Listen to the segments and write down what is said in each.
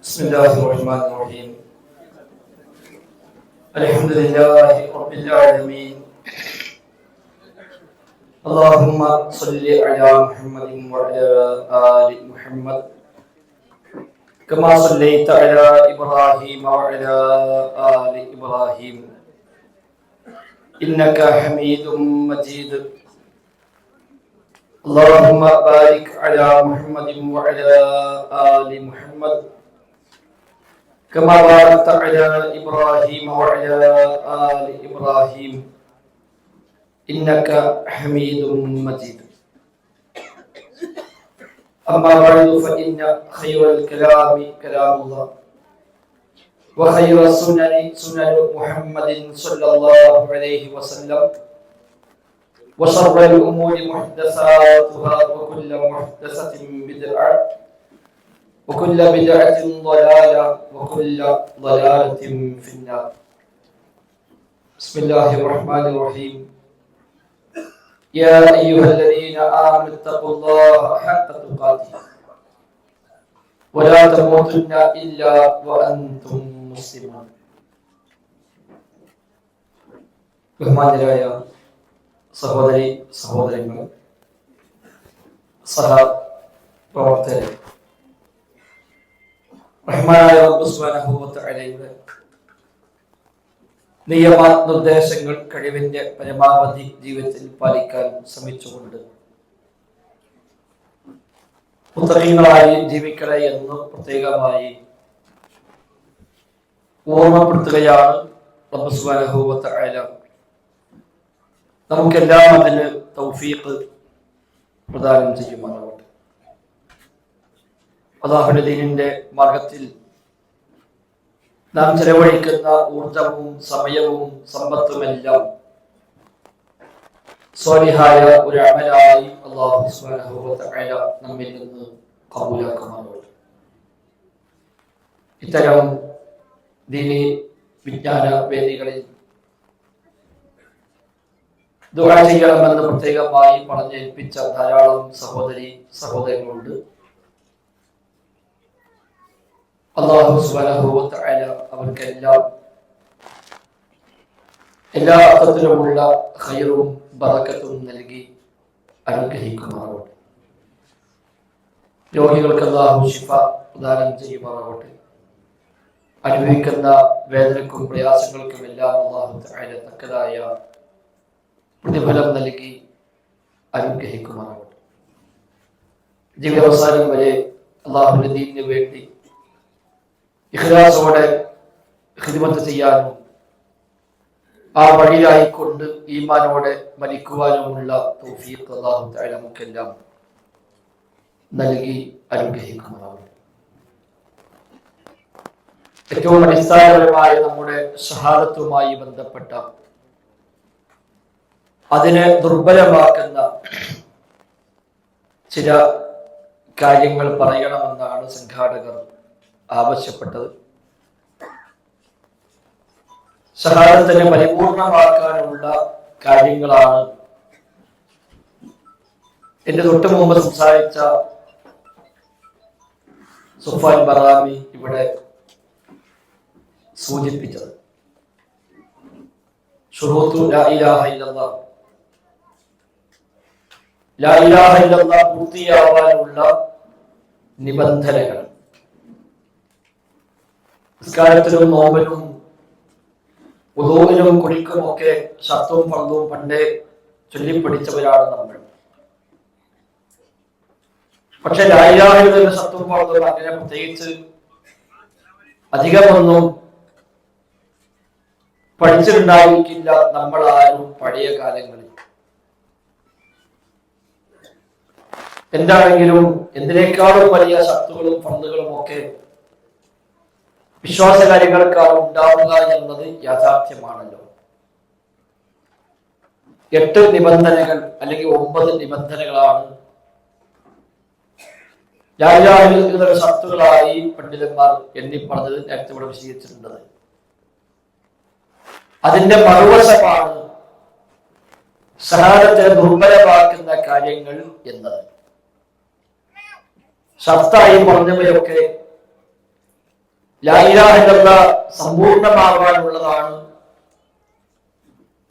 بسم الله الرحمن الرحيم. الحمد لله رب العالمين. اللهم صل على محمد وعلى آل محمد كما صليت على إبراهيم وعلى آل إبراهيم إنك حميد مجيد. اللهم بارك على محمد وعلى آل محمد كما باركت على إبراهيم وعلى آل إبراهيم إنك حميد مجيد. أما بعد فإن خير الكلام كلام الله وخير السنن سنن محمد صلى الله عليه وسلم وشر الأمور محدثاتها وكل محدثة بدعة وكل بدعة ضلالة وكل ضلالة في النار. بسم الله الرحمن الرحيم. يا أيها الذين آمنوا اتقوا الله حق تقاته ولا تموتن إلا وأنتم مسلمون. ബഹുമാന്യരായ സഹോദരി സഹോദരങ്ങൾ, സഹപ്രവർത്തകരെ, റഹ്മാനായ റബ്ബ് സുബ്ഹാനഹു വ തആലയുടെ നിയമനിർദ്ദേശങ്ങൾ കഴിവിന്റെ പരമാവധി ജീവിതത്തിൽ പാലിക്കാൻ ശ്രമിച്ചുകൊണ്ട് മുത്തഖീങ്ങളായി ജീവിക്കണേ എന്ന് പ്രത്യേകമായി ഓർമ്മപ്പെടുത്തുകയാണ് റബ്ബ് സുബ്ഹാനഹു വ തആല. നമുക്കെല്ലാം അതിന് തൗഫീഖ് പ്രദാനം ചെയ്യുമാറാവട്ടെ. അല്ലാഹുവിന്റെ ദീനിന്റെ മാർഗത്തിൽ നാം ചെലവഴിക്കുന്ന ഊർജവും സമയവും സമ്പത്തുമെല്ലാം സ്വാലിഹായ ഒരു അമലായി അല്ലാഹു സുബ്ഹാനഹു വ തആല നമ്മിൽ നിന്ന് ഖബൂലാക്കുമാറാവട്ടെ. ഇത്തരം ദീനി വിജ്ഞാന വേദികളിൽ ദുആ ചെയ്യണമെന്ന് പ്രത്യേകമായി പറഞ്ഞേൽപ്പിച്ച ധാരാളം സഹോദരി സഹോദരങ്ങളുണ്ട്. അല്ലാഹു സുബ്ഹാനഹു വ തആല അവർക്കെല്ലാം എല്ലാ അർത്ഥത്തിലുമുള്ള ഖൈറും ബറക്കത്തും നൽകി അനുഗ്രഹിക്കുമാറാവട്ടെ. രോഗികൾക്ക് അല്ലാഹു ശിഫ പ്രദാനം ചെയ്യുമാറാവട്ടെ. അനുഭവിക്കുന്ന വേദനക്കും പ്രയാസങ്ങൾക്കും എല്ലാം അല്ലാഹു തആല തക്കതായ പ്രതിഫലം നൽകി അനുഗ്രഹിക്കുമാറാവട്ടെ. ജീവിതാവസാനം വരെ അല്ലാഹുവിന്റെ ദീനിന് വേണ്ടി ഇഖ്ലാസോടെ ഖിദ്മത്ത് ചെയ്യാനും ആ വഴിയിലായിക്കൊണ്ട് ഈമാനോടെ മരിക്കുവാനുമുള്ള തൗഫീഖ് അല്ലാഹു തആല നമുക്കെല്ലാം നൽകി അനുഗ്രഹിക്കുമാറാവട്ടെ. ഏറ്റവും അടിസ്ഥാനപരമായ നമ്മുടെ ഷഹാദത്തുമായി ബന്ധപ്പെട്ട അതിനെ ദുർബലമാക്കുന്ന ചില കാര്യങ്ങൾ പറയണമെന്നാണ് സംഘാടകർ ആവശ്യപ്പെട്ടത്. ഷഹാദത്തിനെ പരിപൂർണമാക്കാനുള്ള കാര്യങ്ങളാണ് എന്റെ തൊട്ട് മുമ്പ് സംസാരിച്ച സുഫാൻ ബറാമി ഇവിടെ സൂചിപ്പിച്ചത്. ശുറൂത്തു ലാ ഇലാഹ ഇല്ലല്ലാഹ്, ലാ ഇലാഹ ഇല്ലല്ലാഹ് പൂർത്തിയാവാനുള്ള നിബന്ധനകൾ. നിസ്കാരത്തിലും നോമ്പിനും വുദൂഇനും കുളിക്കുമൊക്കെ ശർത്തും ഫർളും പണ്ടേ ചൊല്ലിപ്പിടിച്ചവരാണ് നമ്മൾ. പക്ഷെ ലാ ഇലാഹ ഇല്ലല്ലാഹ് ശർത്തും ഫർളും അങ്ങനെ പ്രത്യേകിച്ച് അധികമൊന്നും പഠിച്ചിട്ടുണ്ടായിരിക്കില്ല നമ്മളാരും പഴയ കാലങ്ങളിൽ. എന്താണെങ്കിലും എന്തിനേക്കാളും വലിയ ശക്തികളും ഫർളുകളും ഒക്കെ വിശ്വാസകാര്യങ്ങൾക്കാണ് ഉണ്ടാവുക എന്നത് യാഥാർത്ഥ്യമാണല്ലോ. 8 നിബന്ധനകൾ അല്ലെങ്കിൽ 9 നിബന്ധനകളാണ് ലാ ഇലാഹ ഇല്ലല്ലാഹ് ശർത്തുകളായി പണ്ഡിതന്മാർ എണ്ണി പറഞ്ഞത് നേരത്തെ ഇവിടെ വിശദീകരിച്ചിട്ടുണ്ട്. അതിന്റെ മറുവശമാണ് ഷഹാദത്തിനെ ദുർബലമാക്കുന്ന കാര്യങ്ങൾ എന്നത്. ഷർത്തായി പറഞ്ഞവയൊക്കെ ലാ ഇലാഹ ഇല്ലല്ലാഹ് സമ്പൂർണ്ണമാവാനുള്ളതാണ്,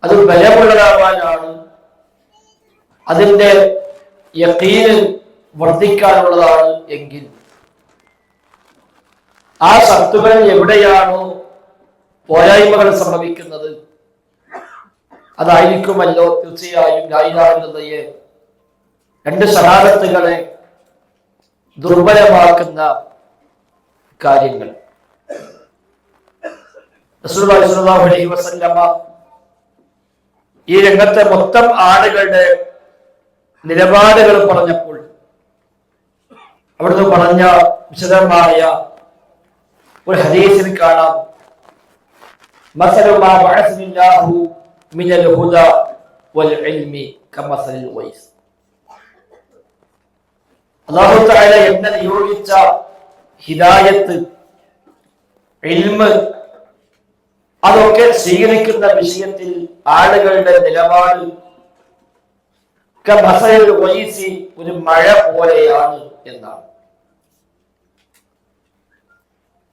അത് ബലമുള്ളതാവാനാണ്, അതിന്റെ യഖീന് വർദ്ധിക്കാനുള്ളതാണ് എങ്കിൽ ആ ശർത്തുകളിൽ എവിടെയാണോ പോരായ്മകൾ സംഭവിക്കുന്നത് അതായിരിക്കുമല്ലോ തീർച്ചയായും ലാ ഇലാഹ ഇല്ലല്ലയെ രണ്ട് ഷഹാദത്തുകളെ ദുർബലമാക്കുന്ന കാര്യങ്ങൾ. റസൂലുള്ളാഹി സ്വല്ലല്ലാഹു അലൈഹി വസല്ലമ ഈ രംഗത്തെ മൊത്തം ആളുകളുടെ നിലപാടുകൾ പറഞ്ഞപ്പോൾ അവിടുന്ന് പറഞ്ഞ വിശദമായ ഒരു ഹദീസിൽ കാണാം, മസലു മാ ബഅസനില്ലാഹു മിനൽ ഹുദ വൽ ഇൽമി കമസലിൽ വൈസ്. അല്ലാഹു തആല എന്നെ നിയോഗിച്ച ഹിദായത്ത്, ഇൽമ്, അതൊക്കെ സ്വീകരിക്കുന്ന വിഷയത്തിൽ ആളുകളുടെ നിലപാട് കമസലിൽ വൈസി, ഒരു മഴ പോലെയാണ് എന്നാണ്.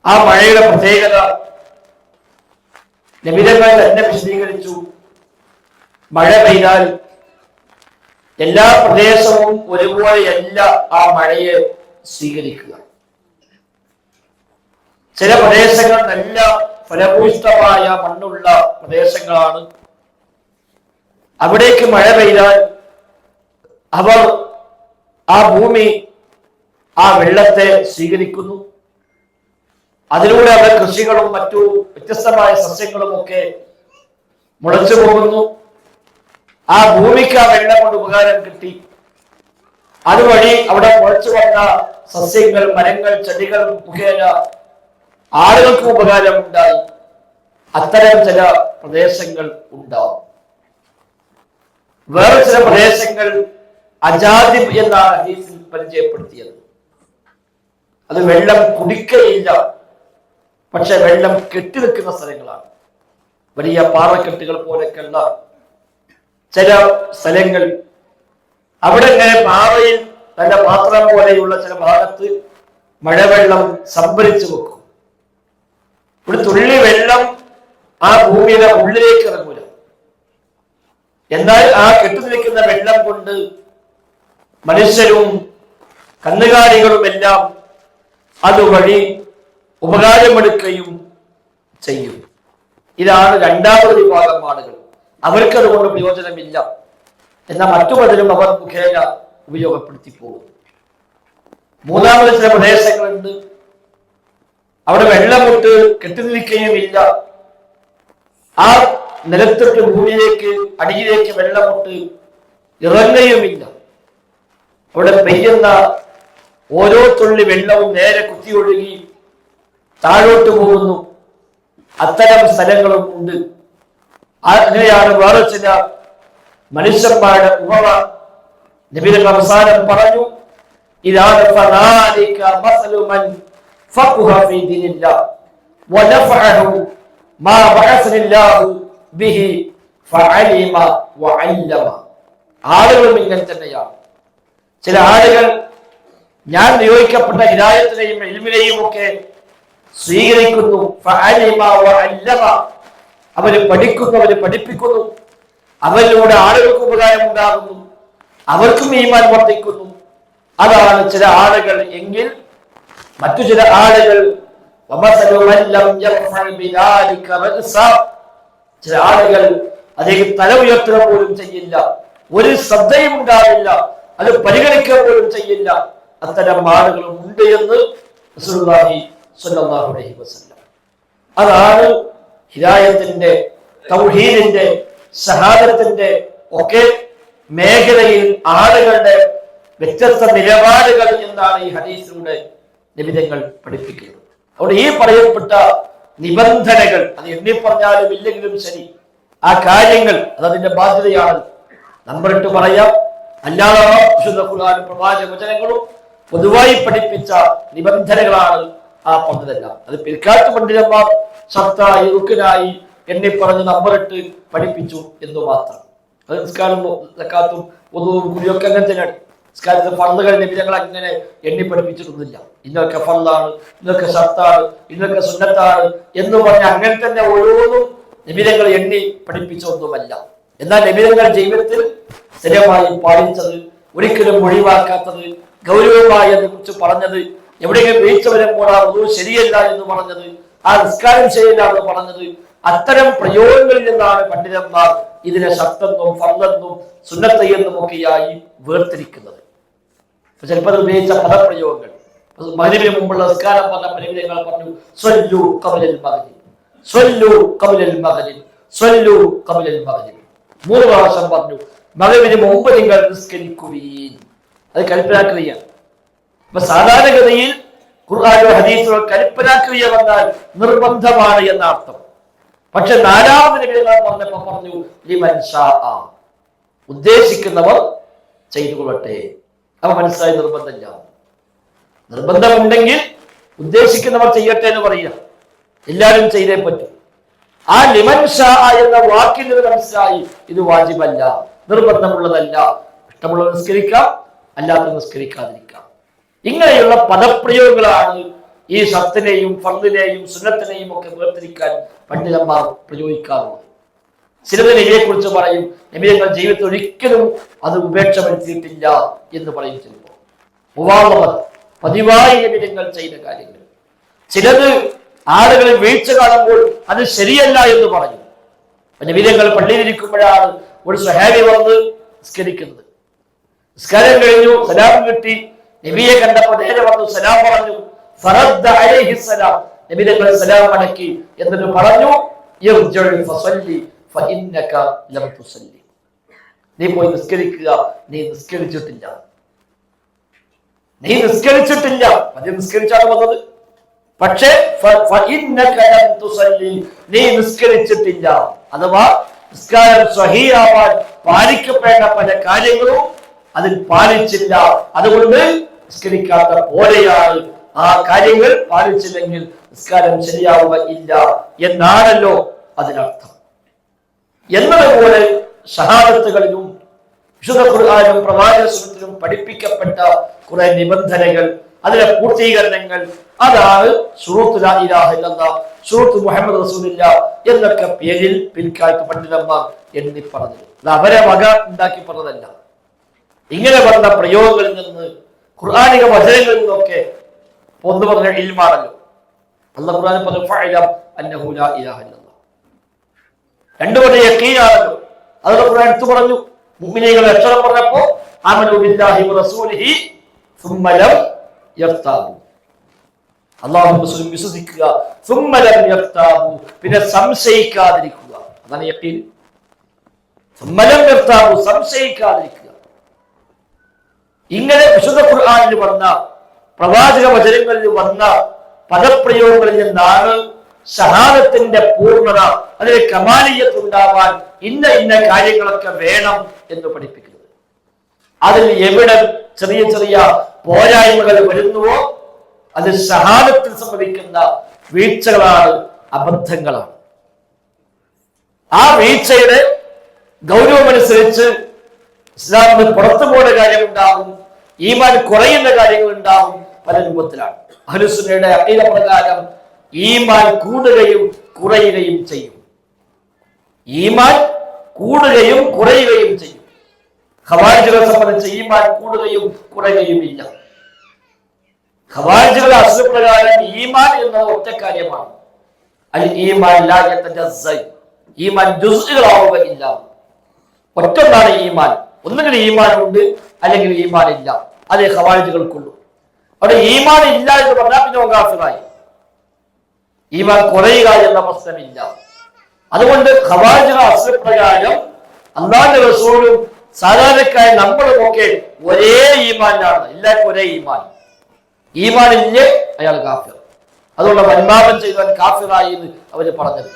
ആ മഴയുടെ പ്രത്യേകത നബിതങ്ങൾ തന്നെ വിശദീകരിച്ചു. മഴ പെയ്താൽ എല്ലാ പ്രദേശവും ഒരുപോലെയല്ല ആ മഴയെ സ്വീകരിക്കുക. ചില പ്രദേശങ്ങൾ നല്ല ഫലഭൂയിഷ്ഠമായ മണ്ണുള്ള പ്രദേശങ്ങളാണ്. അവിടേക്ക് മഴ പെയ്താൽ അവർ ആ ഭൂമി ആ വെള്ളത്തെ സ്വീകരിക്കുന്നു. അതിലൂടെ അവർ കൃഷികളും മറ്റു വ്യത്യസ്തമായ സസ്യങ്ങളും ഒക്കെ മുളച്ചു പോകുന്നു. ആ ഭൂമിക്ക് ആ വെള്ളം കൊണ്ട് ഉപകാരം കിട്ടി. അതുവഴി അവിടെ മുളച്ചു വന്ന സസ്യങ്ങൾ, മരങ്ങൾ, ചെടികൾ മുഖേന ആളുകൾക്ക് ഉപകാരം ഉണ്ടായി. അത്തരം ചില പ്രദേശങ്ങൾ ഉണ്ടാവും. വേറെ ചില പ്രദേശങ്ങൾ അജാദിബ് എന്നാണ് ഹദീസിൽ പരിചയപ്പെടുത്തിയത്. അത് വെള്ളം കുടിക്കയില്ല, പക്ഷെ വെള്ളം കെട്ടി നിൽക്കുന്ന സ്ഥലങ്ങളാണ്. വലിയ പാറക്കെട്ടുകൾ പോലെയൊക്കെയുള്ള ചില സ്ഥലങ്ങൾ, അവിടെ ഇങ്ങനെ പാറയിൽ നല്ല പാത്രം പോലെയുള്ള ചില ഭാഗത്ത് മഴവെള്ളം സംഭരിച്ചു വെക്കും. ഒരു തുള്ളി വെള്ളം ആ ഭൂമിയുടെ ഉള്ളിലേക്ക് ഇറങ്ങൂല. എന്നാൽ ആ കെട്ടുനിൽക്കുന്ന വെള്ളം കൊണ്ട് മനുഷ്യരും കന്നുകാലികളും എല്ലാം അതുവഴി ഉപകാരമെടുക്കുകയും ചെയ്യും. ഇതാണ് രണ്ടാമത് വിഭാഗം ആളുകൾ. അവർക്ക് അതുകൊണ്ട് പ്രയോജനമില്ല, എന്നാൽ മറ്റു പലരും അവർ മുഖേന ഉപയോഗപ്പെടുത്തി പോകും. മൂന്നാമത് ചില പ്രദേശങ്ങളുണ്ട്, അവിടെ വെള്ളമിട്ട് കെട്ടിനിൽക്കുകയുമില്ല. ആ നിലത്തിട്ട് ഭൂമിയിലേക്ക് അടിയിലേക്ക് വെള്ളമിട്ട് ഇറങ്ങുകയുമില്ല. അവിടെ പെയ്യുന്ന ഓരോ തുള്ളി വെള്ളവും നേരെ കുത്തിയൊഴുകി താഴോട്ട് പോകുന്നു. അത്തരം സ്ഥലങ്ങളും ഉണ്ട്. അങ്ങനെയാണ് വേറെ ചില മനുഷ്യന്മാരുടെ ഉപമ. നബിയുടെ അവസാനം പറഞ്ഞു, ഇതാണ് ഫദാലിക മസലു മൻ ഫഖഹ ഫീ ദീനില്ലാഹ് വനഫഅഹു മാ ബഅസനില്ലാഹു ബിഹി ഫഅലിമ വഅല്ലമ. ആളുകളും ഇങ്ങനെ തന്നെയാണ്. ചില ആളുകൾ ഞാൻ നിയോഗിക്കപ്പെട്ട ഹിദായത്തിനെയും ഇൽമിനെയും ഒക്കെ സ്വീകരിക്കുന്നു. ഫഅലിമ വഅല്ലമ, അവര് പഠിക്കുന്നു, അവര് പഠിപ്പിക്കുന്നു. അവരിലൂടെ ആളുകൾക്ക് ഉപകാരം ഉണ്ടാകുന്നു, അവർക്കും ഈമാൻ വർദ്ധിക്കുന്നു. അതാണ് ചില ആളുകൾ. എങ്കിൽ മറ്റു ചില ആളുകൾ ചില ആളുകൾ അദ്ദേഹം തല ഉയർത്തുക പോലും ചെയ്യില്ല, ഒരു ശ്രദ്ധയും ഉണ്ടാവില്ല, അത് പരിഗണിക്കുക പോലും ചെയ്യില്ല. അത്തരം ആളുകളും ഉണ്ട് എന്ന് റസൂലുള്ളാഹി സ്വല്ലല്ലാഹു അലൈഹി വസല്ലം. അതാണ് ഹിദായത്തിന്റെ, തൗഹീദിന്റെ, ഷഹാദത്തിന്റെ ഒക്കെ മേഖലയിൽ ആളുകളുടെ വ്യത്യസ്ത നിലപാടുകൾ എന്നാണ് ഈ ഹദീസിലൂടെ നിബിധങ്ങൾ പഠിപ്പിക്കുന്നത്. അവിടെ ഈ പറയപ്പെട്ട നിബന്ധനകൾ, അത് എണ്ണി പറഞ്ഞാലും ഇല്ലെങ്കിലും ശരി, ആ കാര്യങ്ങൾ അതതിന്റെ ബാധ്യതയാണ്. നമ്പറിട്ട് പറയാം, അല്ലാതെ വിശുദ്ധ ഖുർആനും പ്രവാചക വചനങ്ങളും പൊതുവായി പഠിപ്പിച്ച നിബന്ധനകളാണ് ആ പറഞ്ഞതെല്ലാം. അത് പിൽക്കാലത്ത് പണ്ഡിതന്മാർ ഷർത്തായി റുക്നായി എണ്ണി പറഞ്ഞ് നമ്പറിട്ട് പഠിപ്പിച്ചു എന്ന് മാത്രം. അത് നിസ്കാരം, സക്കാത്തും, വുദൂഉം കുളിയൊക്കെ അങ്ങനെ തന്നെയാണ്. നിസ്കാരത്തിൽ ഫർളുകൾ നബിതങ്ങൾ അങ്ങനെ എണ്ണി പഠിപ്പിച്ചിട്ടൊന്നുമില്ല. ഇന്നൊക്കെ ഫർളാണ്, ഇന്നൊക്കെ ഷർത്താണ്, ഇന്നൊക്കെ സുന്നത്താണ് എന്ന് പറഞ്ഞ് അങ്ങനെ തന്നെ ഓരോന്നും നബിതങ്ങൾ എണ്ണി പഠിപ്പിച്ചൊന്നുമല്ല. എന്നാൽ നബിതങ്ങൾ ജീവിതത്തിൽ സ്ഥിരമായി പാലിച്ചത്, ഒരിക്കലും ഒഴിവാക്കാത്തത്, ഗൗരവമായി കുറിച്ച് പറഞ്ഞത്, എവിടെയെങ്കിലും വീഴ്ച വരുമ്പോൾ ആ ഒന്നും ശരിയല്ല എന്ന് പറഞ്ഞത്, ആ നിസ്കാരം ശരിയല്ല എന്ന് പറഞ്ഞത്, അത്തരം പ്രയോഗങ്ങളിൽ നിന്നാണ് പണ്ഡിതന്മാർ ഇതിനെ ശക്തെന്നും ഫർളെന്നും സുന്നത്തെന്നും ഒക്കെയായി വേർതിരിക്കുന്നത്. ചിലപ്പോൾ ഉപയോഗിച്ച പദപ്രയോഗങ്ങൾ, മഗ്‌രിബിന് മുമ്പുള്ള നിസ്കാരം പറഞ്ഞ പരിമിതികൾ പറഞ്ഞു, സ്വല്ലു ഖബ്ലൽ മഗ്‌രിബ്, സ്വല്ലു ഖബ്ലൽ മഗ്‌രിബ്, സ്വല്ലു ഖബ്ലൽ മഗ്‌രിബ്. 3 പ്രാവശ്യം പറഞ്ഞു മഗ്‌രിബിന് മുമ്പ് നിങ്ങൾ നിസ്കരിക്കുവീൻ. അത് കൽപ്പനാക്രിയയാണ്. അപ്പൊ സാധാരണഗതിയിൽ ഖുർആനോ ഹദീസോ കൽപ്പനാക്രിയ വന്നാൽ നിർബന്ധമാണ് എന്ന അർത്ഥം. പക്ഷെ 4ാമത് നബി പറഞ്ഞപ്പോ പറഞ്ഞു ലിമൻ ശാഅ, ഉദ്ദേശിക്കുന്നവർ ചെയ്തു കൊള്ളട്ടെ. അപ്പൊ മനസ്സിലായി നിർബന്ധമില്ല. നിർബന്ധമുണ്ടെങ്കിൽ ഉദ്ദേശിക്കുന്നവർ ചെയ്യട്ടെ എന്ന് പറയുക, എല്ലാവരും ചെയ്തേ പറ്റൂ. ആ ലിമൻ ശാഅ എന്ന വാക്കിൽ നിന്ന് മനസ്സിലായി ഇത് വാജിബല്ല, നിർബന്ധമുള്ളതല്ല. ഇഷ്ടമുള്ള നിസ്കരിക്കാം, അല്ലാത്ത നിസ്കരിക്കാതിരിക്കാം. ഇങ്ങനെയുള്ള പദപ്രയോഗങ്ങളാണ് ഈ ഷർത്തിനെയും ഫർദിനെയും സുന്നത്തിനെയും ഒക്കെ വേർതിരിക്കാൻ പണ്ഡിതന്മാർ പ്രയോഗിക്കാറുള്ളത്. ചിലത് നബിയെ കുറിച്ച് പറയും, നബി തങ്ങൾ ജീവിതത്തിൽ ഒരിക്കലും അത് ഉപേക്ഷ വരുത്തിയിട്ടില്ല എന്ന് പറയും. ചിലപ്പോൾ മുവാളമത്ത്, പതിവായി നബി തങ്ങൾ ചെയ്ത കാര്യങ്ങൾ. ചിലത് ആളുകളിൽ വീഴ്ച കാണുമ്പോൾ അത് ശരിയല്ല എന്ന് പറയും. നബി തങ്ങൾ പള്ളിയിലിരിക്കുമ്പോഴാണ് ഒരു സ്വഹാബി വന്ന് നിസ്കരിക്കുന്നത്. നിസ്കാരം കഴിഞ്ഞു, സലാം കിട്ടി. നബിയെ കണ്ടപ്പോൾ നേരെ വന്നു സലാം പറഞ്ഞു. ഫറദ്ദ അലൈഹി സലാം, നബി തങ്ങൾ സലാം മടക്കി. എന്നിട്ട് പറഞ്ഞു ഇർജിഉ ഫസല്ലി ഫഇന്നക ലം തുസല്ലി, നീ പോയി നിസ്കരിക്കുക, നീ നിസ്കരിച്ചിട്ടില്ല, നീ നിസ്കരിച്ചിട്ടില്ല. അത് നിസ്കരിച്ചാണ് വന്നത്. പക്ഷേ ഫഇന്നക ലം തുസല്ലി, നീ നിസ്കരിച്ചിട്ടില്ല. അഥവാ നിസ്കാരം സ്വഹീഹാവാൻ പാലിക്കപ്പെടേണ്ട പല കാര്യങ്ങളും അതിൽ പാലിച്ചില്ല. അതുകൊണ്ട് നിസ്കരിക്കാത്ത പോലെയാണ്. ആ കാര്യങ്ങൾ പാലിച്ചില്ലെങ്കിൽ നിസ്കാരം ശരിയാവുക ഇല്ല എന്നാണല്ലോ അതിനർത്ഥം. എന്നതുപോലെ ഷഹാദത്തുകളിലും വിശുദ്ധ ഖുർആനിലും പ്രവാചക സുന്നത്തിലും പഠിപ്പിക്കപ്പെട്ട കുറെ നിബന്ധനകൾ, അതിലെ പൂർത്തീകരണങ്ങൾ, അതാണ് ശുറൂത്ത് ലാ ഇലാഹ ഇല്ലല്ലാഹ്, ശുറൂത്ത് മുഹമ്മദ് റസൂലുള്ളാഹ് എന്നൊക്കെ പേരിൽ പിൽക്കാലത്ത് പണ്ഡിതന്മാർ എണ്ണി പറഞ്ഞത്. അത് അവരെ വക ഉണ്ടാക്കി പറഞ്ഞതല്ല. ഇങ്ങനെ പറഞ്ഞ പ്രയോഗങ്ങളിൽ നിന്ന്, ഖുർആനിക വചനങ്ങളിൽ നിന്നൊക്കെ ഒന്ന് പറഞ്ഞ ഇൽമാണല്ലോ. അല്ലാഹു ഖുർആനിൽ പറഞ്ഞു ഫഅലം അന്നഹു ലാ ഇലാഹ ഇല്ലല്ലാഹ്, രണ്ടു പറഞ്ഞ യഖീനാണല്ലോ. അത് ഖുർആൻ എടുത്തു പറഞ്ഞു. മുഅ്മിനീങ്ങൾ അക്ഷരം പറഞ്ഞപ്പോ ആമനു ബില്ലാഹി വറസൂലിഹി സുമ്മ ലം യർതാബു, അല്ലാഹു റസൂലും വിശ്വസിക്കുക, സുമ്മ ലം യർതാബു, പിന്നെ സംശയിക്കാതിരിക്കുക. അതാണ് യഖീൻ. സുമ്മ ലം യർതാബു, സംശയിക്കാതിരിക്കുക. ഇങ്ങനെ വിശുദ്ധ ഖുർആനിൽ വന്ന, പ്രവാചക വചനങ്ങളിൽ വന്ന പദപ്രയോഗങ്ങളിൽ നിന്നാണ് ഷഹാദത്തിന്റെ പൂർണ്ണത, അതിൽ കമാലിയത്ത് ഉണ്ടാവാൻ ഇന്ന ഇന്ന കാര്യങ്ങളൊക്കെ വേണം എന്ന് പഠിപ്പിക്കുന്നത്. അതിൽ എവിടെ ചെറിയ ചെറിയ പോരായ്മകൾ വരുന്നുവോ അത് ഷഹാദത്തിൽ സംഭവിക്കുന്ന വീഴ്ചകളാണ്, അബദ്ധങ്ങളാണ്. ആ വീഴ്ചയുടെ ഗൗരവമനുസരിച്ച് ഇസ്ലാമിന് പുറത്തു പോകുന്ന കാര്യമുണ്ടാകും, ഈമാൻ കുറയുന്ന കാര്യങ്ങൾ ഉണ്ടാകും. പല രൂപത്തിലാണ്. അഹ്ലുസുന്നയുടെ അഖീദ പ്രകാരം ഈമാൻ കൂടുകയും കുറയുകയും ചെയ്യും. ഈമാൻ കൂടുകയും കുറയുകയും ചെയ്യും. ഖവാരിജുകളെ സംബന്ധിച്ച് ഈമാൻ കൂടുകയും കുറയുകയും ഇല്ല. ഖവാരിജുകളുടെ അസ്ല പ്രകാരം ഈമാൻ എന്നത് ഒറ്റ കാര്യമാണ്. അൽ ഈമാൻ ലാ യതജസ്സ, ഈമാൻ ജുസ്ഉകളാവുകയില്ല. ഒറ്റൊന്നാണ് ഈമാൻ. ഒന്നുകിൽ ഈമാൻ ഉണ്ട്, അല്ലെങ്കിൽ ഈമാൻ ഇല്ല. അതേ ഖവാരിജുകൾക്കുള്ളൂ. അവിടെ ഈമാൻ ഇല്ല എന്ന് പറഞ്ഞാൽ പിന്നെ കാഫിറായി. ഈമാൻ കുറയുക എന്ന പ്രശ്നമില്ല. അതുകൊണ്ട് ഖവാരിജുകളുടെ അസ്ല പ്രകാരം അല്ലാഹുവിന്റെ റസൂലും സാധാരണക്കായ നമ്മളുമൊക്കെ ഒരേ ഈമാനിലാണ്. എല്ലാവർക്കും ഒരേ ഈമാൻ. ഈമാൻ ഇല്ലേ അയാൾ കാഫിർ. അതുകൊണ്ട് വൻപാപം ചെയ്തവൻ കാഫിറായി എന്ന് അവര് പറഞ്ഞത്.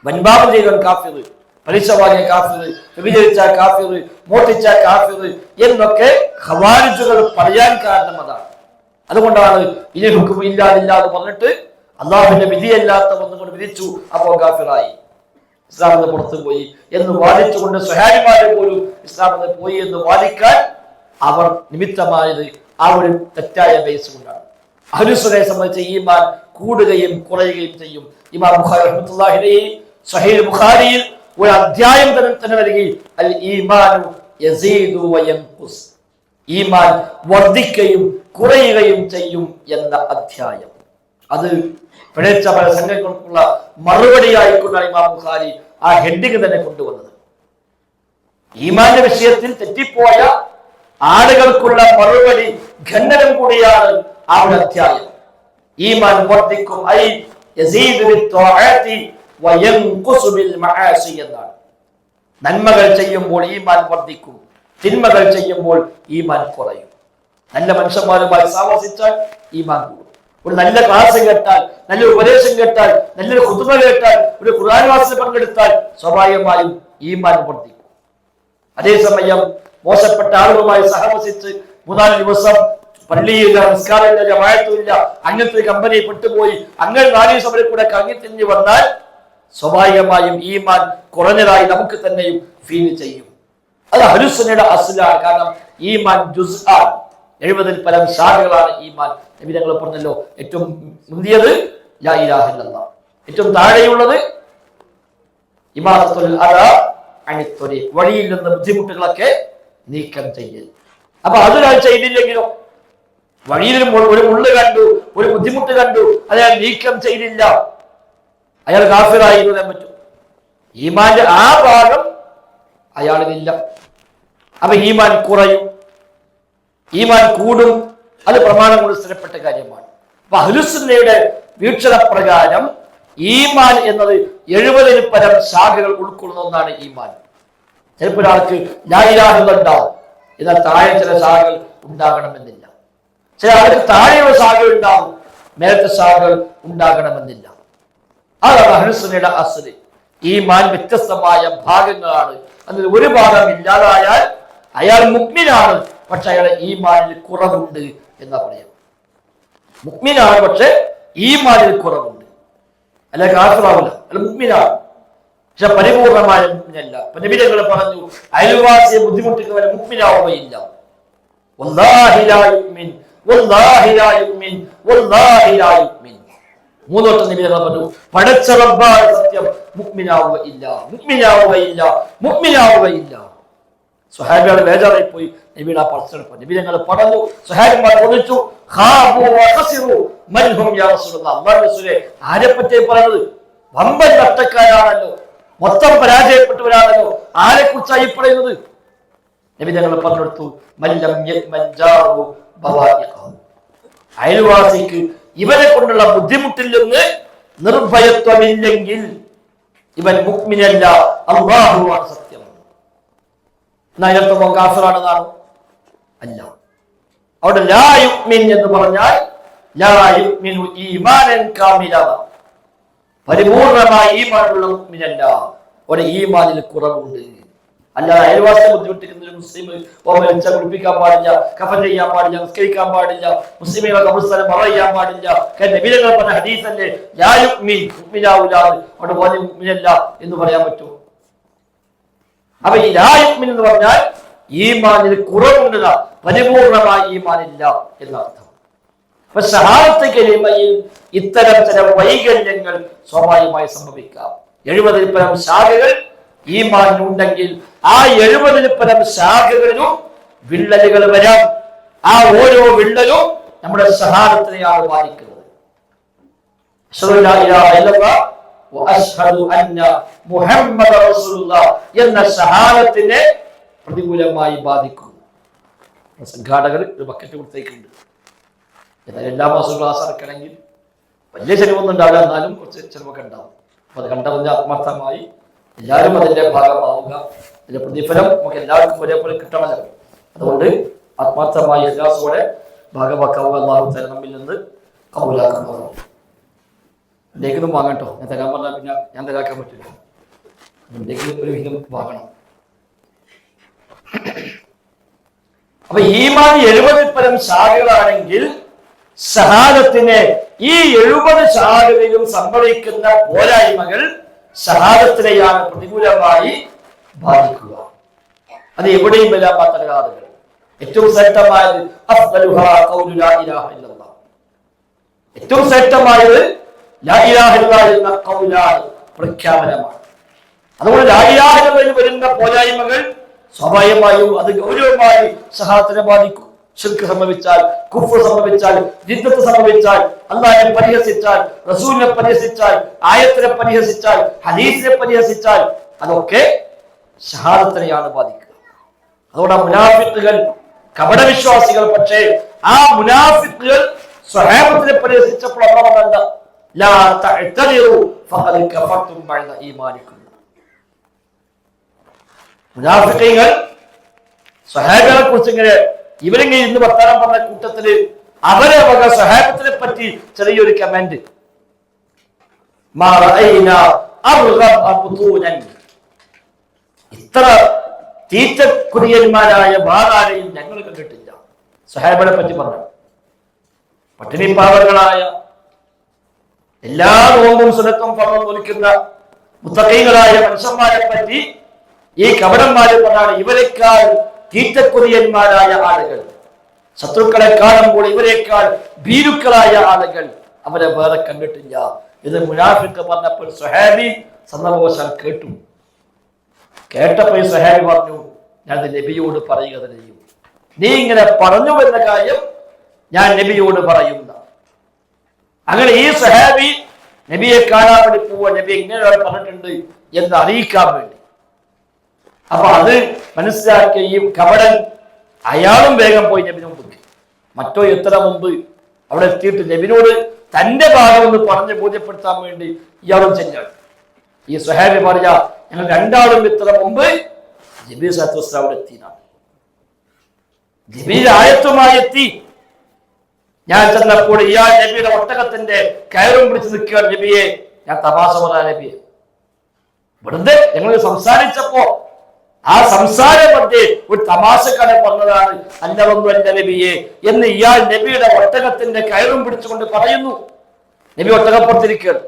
വൻപാപം ചെയ്തവൻ കാഫിർ, പലിശ വാങ്ങിയ കാഫിർ, വ്യഭിചരിച്ച കാഫിർ, മോഷ്ടിച്ച കാഫിർ എന്നൊക്കെ ഖവാരിജുകൾ പറയാൻ കാരണം അതാണ്. അതുകൊണ്ടാണ് ഇനി ഹുക്കം ഇല്ലാതില്ലാതെ പറഞ്ഞിട്ട് അള്ളാഹുവിന്റെ വിധിയല്ലാത്ത ഒന്നുകൊണ്ട് വിധിച്ചു, അപ്പോൾ കാഫിറായി, ഇസ്ലാമിന് പുറത്തു പോയി എന്ന് വാദിച്ചുകൊണ്ട് സ്വഹാബിമാരെ പോലും ഇസ്ലാമിന് പോയി എന്ന് വാദിക്കാൻ അവർ നിമിത്തമായത് ആ ഒരു തെറ്റായ ബേസ് കൊണ്ടാണ്. അഹ്ലുസുന്നയെ സംബന്ധിച്ച് ഈമാൻ കൂടുകയും കുറയുകയും ചെയ്യും. ഇമാം ബുഖാരി റഹ്മത്തുള്ളാഹി അലൈഹി സ്വഹീഹ് ബുഖാരിയിൽ ഒരു അധ്യായം തന്നെ നൽകി, അൽ ഈമാനു യസീദു വയൻഖുസ്, ഈമാൻ വർദ്ധിക്കുകയും കുറയുകയും ചെയ്യും എന്ന അധ്യായം. അത് പിഴച്ച പല സംഘങ്ങൾക്കുള്ള മറുപടിയായിക്കൊണ്ടാണ് ഇമാം ബുഖാരി ആ ഹെഡിങ് തന്നെ കൊണ്ടുവന്നത്. ഈമാന്റെ വിഷയത്തിൽ തെറ്റിപ്പോയ ആളുകൾക്കുള്ള മറുപടി ഖണ്ഡനം കൂടിയാണ് ആ ഒരു അധ്യായം. ഈമാൻ വർദ്ധിക്കും, ഐ യസീദു ബിത്ത്വാഅതി വയൻഖുസു ബിൽ മആസി എന്നാണ്. നന്മകൾ ചെയ്യുമ്പോൾ ഈമാൻ വർദ്ധിക്കും, തിന്മകൾ ചെയ്യുമ്പോൾ ഈമാൻ കുറയും. നല്ല മനുഷ്യന്മാരുമായി സാവസിച്ചാൽ ഈമാൻ കൂടും. ഒരു നല്ല ക്ലാസ് കേട്ടാൽ, നല്ലൊരു ഉപദേശം കേട്ടാൽ, നല്ലൊരു ഖുതുബ കേട്ടാൽ, ഒരു ഖുർആൻ ക്ലാസ്സിൽ പങ്കെടുത്താൽ സ്വാഭാവികമായും ഈമാൻ വർദ്ധിക്കും. അതേസമയം മോശപ്പെട്ട ആളുകളുമായി സഹവസിച്ച് 3-4 ദിവസം പള്ളിയില്ല, നിസ്കാരമില്ല, ജമാഅത്തുമില്ല, അങ്ങനത്തെ കമ്പനി പെട്ടുപോയി അങ്ങനെ 4 ദിവസം വരെ കൂടെ കറങ്ങിത്തിരിഞ്ഞ് വന്നാൽ സ്വാഭാവികമായും ഈമാൻ കുറഞ്ഞതായി നമുക്ക് തന്നെയും ഫീൽ ചെയ്യും. അത് അഹ്ലുസുന്നയുടെ അസ്ലാണ്. കാരണം ഈമാൻ ജുസ്ആൻ, 70-ൽ പരം ശാഖകളാണ് ഈമാൻ. നബി തങ്ങൾ പറഞ്ഞല്ലോ, ഏറ്റവും മുന്തിയത് ലാ ഇലാഹ ഇല്ലല്ലാഹ്, ഏറ്റവും താഴെയുള്ളത് ഇമാദത്തുൽ അദാ അനിത് ത്വരീഖ്, വഴിയിൽ നിന്ന് ബുദ്ധിമുട്ടുകളൊക്കെ നീക്കം ചെയ്യൽ. അപ്പൊ അതൊരാൾ ചെയ്തില്ലെങ്കിലോ, വഴിയിൽ ഒരു മുള്ള് കണ്ടു, ഒരു ബുദ്ധിമുട്ട് കണ്ടു, അയാൾ നീക്കം ചെയ്തില്ല, അയാൾ കാഫിറായി പറയാൻ പറ്റും. ഈമാന്റെ ആ ഭാഗം അയാളിലില്ല. അപ്പൊ ഈമാൻ കുറയും, ഈമാൻ കൂടും. അത് പ്രമാണം കൊണ്ട് സ്ഥിരപ്പെട്ട കാര്യമാണ്. അപ്പൊ അഹ്ലുസുന്നയുടെ വീക്ഷണപ്രകാരം ഈമാൻ എന്നത് 70-ൽ പരം ശാഖകൾ ഉൾക്കൊള്ളുന്ന ഒന്നാണ് ഈമാൻ. ചിലപ്പോൾ ഒരാൾക്ക് ലാ ഇലാഹ ഇല്ലല്ലാഹ് ഉണ്ടാവും, എന്നാൽ താഴെ ചില ശാഖകൾ ഉണ്ടാകണമെന്നില്ല. ചില ആൾക്ക് താഴെയുള്ള ശാഖകൾ ഉണ്ടാവും, മേലത്തെ ശാഖകൾ ഉണ്ടാകണമെന്നില്ല. അതാണ് അഹ്ലുസുന്നയുടെ അസ്ല്. ഈമാൻ വ്യത്യസ്തമായ ഭാഗങ്ങളാണ്. അതിൽ ഒരു ഭാഗം ഇല്ലാതായാൽ അയാൾ മുഅ്മിനാണ്, പക്ഷെ അയാളെ ഈമാനിൽ കുറവുണ്ട് എന്നാ പറയാം. മുഅ്മിനാണ്, പക്ഷെ ഈമാനിൽ കുറവുണ്ട്. അല്ല കാഫിറാവില്ല, അല്ല മുഅ്മിനാണ്, പക്ഷെ പരിപൂർണമായ മുഅ്മിനല്ല. നബി തങ്ങൾ പറഞ്ഞു, അയൽവാസിയെ ബുദ്ധിമുട്ടിക്കുന്നവരെ മുഅ്മിനാവുകയില്ല. വല്ലാഹി ലാ യുഅ്മിൻ, വല്ലാഹി ലാ യുഅ്മിൻ, വല്ലാഹി ലാ യുഅ്മിൻ. 3 വട്ടം നബി തങ്ങൾ പറഞ്ഞു, പടച്ച റബ്ബായ സത്യം, മുഅ്മിനാവുകയില്ല, മുഅ്മിനാവുകയില്ല, മുഅ്മിനാവുകയില്ല. സ്വഹാബികൾ ബേജാറായി പോയി നബിയുടെ ആ പറച്ചിലപ്പോൾ. നബി തങ്ങൾ പറഞ്ഞു, സ്വഹാബിമാർ ചോദിച്ചു, ഖാബു വഖസിറു മൻ ഹും യാ റസൂലല്ലാഹ്, അല്ലാഹുവിന്റെ റസൂലേ ആരെപ്പറ്റി പറയുന്നത്? വമ്പൻ നഷ്ടക്കാരാണല്ലോ, മൊത്തം പരാജയപ്പെട്ടവരാണല്ലോ, ആരെക്കുറിച്ചായി പറയുന്നത്? നബി തങ്ങൾ പറഞ്ഞെടുത്തു, മല്ലം യത്മൻ ജാറു ബവാഇഖഹു, അയൽവാസിക്ക് ഇവനെ കൊണ്ടുള്ള ബുദ്ധിമുട്ടിൽ നിന്ന് നിർഭയത്വമില്ലെങ്കിൽ ഇവൻ മുഅ്മിനല്ല, അല്ലാഹുവാണ് സത്യം. അതിനർത്ഥം കാഫിറാണെന്നാണ്? അല്ല. അവിടെ ലാ യുഅ്മിൻ എന്ന് പറഞ്ഞാൽ ലാ യുഅ്മിനു ഈമാനൻ കാമിലാ, പരിപൂർണമായ ഈമാനുള്ള മുഅ്മിനല്ല, അവിടെ ഈമാനിൽ കുറവുണ്ട്. അല്ലാതെ അയൽവാസിയെ ബുദ്ധിമുട്ടിക്കുന്ന ഒരു മുസ്ലിം മരിച്ചാൽ കുളിപ്പിക്കാൻ പാടില്ല, കഫൻ ചെയ്യാൻ പാടില്ല, നിസ്കരിക്കാൻ പാടില്ല, മുസ്ലിമുകളെ ഖബർസ്ഥാനം മറ ചെയ്യാൻ പാടില്ല. നബി തങ്ങൾ പറഞ്ഞ ഹദീസല്ലേ ലാ യുഅ്മിൻ, മുഅ്മിനാവൂല, അവിടെ പോലെ മുഅ്മിനല്ല എന്ന് പറയാൻ പറ്റുമോ? അപ്പൊ ഈ ലാ യുഅ്മിൻ എന്ന് പറഞ്ഞാൽ ഈമാനിൽ കുറവുണ്ട്, പരിപൂർണമായ ഈമാനില്ല എന്നർത്ഥം. അപ്പൊ ശഹാദത്ത് കലിമയിൽ ഇത്തരം ചില വൈകല്യങ്ങൾ സ്വാഭാവികമായി സംഭവിക്കാം. 70-ൽ പരം ശാഖകൾ ഈമാൻ ഉണ്ടെങ്കിൽ ആ 70-ൽ പരം ശാഖകളിലും വിള്ളലുകൾ വരാം. ആ ഓരോ വിള്ളലും നമ്മുടെ ശഹാദത്തിനെയാണ് ബാധിക്കുന്നത്. എന്ന ശഹാദത്തിനെ പ്രതികൂലമായി ബാധിക്കും. സംഘാടകർ ഒരു ബക്കറ്റ് കൊടുത്തേക്കുണ്ട്. എന്നാൽ എല്ലാ മാസവും ക്ലാസ് ഇറക്കണമെങ്കിൽ വലിയ ചെലവൊന്നും ഉണ്ടാവില്ല, എന്നാലും കുറച്ച് ചെലവൊക്കെ ഉണ്ടാവും. അപ്പൊ അത് കണ്ടറിഞ്ഞ ആത്മാർത്ഥമായി എല്ലാവരും അതിന്റെ ഭാഗമാവുക. അതിന്റെ പ്രതിഫലം നമുക്ക് എല്ലാവർക്കും ഒരേപോലെ കിട്ടണമല്ലോ. അതുകൊണ്ട് ആത്മാർത്ഥമായി എല്ലാസോടെ ഭാഗമാക്കാവുക. അല്ലാഹു തആല നമ്മിൽ നിന്ന് കബൂലാക്കണം. ലേഖനം വാങ്ങട്ടോ, ഞാൻ തരാൻ പറഞ്ഞാൽ പിന്നെ ഞാൻ തരാക്കാൻ പറ്റില്ല. ലേഖനം ഒരു വിധം വാങ്ങണം. അപ്പൊ ഈമാൻ 70-ൽ പരം ശാഖകളാണെങ്കിൽ ഷഹാദത്തിനെ ഈ 70 ശാഖകളിലും സംഭവിക്കുന്ന പോരായ്മകൾ ഷഹാദത്തിനെയാണ് പ്രതികൂലമായി ബാധിക്കുക. അത് എവിടെയും വരാത്ത തകരാറുകൾ. ഏറ്റവും ശ്രേഷ്ഠമായത് അഫ്ദലുഹാ ഖൗലു ലാ ഇലാഹ ഇല്ലല്ലാഹ്. ഏറ്റവും ശ്രേഷ്ഠമായത് ലാ ഇലാഹ ഇല്ലല്ലാഹ് എന്ന ഖൗലാണ്, പ്രഖ്യാപനമാണ്. അതുകൊണ്ട് ലാ ഇലാഹ ഇല്ലല്ലാഹ് വരുന്ന പോരായ്മകൾ സ്വാഭാവികമായും അത് ഗൗരവമായി സഹാബത്തിനെ ബാധിക്കും. ശിർക്ക് സംഭവിച്ചാൽ, കുഫ്ർ സംഭവിച്ചാൽ, ജിദ്ദത്ത് സംഭവിച്ചാൽ, അല്ലാഹുവിനെ പരിഹസിച്ചാൽ, റസൂലിനെ പരിഹസിച്ചാൽ, ആയത്തിനെ പരിഹസിച്ചാൽ, ഹദീസിനെ പരിഹസിച്ചാൽ അതൊക്കെ ഷഹാദത്തിനെയാണ് ബാധിക്കുക. അതുകൊണ്ട് ആ മുനാഫിക്കുകൾ കപടവിശ്വാസികൾ, പക്ഷേ ആ മുനാഫിക്കുകൾ സ്വഹാബത്തിനെ പരിഹസിച്ചപ്പോൾ അല്ലാഹു പറഞ്ഞത് ലാ തഅ്തദിറു ഫഖദ് കഫർതും ബഅദ ഈമാനിക്കും. മുനാഫിക്കുകൾ സ്വഹാബികളെ കുറിച്ച് ഇങ്ങനെ ഇവരിങ്ങനെ ഇന്ന് വർത്താനം പറഞ്ഞ കൂട്ടത്തില് അവരെ വക സ്വഹാബത്തിനെ പറ്റി ചെറിയൊരു കമന്റ്, ഇത്ര തീറ്റക്കുടിയന്മാരായ വേറാരെയും ഞങ്ങൾ കണ്ടിട്ടില്ല. സ്വഹാബികളെ പറ്റി പറഞ്ഞു. പട്ടിണിപ്പാവങ്ങളായ, എല്ലാ നോമ്പും സുന്നത്തും ഫർളും നോൽക്കുന്ന മുത്തഖീകളായ മനുഷ്യന്മാരെ പറ്റി ഈ കപടന്മാര് പറഞ്ഞാണ് ഇവരെക്കാൾ തീറ്റക്കുടിയന്മാരായ ആളുകൾ, ശത്രുക്കളെ കാണുമ്പോൾ ഇവരെക്കാൾ ഭീരുക്കളായ ആളുകൾ അവരെ വേറെ കണ്ടിട്ടില്ല. ഇത് മുനാഫിക്ക് പറഞ്ഞപ്പോൾ സ്വഹാബി സന്ദർഭവശാൽ കേട്ടു. കേട്ടപ്പോൾ സ്വഹാബി പറഞ്ഞു, ഞാൻ നബിയോട് പറയുക തന്നെ ചെയ്യും. നീ ഇങ്ങനെ പറഞ്ഞു എന്ന കാര്യം ഞാൻ നബിയോട് പറയുന്ന. അങ്ങനെ ഈ സ്വഹാബി നബിയെ കാണാൻ വേണ്ടി പോവാ, നബി ഇങ്ങനെ പറഞ്ഞിട്ടുണ്ട് എന്ന് അറിയിക്കാൻ വേണ്ടി. അപ്പൊ അത് മനസ്സിലാക്കിയ ഈ കപടൻ അയാളും വേഗം പോയി നബിനെ മുമ്പ്. മറ്റോ എത്ര മുമ്പ് അവിടെ എത്തിയിട്ട് നബിനോട് തന്റെ ഭാഗം ഒന്ന് പറഞ്ഞ് ബോധ്യപ്പെടുത്താൻ വേണ്ടി ഇയാളും ചെല്ലാണ്. ഈ സ്വഹാബി പറയാ, ഞങ്ങൾ രണ്ടാളും ഇത്ര മുമ്പ് ജിബ്രീൽ സല്ലല്ലാഹു അലൈഹി വസല്ലം അവിടെ എത്തിയാണ്. ജിബ്രീൽ ആയത്തുമായി എത്തി. ഞാൻ ചെന്നപ്പോൾ ഇയാൾ നബിയുടെ ഒട്ടകത്തിന്റെ കയറും പിടിച്ച് നിൽക്കുകയാണ്. നബിയെ, ഞാൻ തമാശ പറയാ നബിയെ, വെറുതെ ഞങ്ങൾ സംസാരിച്ചപ്പോ ആ സംസാര മധ്യേ ഒരു തമാശക്കാരെ പറഞ്ഞതാണ് അല്ലവൊന്നും എന്റെ നബിയെ എന്ന് ഇയാൾ നബിയുടെ ഒട്ടകത്തിന്റെ കയറും പിടിച്ചുകൊണ്ട് പറയുന്നു. നബി ഒട്ടകപ്പുറത്തിരിക്കുകയാണ്.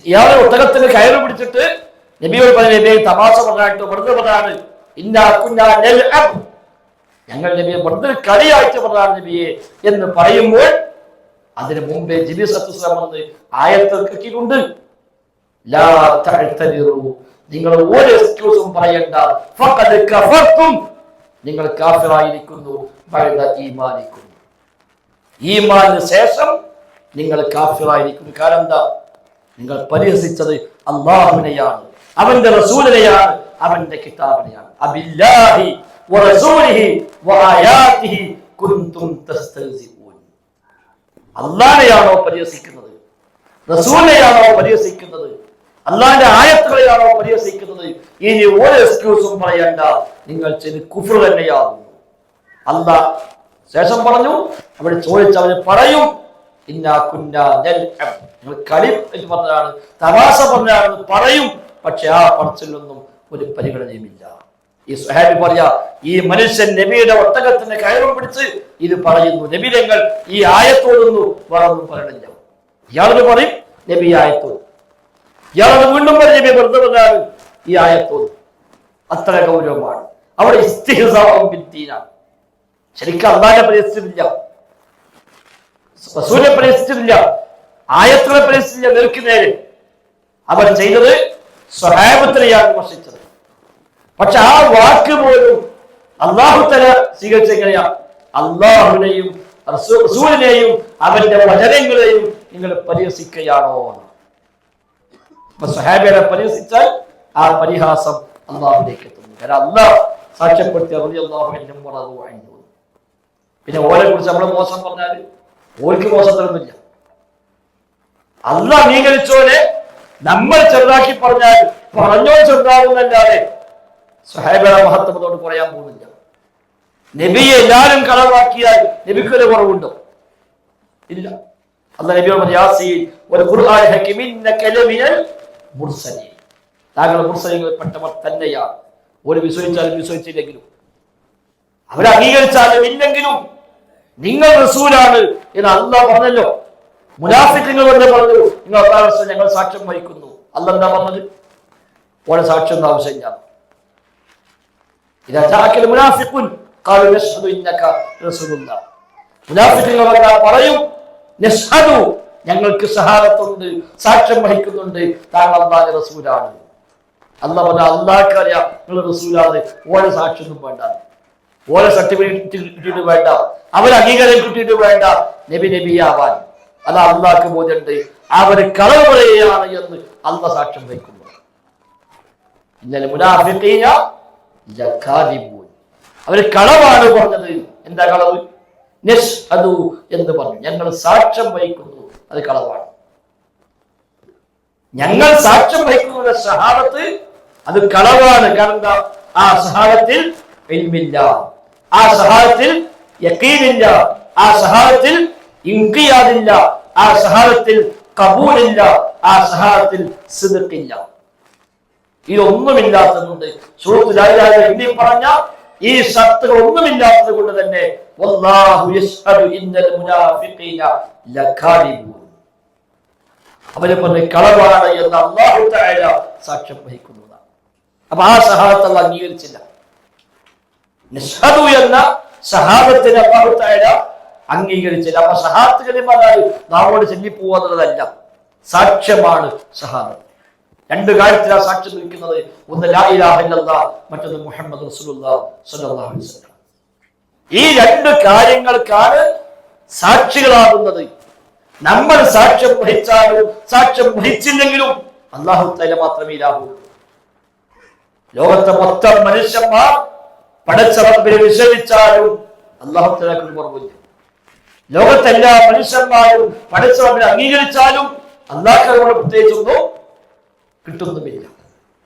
ഇയാളെ ഒട്ടകത്തിന് കയറ് പിടിച്ചിട്ട് നബിയോട് പറഞ്ഞ നബിയെ തമാശ പറഞ്ഞായിട്ട് വെറുതെ പറഞ്ഞാണ് ഞങ്ങൾ നബിയെ വെറുതെ കളിയാഴ്ച പറഞ്ഞാണ് നബിയെ എന്ന് പറയുമ്പോൾ അതിന് മുമ്പേ ജിബി സത്തുസ്ലാമെന്ന് ആയത്തിട്ടുണ്ട്. ലാ തഅ്തദിറു, നിങ്ങൾ ഒരു എക്സ്ക്യൂസും പറയണ്ട, ഫഖദ് കഫർതും, നിങ്ങൾ കാഫിറായിരിക്കുന്നു, ബഅദ ഈമാനിക്കും, ഈമാനിന് ശേഷം നിങ്ങൾ കാഫിറായിരിക്കുന്നു. കാരണം എന്താ? നിങ്ങൾ പരിഹസിച്ചത് അല്ലാഹുവിനെയാണ്, അവന്റെ റസൂലിനെയാണ്, അവന്റെ കിതാബിനെയാണ്. അബില്ലാഹി വറസൂലിഹി വആയാതിഹി കുൻതും തസ്തഹ്സിഊൻ. അല്ലാഹുവിനെയാണോ പരിഹസിക്കുന്നത്? റസൂലിനെയാണോ പരിഹസിക്കുന്നത്? അല്ലാഹുവിന്റെ ആയത്തുകളെയാണോ പരിഹസിക്കുന്നത്? ഇനി ഒരു എക്സ്ക്യൂസും പറയണ്ട, നിങ്ങൾ ചെയ്ത് കുഫ്ർ തന്നെയാകുന്നു. അല്ലാഹ് ശേഷം പറഞ്ഞു, അവിടെ ചോദിച്ചവന് പറയും നിങ്ങൾ കളി പറഞ്ഞതാണ്, തമാശ പറഞ്ഞാണെന്ന് പറയും. പക്ഷെ ആ പറച്ചിലൊന്നും ഒരു പരിഗണനയുമില്ല. ഈ സ്വഹാബി പറയാ, ഈ മനുഷ്യൻ നബിയുടെ ഒട്ടകത്തിന്റെ കയറും പിടിച്ച് ഇത് പറയുന്നു. നബി ഞങ്ങൾ ഈ ആയത്തോടൊന്നും വേറൊന്നും പറയണില്ല. ഇയാളോട് പറയും നബി ആയത്തോട്, ഇയാളോട് വീണ്ടും പറയും നബി വെറുതെ പറഞ്ഞാണ് ഈ ആയത്തോട്. അത്ര ഗൗരവമാണ്. അവിടെ ഇസ്തിഹ്സാഉ ബിദ്ദീനാണ്. ശരിക്കും അല്ലാഹുവിനെ പരിഹസിച്ചിട്ടില്ല, റസൂലിനെ പരിഹസിച്ചിട്ടില്ല, ആയത്തുകളെ പരിഹസിച്ചില്ല. നിൽക്കുന്നേര് അവർ ചെയ്തത് സ്വഹാബത്തിനെയാണ് വിമർശിച്ചത്. പക്ഷെ ആ വാക്ക് പോലും അല്ലാഹു തആല സ്വീകരിച്ചെങ്ങനെയാ? അല്ലാഹുവിനെയും റസൂലിനെയും അവന്റെ വചനങ്ങളെയും നിങ്ങൾ പരിഹസിക്കുകയാണോ? അപ്പൊ സ്വഹാബികളെ പരിഹസിച്ചാൽ ആ പരിഹാസം അല്ലാഹുവിലേക്ക് എത്തുന്നു. കാരണം അല്ലാഹ് സാക്ഷ്യപ്പെടുത്തിയ റളിയല്ലാഹു അൻഹും വറദു അൻഹു. പിന്നെ ഓരെ കുറിച്ച് നമ്മൾ മോശം പറഞ്ഞാൽ ഓർക്ക് മോശത്തിലൊന്നുമില്ല. അല്ലാഹ് അംഗീകരിച്ചോനെ നമ്മൾ ചെറുതാക്കി പറഞ്ഞാൽ പറഞ്ഞോ ചെറുതാകുന്നല്ലാതെ സ്വഹാബികളുടെ മഹത്വത്തോട് കുറയാൻ പോകുന്നില്ല. നബിയെ എല്ലാവരും കളവാക്കിയാൽ നബിക്കൊരു കുറവുണ്ടോ? ഇല്ല. അല്ലാഹ് നബിയോട് പറഞ്ഞു, യാസീൻ വൽ ഖുർആൻ ഹകീം ഇന്നക ലമിനൽ മുർസലീൻ, താങ്കൾ മുർസലീങ്ങളിൽപ്പെട്ടവർ തന്നെയാണ്. ഒരു വിശ്വസിച്ചാലും വിശ്വസിച്ചില്ലെങ്കിലും, അവരെ അംഗീകരിച്ചാലും ഇല്ലെങ്കിലും നിങ്ങൾ റസൂലാണ് എന്ന് അല്ലാഹ് പറഞ്ഞല്ലോ. മുനാഫിഖുകൾ വന്ന് പറഞ്ഞു, നിങ്ങൾ അല്ലാഹു ഞങ്ങൾ സാക്ഷ്യം വഹിക്കുന്നു. അല്ലാഹ് എന്താ പറഞ്ഞത്? ഓരോ സാക്ഷ്യം ആവശ്യമില്ല. ഇതാ ജാഅക്കൽ മുനാഫിഖുൻ ഖാലു നശ്ഹദു ഇന്നക റസൂലുള്ളാഹ്. മുനാഫിഖുകൾ പറയും, നശ്ഹദു, ഞങ്ങൾക്ക് ഷഹാദത്തുണ്ട്, സാക്ഷ്യം വഹിക്കുന്നുണ്ട്, താങ്കൾ അല്ലാഹുവിന്റെ റസൂലാണ്. അല്ലാഹു പറഞ്ഞ അല്ലാഹുക്ക് അറിയാം നിങ്ങൾ റസൂലാണ്, ഓരോ സാക്ഷ്യമൊന്നും വേണ്ട, ഓരോ സർട്ടിഫിക്കറ്റ് കിട്ടിയിട്ട് വേണ്ട, അവർ അംഗീകാരം കിട്ടിയിട്ട് വേണ്ട, നബിയാവാൻ. അത് അല്ലാഹുക്ക് ബോധ്യമുണ്ട്, അവർ കളവ് പറയുകയാണ് എന്ന് അല്ലാഹ് സാക്ഷ്യം വഹിക്കുന്നു. ഇന്നലെ മുനാഫിഖീന ലകാദിബൂൻ, അവർ കളവാണ് പറഞ്ഞത്. എന്താ കളവ്? നശ്ഹദു എന്ന് പറഞ്ഞു, ഞങ്ങൾ സാക്ഷ്യം വഹിക്കുന്നു, അത് കളവാണ്. ഞങ്ങൾ സാക്ഷ്യം വഹിക്കുന്ന ഷഹാദത്ത് അത് കളവാണ്. കാരണം എന്താ? ആ ഷഹാദത്തിൽ ഇൽമില്ല, ആ ഷഹാദത്തിൽ യഖീനില്ല, ആ ഷഹാദത്തിൽ ഇൻഖിയാദില്ല, ആ ഷഹാദത്തിൽ ഖബൂലില്ല, ആ ഷഹാദത്തിൽ സിദ്ഖില്ല. ഇതൊന്നുമില്ലാത്തതുകൊണ്ട് സൂറത്തുൽ ലാ ഇലാഹ ഇല്ലല്ലാഹ് പറഞ്ഞ ഈ ഷർത്തുകൾ ഒന്നുമില്ലാത്തത് കൊണ്ട് തന്നെ വല്ലാഹു യശ്ഹദു ഇന്നൽ മുനാഫിഖീന ലകാദിബൂൻ, അവരെ പറഞ്ഞ കളവാണ് എന്ന് അല്ലാഹു തആല സാക്ഷ്യം വഹിക്കുന്നതാണ്. അപ്പൊ ആ ഷഹാദത്ത് അല്ലാഹ് അംഗീകരിച്ചില്ല. നശ്ഹദു എന്ന ഷഹാദത്തിനെ അല്ലാഹു തആല അംഗീകരിച്ചില്ല. അപ്പൊ ഷഹാദത്ത് കലിമ നാമോട് ചൊല്ലിപ്പോവാന്നുള്ളതല്ല, സാക്ഷ്യമാണ് ഷഹാദത്ത്. രണ്ട് കാര്യത്തിലാണ് സാക്ഷ്യം വഹിക്കുന്നത്. ഒന്ന് ലാ ഇലാഹ ഇല്ലല്ലാഹ്, മറ്റൊന്ന് മുഹമ്മദ് റസൂലുള്ളാഹി സ്വല്ലല്ലാഹു അലൈഹി വസല്ലം. ഈ രണ്ട് കാര്യങ്ങൾക്കാണ് സാക്ഷികളാകുന്നത്. നമ്മൾ സാക്ഷ്യം വഹിച്ചാലും സാക്ഷ്യം വഹിച്ചില്ലെങ്കിലും അല്ലാഹു തആല മാത്രമേ ഇലാഹു. ലോകത്തെ മൊത്തം മനുഷ്യന്മാർ പടച്ച റബ്ബിനെ വിശ്വസിച്ചാലും അല്ലാഹു തആലക്ക് കുറവില്ല. ലോകത്തെല്ലാ മനുഷ്യന്മാരും പടച്ച റബ്ബിനെ അംഗീകരിച്ചാലും അല്ലാഹുവിനോട് പ്രത്യേകിച്ചൊന്നും കിട്ടുന്നുമില്ല.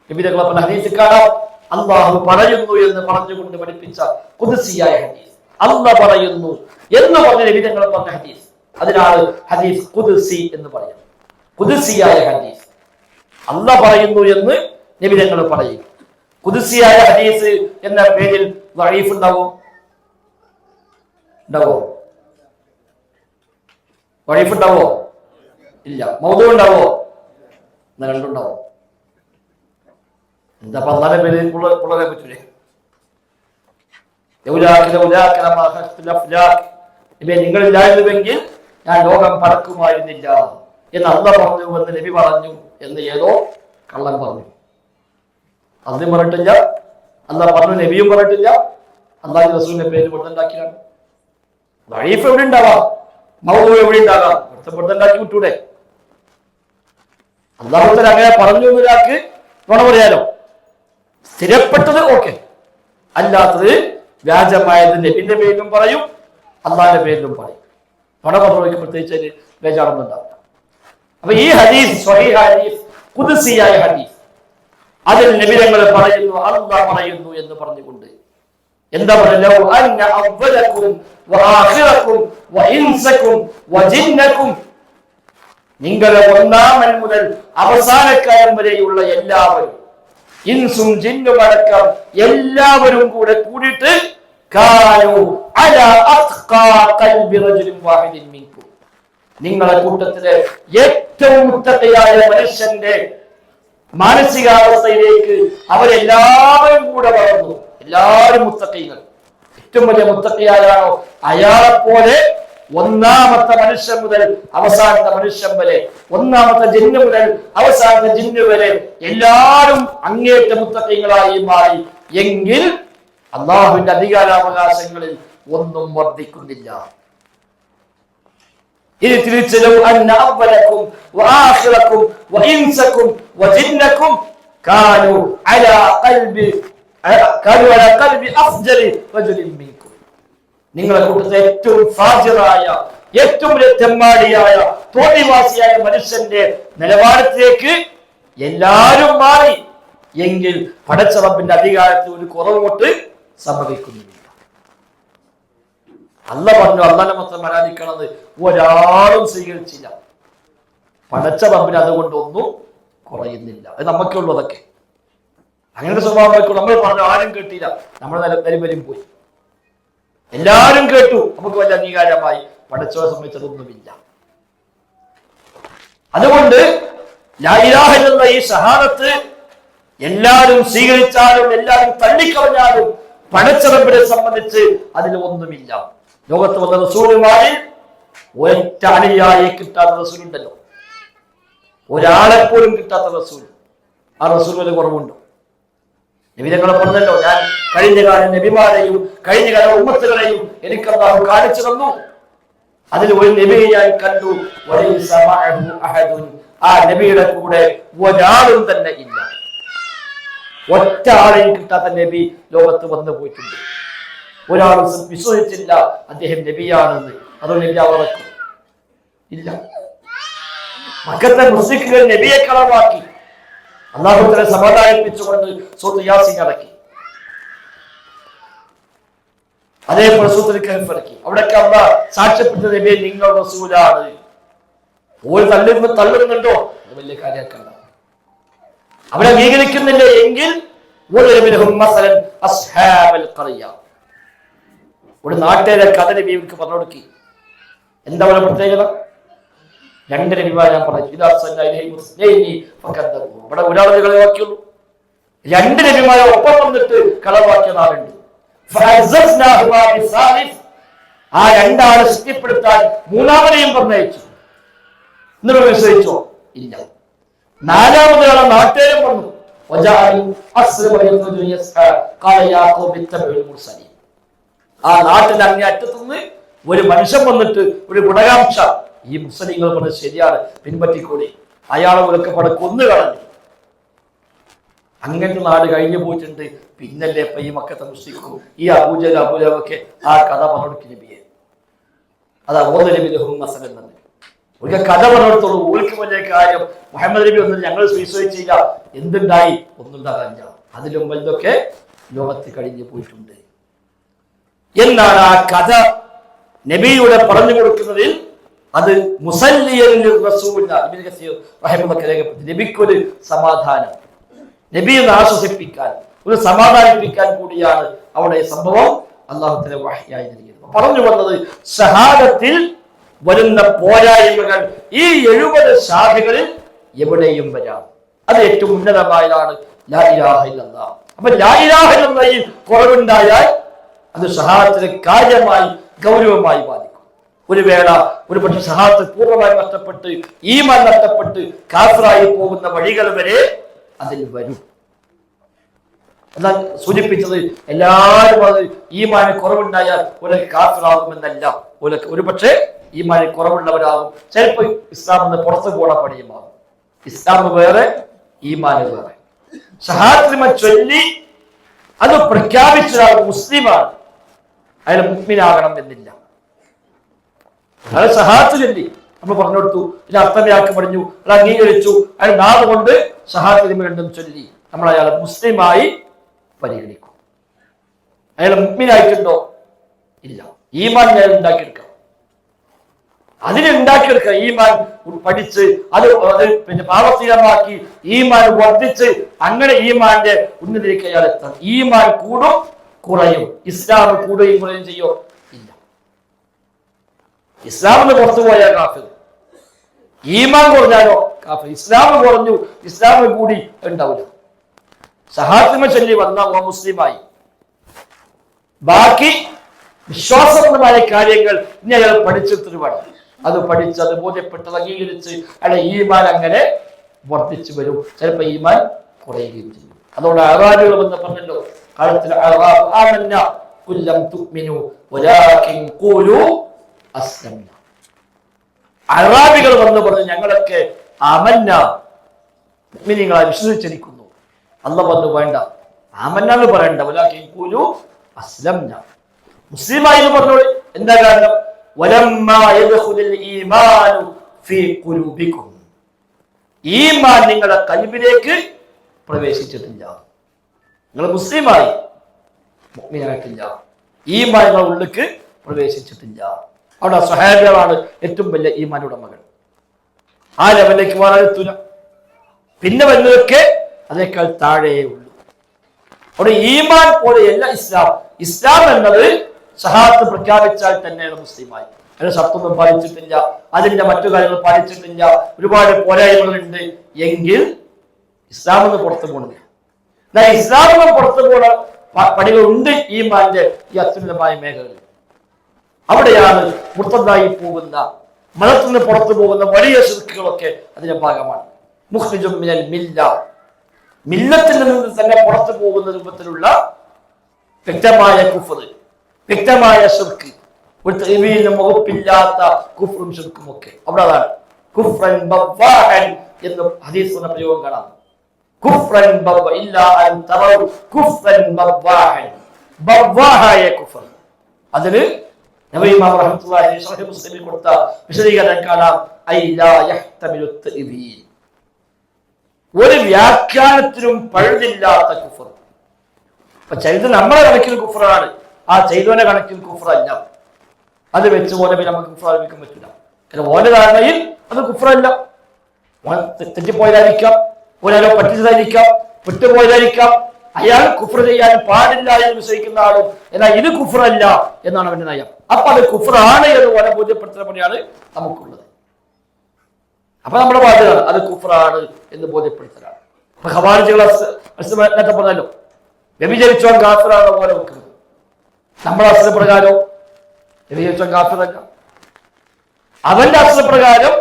നബിയുടെ ഹദീസിൽ കാണാം, അല്ലാഹു പറയുന്നു എന്ന് പറഞ്ഞുകൊണ്ട് പഠിപ്പിച്ച ഖുദ്സിയായ ഹദീസ്. അല്ലാഹ് പറയുന്നു എന്ന് പറഞ്ഞ നബിയുടെ പറഞ്ഞ ഹദീസ്, അതിനാണ് ഹദീസ് ഖുദ്സി എന്ന് പറയുന്നത്. ഖുദ്സിയായ ഹദീസ്, അല്ലാഹ് പറയുന്നു എന്ന് നബിയുടെ പറയും. ഖുദ്സിയായ ഹദീസ് എന്ന പേരിൽ ദഈഫ് ഉണ്ടാവോ? ദഈഫ് ഉണ്ടാവോ? ഇല്ല. മൗദൂ ഉണ്ടാവോ? രണ്ടുണ്ടാവും. എന്താ അല്ലാഹുവിന്റെ പേരിൽ പിള്ളേരെ പറ്റൂലേ? നിങ്ങളില്ലായിരുന്നുവെങ്കിൽ ഞാൻ ലോകം പടക്കുമായിരുന്നില്ല എന്ന് അല്ലാഹ് പറഞ്ഞു എന്ന് നബി പറഞ്ഞു എന്ന് ഏതോ കള്ളൻ പറഞ്ഞു. അള്ളയും പറഞ്ഞിട്ടില്ല, അല്ലാഹ് പറഞ്ഞു, നബിയും പറഞ്ഞിട്ടില്ല. അല്ലാഹുവിന്റെ റസൂലിന്റെ പേര് വെറുതെണ്ടാക്കിയാണ്. ദഈഫ് എവിടെ ഉണ്ടാവാം, മൗദൂ എവിടെ ഉണ്ടാകാം, വെറുതെണ്ടാക്കി വിട്ടൂടെ? അല്ലാഹു തആല അങ്ങനെ പറഞ്ഞു എന്നൊരാൾക്ക് നുണ പറയാലോ. സ്ഥിരപ്പെട്ടത് ഓക്കെ, അല്ലാത്തത് വ്യാജമായത് നബിന്റെ പേരിലും പറയും, അള്ളാഹിന്റെ പേരിലും പറയും. നുണ പറഞ്ഞവർക്ക് പ്രത്യേകിച്ച് അതിന് ബേജാറൊന്നും ഉണ്ടാവില്ല. അപ്പൊ ഈ ഹദീസ് സ്വഹീഹ് ഹദീസ്, ഖുദ്സിയായ ഹദീസ്, അതിൽ നബി തങ്ങൾ പറയുന്നു, അല്ലാഹ് പറയുന്നു എന്ന് പറഞ്ഞുകൊണ്ട് എന്താ പറയുക? അന്ന അവ്വലകും വആഖിറകും വഇൻസകും വജിന്നകും, നിങ്ങളെ ഒന്നാമൻ മുതൽ അവസാനക്കാരൻ വരെയുള്ള എല്ലാവരും, ഇൻസും ജിന്നും അടക്കം എല്ലാവരും കൂടെ കൂടിയിട്ട് കാനൂ അലാ അത്ഖാ ഖൽബി റജുലിൻ വാഹിദിൻ മിൻകും, നിങ്ങളുടെ കൂട്ടത്തിലെ ഏറ്റവും മുത്തഖിയായ മനുഷ്യന്റെ മാനസികാവസ്ഥയിലേക്ക് അവരെല്ലാവരും കൂടെ വളർന്നു. എല്ലാവരും മുത്തഖീകൾ. ഏറ്റവും വലിയ മുത്തഖിയാരാണോ അയാളെപ്പോലെ ഒന്നാമത്തെ മനുഷ്യൻ മുതൽ അവസാനത്തെ മനുഷ്യൻ വരെ, ഒന്നാമത്തെ ജിന്ന് മുതൽ അവസാനത്തെ ജിന്ന് വരെ എല്ലാവരും അങ്ങേറ്റ മുത്തഖീകളായി മാറി എങ്കിൽ അല്ലാഹുവിന്റെ അധികാരാവകാശങ്ങളിൽ ഒന്നും വർദ്ധിക്കുന്നില്ല. ഇനി തിരിച്ചലും അന്ന അവ്വലകും വആഖിറകും വഇൻസകും വജിന്നകും കാനൂ അലാ ഖൽബി അഫ്ജലി റജുലിൻ മിൻകും, നിങ്ങളുടെ കൂട്ടത്തിലെ ഏറ്റവും ഫാജിറായ, ഏറ്റവും തെമ്മാടിയായ, തോന്നിവാസിയായ മനുഷ്യന്റെ നിലവാരത്തിലേക്ക് എല്ലാവരും മാറി എങ്കിൽ പടച്ച റബ്ബിന്റെ അധികാരത്തിൽ ഒരു കുറവോട്ട് സംഭവിക്കുന്നില്ല. അല്ലാഹ് പറഞ്ഞു, അല്ലാഹനെ മാത്രം ആരാധിക്കണമെന്ന് ഒരാളും സ്വീകരിച്ചില്ല. പടച്ച റബ്ബിന് അതുകൊണ്ട് ഒന്നും കുറയുന്നില്ല. അത് നമുക്കുള്ളൂ. അതൊക്കെ അങ്ങനത്തെ സ്വഭാവം നമ്മൾ പറഞ്ഞു, ആരും കേട്ടില്ല, നമ്മുടെ നിലവരും പോയി. എല്ലാവരും കേട്ടു, നമുക്ക് വലിയ അംഗീകാരമായി. പടച്ചവനെ സംബന്ധിച്ചതൊന്നുമില്ല. അതുകൊണ്ട് ലാ ഇലാഹ ഇല്ലല്ലാഹ് ഈ ഷഹാദത്ത് എല്ലാവരും സ്വീകരിച്ചാലും എല്ലാവരും തള്ളിക്കളഞ്ഞാലും പടച്ചറപ്പിനെ സംബന്ധിച്ച് അതിൽ ഒന്നുമില്ല. ലോകത്ത് വന്ന റസൂലുമാരിൽ ഒറ്റ അനുയായി കിട്ടാത്ത റസൂലുണ്ടല്ലോ, ഒരാളെപ്പോലും കിട്ടാത്ത റസൂൽ. ആ റസൂലിന് കുറവുണ്ടോ? നബി തങ്ങളെ പറഞ്ഞല്ലോ, ഞാൻ കഴിഞ്ഞ കാല നബിമാരെയും കഴിഞ്ഞ കാല ഉമ്മത്തുകളെയും എനിക്ക് അല്ലാഹു കാണിച്ചു തന്നു, അതിൽ ഒരു നബിയെ ഞാൻ കണ്ടു, ആ നബിയുടെ കൂടെ ഒരാളും തന്നെ ഇല്ല. ഒറ്റ ആളെയും കിട്ടാത്ത നബി ലോകത്ത് വന്നു പോയിട്ടുണ്ട്. ഒരാളും വിശ്വസിച്ചില്ല അദ്ദേഹം നബിയാണെന്ന്. അതുകൊണ്ട് നബി അവർക്ക് ഇല്ല. മക്കത്തെ മുസ്ലിക്കുകൾ നബിയെ കളവാക്കി അല്ലാഹുവിനെ സമാധാനിപ്പിച്ചുകൊണ്ട് സൂറത്ത് യാസീൻ ഇറക്കി. അതേപോലെ സൂറത്തുൽ കഹ്ഫ് ഇറക്കി. അവിടെയൊക്കെ അല്ലാഹ് സാക്ഷ്യപ്പെട്ട നബിയെ നിങ്ങൾ റസൂലാണ്. ഒരു തള്ളുന്നുണ്ടോ? വലിയ കാര്യമാക്കണ്ട. അവരെ അംഗീകരിക്കുന്നില്ല എങ്കിൽ ഒരു നാട്ടിലെ കഥ നബിക്ക് പറഞ്ഞു കൊടുക്കി. എന്താ പറയുക പ്രത്യേകത? രണ്ട് നബിമാർ ഞാൻ പറഞ്ഞു, ഇവിടെ ഒരാളെ കളവാക്കിയുള്ളൂ. രണ്ട് നബിമാരെ ഒപ്പം വന്നിട്ട് കളവാക്കിയ നാളുണ്ട്. ആ രണ്ടാളെ ശക്തിപ്പെടുത്താൻ മൂന്നാമനെയും പറഞ്ഞയച്ചു. എന്നിട്ട് വിശ്വസിച്ചോ? ഇല്ല. നാലാമതൊരാളെ നാട്ടുകാരും വന്നു. ആ നാട്ടിന്റെ അങ്ങേ അറ്റത്തുനിന്ന് ഒരു മനുഷ്യൻ വന്നിട്ട് ഒരു ഗുണകാംക്ഷ, ഈ മുസ്ലിങ്ങൾ പറഞ്ഞത് ശരിയാണ്, പിൻപറ്റിക്കൂടി. അയാളെ വിലക്കപ്പെടെ കൊന്നു കളഞ്ഞു. അങ്ങനത്തെ നാട് കഴിഞ്ഞു പോയിട്ടുണ്ട്. പിന്നല്ലേ ഇപ്പൊ ഈ മക്കത്തെ മുസ്ലിക്കും ഈ അബൂജലൊക്കെ ആ കഥ പറഞ്ഞു നബിയെ. അതാ ഓതലബിഹും ഒരു കഥ പറഞ്ഞിടത്തോളൂ. ഓർക്ക് വലിയ കാര്യം മുഹമ്മദ് നബി ഒന്നും ഞങ്ങൾ വിശ്വസിച്ചില്ല. എന്തുണ്ടായി? ഒന്നുണ്ടാകാൻ. അതിലും വലുതൊക്കെ ലോകത്ത് കഴിഞ്ഞു പോയിട്ടുണ്ട് എന്നാണ് ആ കഥ നബിയുടെ പറഞ്ഞു കൊടുക്കുന്നതിൽ. അത് നബിക്കൊരു സമാധാനം, നബിയെ ആശ്വസിപ്പിക്കാൻ, ഒരു സമാധാനിപ്പിക്കാൻ കൂടിയാണ് അവിടെ സംഭവം അല്ലാഹുവിന്റെ വഹ്യായി നൽകിയത്. പറഞ്ഞു വന്നത് ഷഹാദത്തിൽ വരുന്ന പോരായ്മകൾ ഈ 70 ശാഖകളിൽ എവിടെയും വരാം. അത് ഏറ്റവും ഉന്നതമായതാണ് ലാ ഇലാഹ ഇല്ലല്ലാഹ്. അപ്പൊ ലാ ഇലാഹ ഇല്ലല്ലാഹയിൽ കുറവുണ്ടായാൽ അത് ഷഹാദത്തിനെ കാര്യമായി ഗൗരവമായി ബാധിക്കും. ഒരു വേള ഒരു പക്ഷെ ഷഹാദത്ത് പൂർണ്ണമായി നഷ്ടപ്പെട്ട് ഈമാൻ നഷ്ടപ്പെട്ട് കാഫിറായി പോകുന്ന വഴികൾ വരെ അതിൽ വരും. എന്നാൽ സൂചിപ്പിച്ചത് എല്ലാവരും അത് ഈമാന് കുറവുണ്ടായാൽ ഒരു കാഫിറാകുമെന്നല്ല. ഒരു പക്ഷേ ഈമാന് കുറവുള്ളവരാകും. ചിലപ്പോൾ ഇസ്ലാമിന് പുറത്തു പോണ പണിയുമാകും. ഇസ്ലാം വേറെ, ഈമാന് വേറെ. ഷഹാദത്ത് ചൊല്ലി അത് പ്രഖ്യാപിച്ച മുസ്ലിമാണ്, അയാൾ മുഅ്മിനാകണം എന്നില്ല. അയാൾ ഷഹാദത്ത് ചൊല്ലി നമ്മൾ പറഞ്ഞു കൊടുത്തു, ഇതിന് അർത്ഥമയാക്കി പറഞ്ഞു, അയാൾ അംഗീകരിച്ചു, അയാൾ നാളെ കൊണ്ട് ഷഹാദത്ത് രണ്ടും ചൊല്ലി, നമ്മൾ അയാളെ മുസ്ലിമായി പരിഗണിക്കും. അയാൾ മുഅ്മിനായിട്ടുണ്ടോ? ഇല്ല. ഈമാൻ അയാൾ ഉണ്ടാക്കിയെടുക്കാം. അതിനുണ്ടാക്കിയെടുക്കുക. ഈമാൻ പഠിച്ച് അത് പിന്നെ പ്രാവർത്തികമാക്കി ഈമാൻ വർദ്ധിച്ച് അങ്ങനെ ഈമാന്റെ ഉന്നതിലേക്ക് അയാൾ എത്തണം. ഈമാൻ കൂടും കുറയും. ഇസ്ലാം കൂടുകയും കുറയും ചെയ്യോ? ഇല്ല. ഇസ്ലാമിന് പുറത്തു പോയാൽ കാഫിർ, ഈമാൻ കുറഞ്ഞാലോ കാഫിർ. ഇസ്ലാം കുറഞ്ഞു, ഇസ്ലാം കൂടി ഉണ്ടാവില്ല. ഷഹാദത്ത് ചൊല്ലി വന്ന മുസ്ലിമായി. ബാക്കി വിശ്വാസപരമായ കാര്യങ്ങൾ ഇനി അയാൾ പഠിച്ചെടുത്തിട്ട് വേണം. അത് പഠിച്ച് അത് ബോധ്യപ്പെട്ടത് അംഗീകരിച്ച് അയാളെ ഈമാൻ അങ്ങനെ വർദ്ധിച്ചു വരും. ചിലപ്പോൾ ഈമാൻ കുറയുകയും ചെയ്യും. അതുകൊണ്ട് അറാബികൾ വന്ന് പറഞ്ഞല്ലോ, കാലത്തിൽ അറാബികൾ വന്ന് പറഞ്ഞു, ഞങ്ങളൊക്കെ അമന്ന മുഅ്മിനീങ്ങളെ വിശ്വസിച്ചിരിക്കുന്നു. അല്ലാഹു പറഞ്ഞു വേണ്ട, ആമന്ന എന്ന് പറയണ്ട, വലാകിൻ ഖൂലു അസ്ലംന, മുസ്ലിമായി എന്ന് പറഞ്ഞോളൂ. എന്താ കാരണം? വലമ്മാ യദ്ഖുലുൽ ഈമാനു ഫീ ഖുലൂബികും, ഈമാൻ നിങ്ങളുടെ ഖൽബിലേക്ക് പ്രവേശിച്ചിട്ടില്ല. നിങ്ങൾ മുസ്ലിമായി, മുഅ്മിനായിട്ടില്ല. ഈമാൻ നിങ്ങളുടെ ഉള്ളിലേക്ക് പ്രവേശിച്ചിട്ടില്ല. അവിടെ സ്വഹാബികളാണ് ഏറ്റവും വലിയ ഈമാൻ ഉടമകൾ. ആ ലെവലിലേക്ക് വളരെത്തൂല. പിന്നെ വരുന്നതൊക്കെ അതേക്കാൾ താഴെയേ ഉള്ളൂ. അവിടെ ഈമാൻ പോലെയല്ല ഇസ്ലാം. ഇസ്ലാം എന്നത് ഷഹാദത്ത് പ്രഖ്യാപിച്ചാൽ തന്നെയാണ് മുസ്ലിമായി. അതിന്റെ ശബ്ദമൊന്നും പാലിച്ചിട്ടില്ല, അതിന്റെ മറ്റു കാര്യങ്ങൾ പാലിച്ചിട്ടില്ല, ഒരുപാട് പോരായ്മകളുണ്ട് എങ്കിൽ ഇസ്ലാമിൽ നിന്ന് പുറത്തു പോകണം. ഇസ്ലാമിൽ നിന്ന് പുറത്തു പോണ പണികളുണ്ട് ഈമാന്റെ ഈ അത്യുന്നതമായ മേഖലകളിൽ. അവിടെയാണ് മുർത്തദായി പോകുന്ന, മതത്തിൽ നിന്ന് പുറത്തു പോകുന്ന വലിയ ശിർക്കുകളൊക്കെ അതിന്റെ ഭാഗമാണ്. മുഖ്രിജും മിനൽ മില്ല, മില്ലത്തിൽ നിന്ന് തന്നെ പുറത്തു പോകുന്ന രൂപത്തിലുള്ള വ്യക്തമായ കുഫർ, വ്യക്തമായ ശിർക്ക്, ഒരു തെളിവിനും വകുപ്പില്ലാത്ത കുഫ്റും ശിർക്കും ഒക്കെ. അവിടെ അതാണ് കുഫ്രൻ ബവ്വാഹൻ എന്ന് ഹദീസ് എന്ന പ്രയോഗം കാണാം. കുഫ്രൻ ബവ്വ ഇല്ലാ അൻ തറൗ കുഫ്രൻ ബവ്വാഹൻ, ബവ്വാഹായ കുഫർ. അതിന് നബി ഇമാം റഹ്മത്തുള്ളാഹി അലൈഹി സ്വഹീഹ് മുസ്ലിമിൽ കൊടുത്ത വിശദീകരണം കാണാം. ഐ ലാ യഹ്തമിലു തഅ്വീൽ, ഒരു വ്യാഖ്യാനത്തിനും പഴുതില്ലാത്ത കുഫർ. അപ്പൊ ചെയ്ത് നമ്മളെ കണക്കിൽ കുഫറാണ്, ആ ചെയ്തവന്റെ കണക്കിൽ കുഫറല്ല. അത് വെച്ച് പോലെ നമുക്ക് കുഫർ ആരംഭിക്കാൻ പറ്റില്ല. കാരണം ഓന്റെ ധാരണയിൽ അത് കുഫറല്ല. തെറ്റിപ്പോയതായിരിക്കാം, ഒരാളെ പറ്റിച്ചതായിരിക്കാം, വിട്ടുപോയതായിരിക്കാം. അയാൾ കുഫർ ചെയ്യാൻ പാടില്ല എന്ന് വിശ്വസിക്കുന്ന ആളും എന്നാൽ ഇത് കുഫറല്ല എന്നാണ് അവന്റെ നയം. അപ്പൊ അത് കുഫറാണ് എന്ന് പോലെ ബോധ്യപ്പെടുത്തുന്ന പണിയാണ് നമുക്കുള്ളത്. അപ്പൊ നമ്മുടെ ബാധ്യത അത് കുഫറാണ് എന്ന് ബോധ്യപ്പെടുത്തലാണ്. അപ്പൊ ഖവാരിജികളെ നേരത്തെ പറഞ്ഞല്ലോ, വ്യഭിചരിച്ചവൻ കാഫിറാണ് പോലെ വെക്കുന്നത്. നമ്മുടെ അസ്ത്രപ്രകാരം വ്യഭിചരിച്ചവൻ കാഫിറല്ല, അവന്റെ അസ്ത്രപ്രകാരം